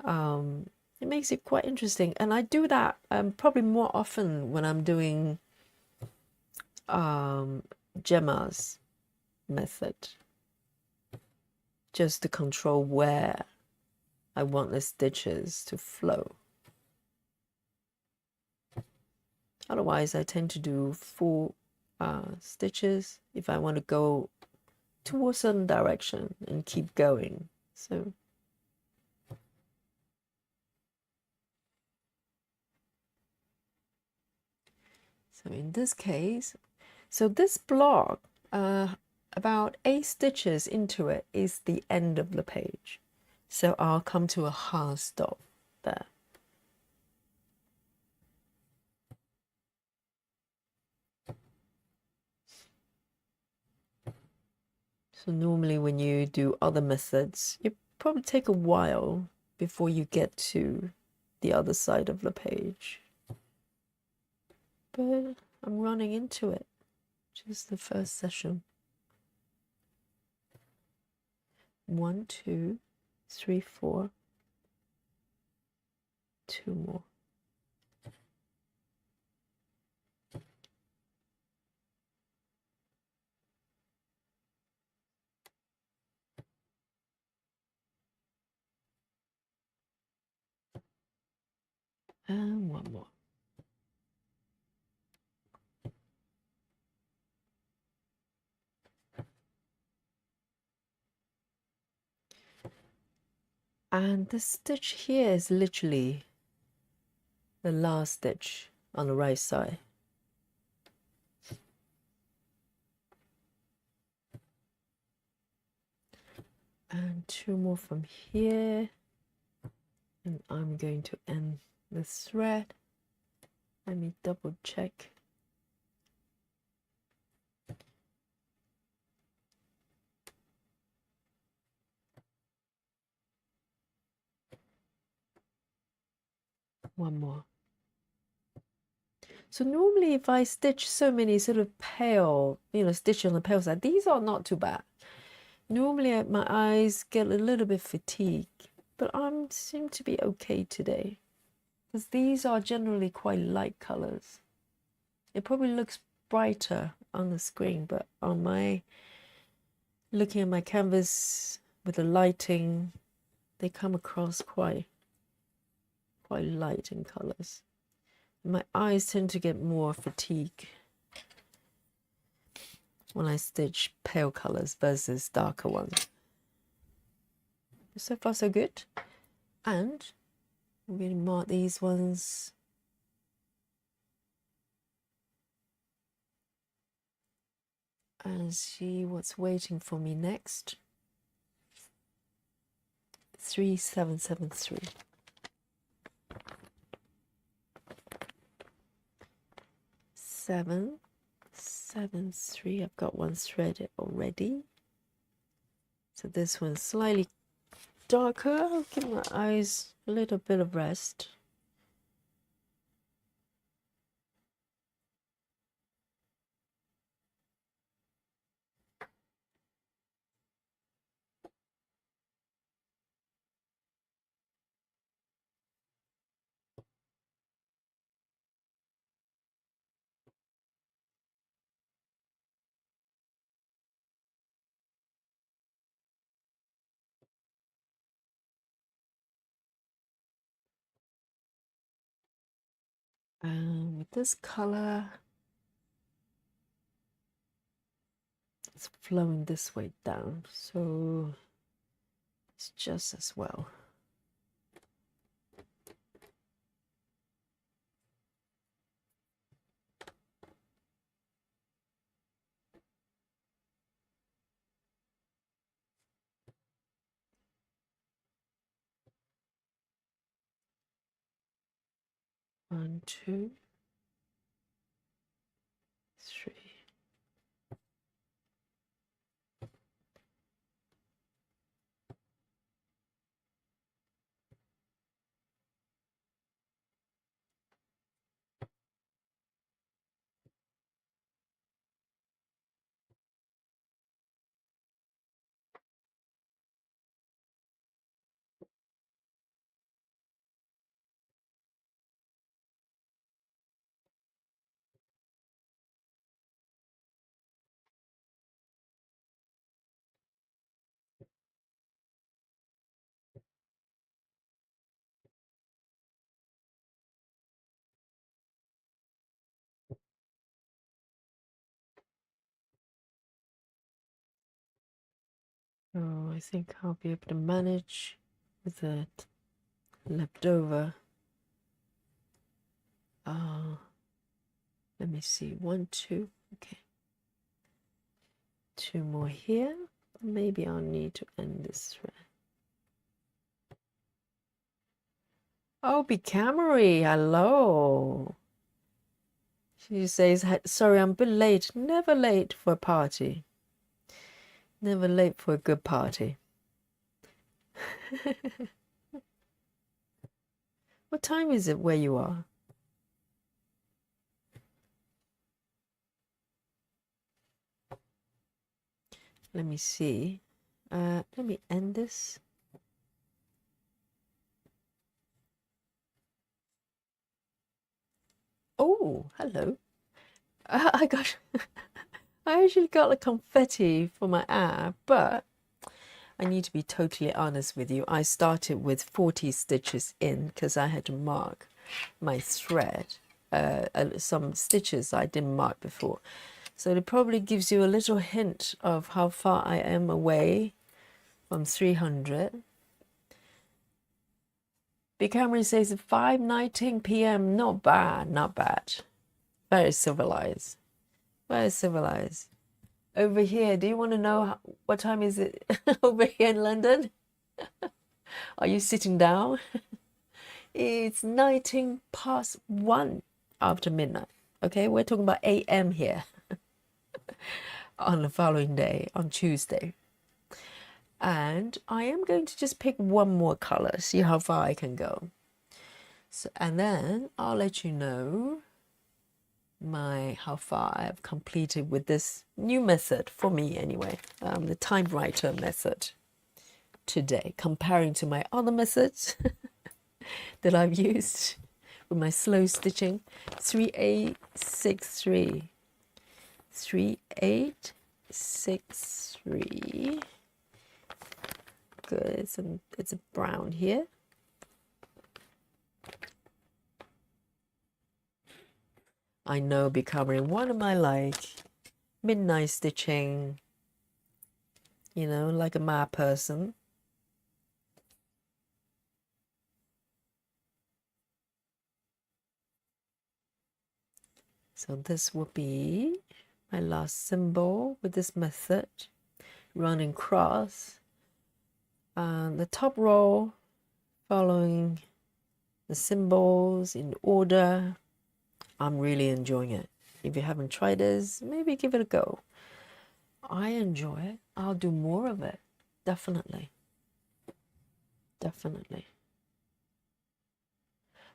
It makes it quite interesting, and I do that probably more often when I'm doing Gemma's method, just to control where I want the stitches to flow. Otherwise, I tend to do full stitches if I want to go to a certain direction and keep going. So in this case, so this block, about 8 stitches into it is the end of the page. So I'll come to a hard stop there. So normally when you do other methods, it probably take a while before you get to the other side of the page. But I'm running into it. Just the first session. 1, 2, 3, 4. 2 more. And 1 more. And the stitch here is literally the last stitch on the right side. And 2 more from here, and I'm going to end the thread. Let me double check. One more. So normally if I stitch so many sort of pale, stitch on the pale side, these are not too bad. Normally my eyes get a little bit fatigued, but I seem to be okay today, because these are generally quite light colors. It probably looks brighter on the screen, but on my, looking at my canvas with the lighting, they come across quite light in colors. My eyes tend to get more fatigue when I stitch pale colors versus darker ones. So far so good. And I'm going to mark these ones and see what's waiting for me next. 3773. 773. I've got one threaded already. So this one's slightly darker. I'll give my eyes a little bit of rest. With this color, it's flowing this way down, so it's just as well. One, two, three. Oh, I think I'll be able to manage with that leftover. Let me see. 1, 2. Okay. 2 more here. Maybe I'll need to end this thread. Oh, be Camry, hello. She says, sorry, I'm a bit late. Never late for a party. Never late for a good party. What time is it where you are? Let me see. Let me end this. Oh, hello. I got, I actually got a confetti for my app, but I need to be totally honest with you. I started with 40 stitches in because I had to mark my thread. Some stitches I didn't mark before. So it probably gives you a little hint of how far I am away from 300. Big Camry says 5:19 p.m. Not bad, not bad. Very civilized. Very civilized. Over here, do you want to know what time is it over here in London? Are you sitting down? It's 19 past 1 after midnight. Okay, we're talking about AM here on the following day, on Tuesday. And I am going to just pick one more color, see how far I can go. So, and then I'll let you know how far I have completed with this new method, for me anyway, the typewriter method today, comparing to my other methods that I've used with my slow stitching. 3863. 3863. Good. It's a brown here. I know, becoming one of my midnight stitching, you know, like a mad person. So this will be my last symbol with this method, running cross. The top row, following the symbols in order. I'm really enjoying it. If you haven't tried this, maybe give it a go. I enjoy it. I'll do more of it. Definitely. Definitely.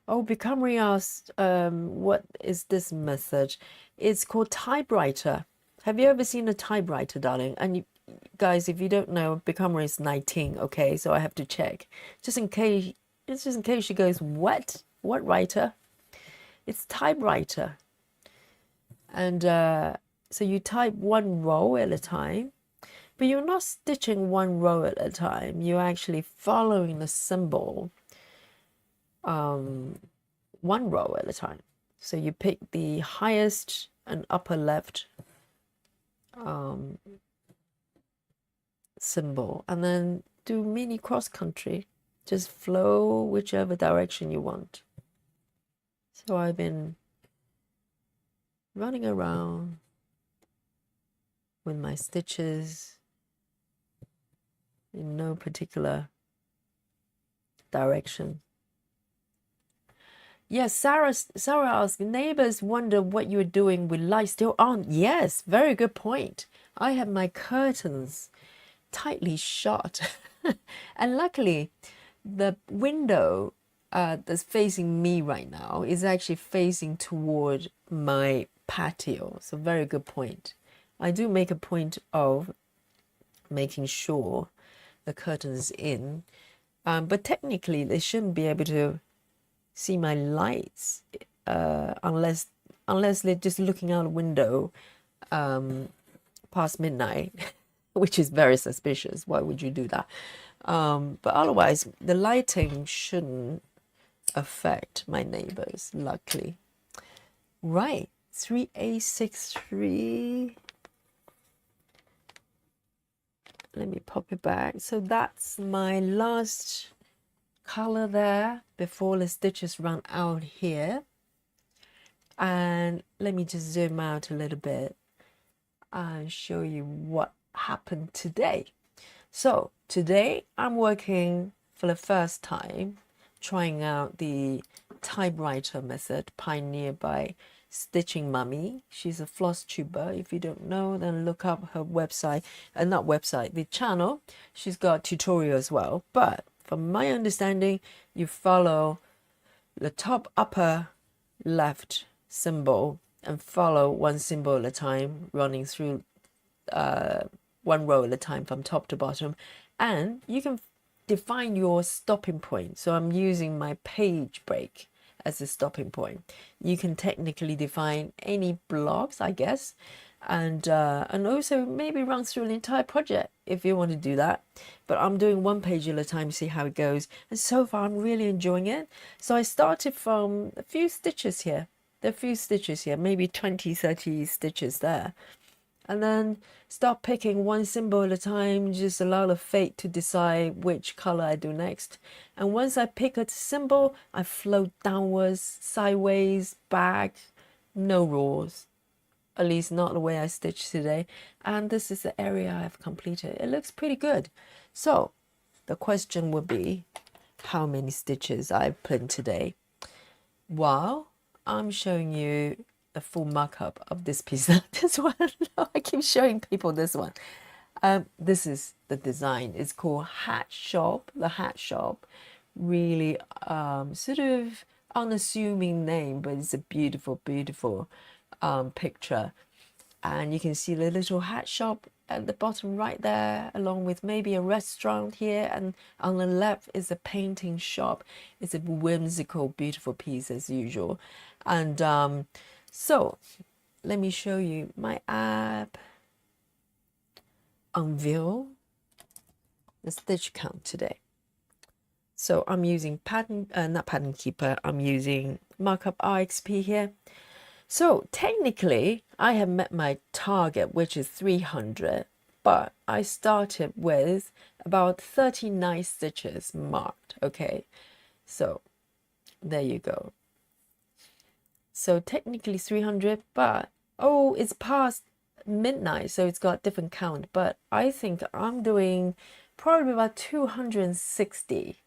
Oh, Becomry asked, what is this method? It's called typewriter. Have you ever seen a typewriter, darling? And you, guys, if you don't know, Becomry is 19, okay? So I have to check. Just in case she goes, what? What writer? It's typewriter. And so you type one row at a time, but you're not stitching one row at a time. You're actually following the symbol one row at a time. So you pick the highest and upper left symbol and then do mini cross country. Just flow whichever direction you want. So I've been running around with my stitches in no particular direction. Yes, Sarah asked, neighbors wonder what you're doing with lights still on. Yes, very good point. I have my curtains tightly shut. And luckily, the window that's facing me right now is actually facing toward my patio. So very good point. I do make a point of making sure the curtain is in. But technically, they shouldn't be able to see my lights unless they're just looking out a window past midnight, which is very suspicious. Why would you do that? But otherwise, the lighting shouldn't affect my neighbors, luckily. Right, 3863. Let me pop it back. So that's my last color there before the stitches run out here. And let me just zoom out a little bit and show you what happened today. So today I'm working for the first time, trying out the typewriter method pioneered by Stitching Mummy. She's a floss tuber. If you don't know, then look up her website, not website, the channel. She's got tutorial as well. But from my understanding, you follow the top upper left symbol and follow one symbol at a time, running through one row at a time from top to bottom. And you can define your stopping point. So I'm using my page break as a stopping point. You can technically define any blocks, I guess, and also maybe run through an entire project if you want to do that. But I'm doing one page at a time to see how it goes, and so far I'm really enjoying it. So I started from a few stitches here. There are a few stitches here, maybe 20-30 stitches there, and then start picking one symbol at a time. Just allow the fate to decide which color I do next. And once I pick a symbol, I float downwards, sideways, back, no rules. At least not the way I stitched today. And this is the area I've completed. It looks pretty good. So the question would be how many stitches I've put in today. Well, I'm showing you a full mock-up of this piece. This one, I keep showing people this one. This is the design. It's called Hat Shop. The Hat Shop. Really sort of unassuming name, but it's a beautiful, beautiful picture. And you can see the little hat shop at the bottom right there, along with maybe a restaurant here, and on the left is a painting shop. It's a whimsical, beautiful piece as usual. And so let me show you my app. Unveil the stitch count today. So I'm using not Pattern Keeper, I'm using Markup RXP here. So technically, I have met my target, which is 300, but I started with about 39 stitches marked, okay? So there you go. So technically 300, but oh, it's past midnight, so it's got different count, but I think I'm doing probably about 260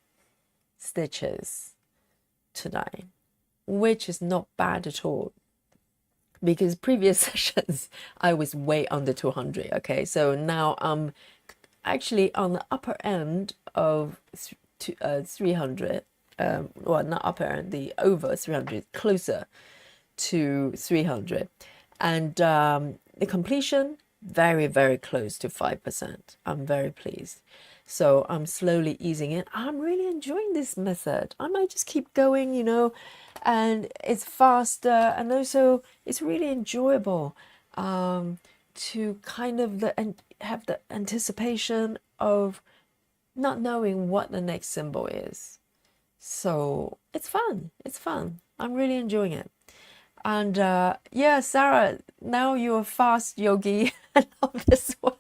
stitches tonight, which is not bad at all. Because previous sessions I was way under 200. Okay, so now I'm actually on the upper end of 300. Well, not upper end, the over 300, closer to 300, and the completion very, very close to 5%. I'm very pleased. So I'm slowly easing it. I'm really enjoying this method. I might just keep going, you know, and it's faster, and also it's really enjoyable to kind of have the anticipation of not knowing what the next symbol is. So it's fun. It's fun. I'm really enjoying it. And yeah, Sarah, now you're a fast yogi. I love this one.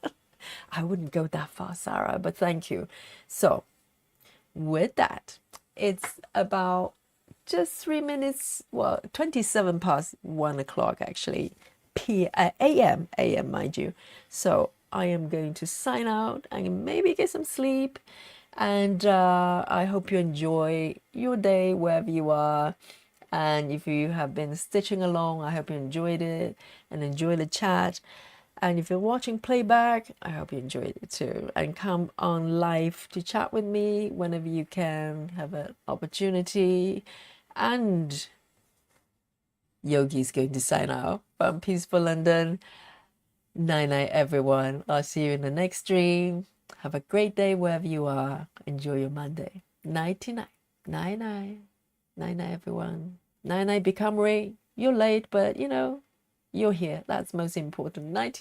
I wouldn't go that far, Sarah, but thank you. So with that, it's about just 3 minutes, well, 27 past 1 o'clock actually, a.m., mind you. So I am going to sign out and maybe get some sleep. And I hope you enjoy your day wherever you are. And if you have been stitching along, I hope you enjoyed it and enjoy the chat. And if you're watching playback, I hope you enjoyed it too. And come on live to chat with me whenever you can, have an opportunity. And Yogi's going to sign out from Peaceful London. Night night, everyone. I'll see you in the next stream. Have a great day wherever you are. Enjoy your Monday. Nighty night. Night night. Night night, everyone. Night night, become Ray. You're late, but you know, you're here. That's most important. Nighty night.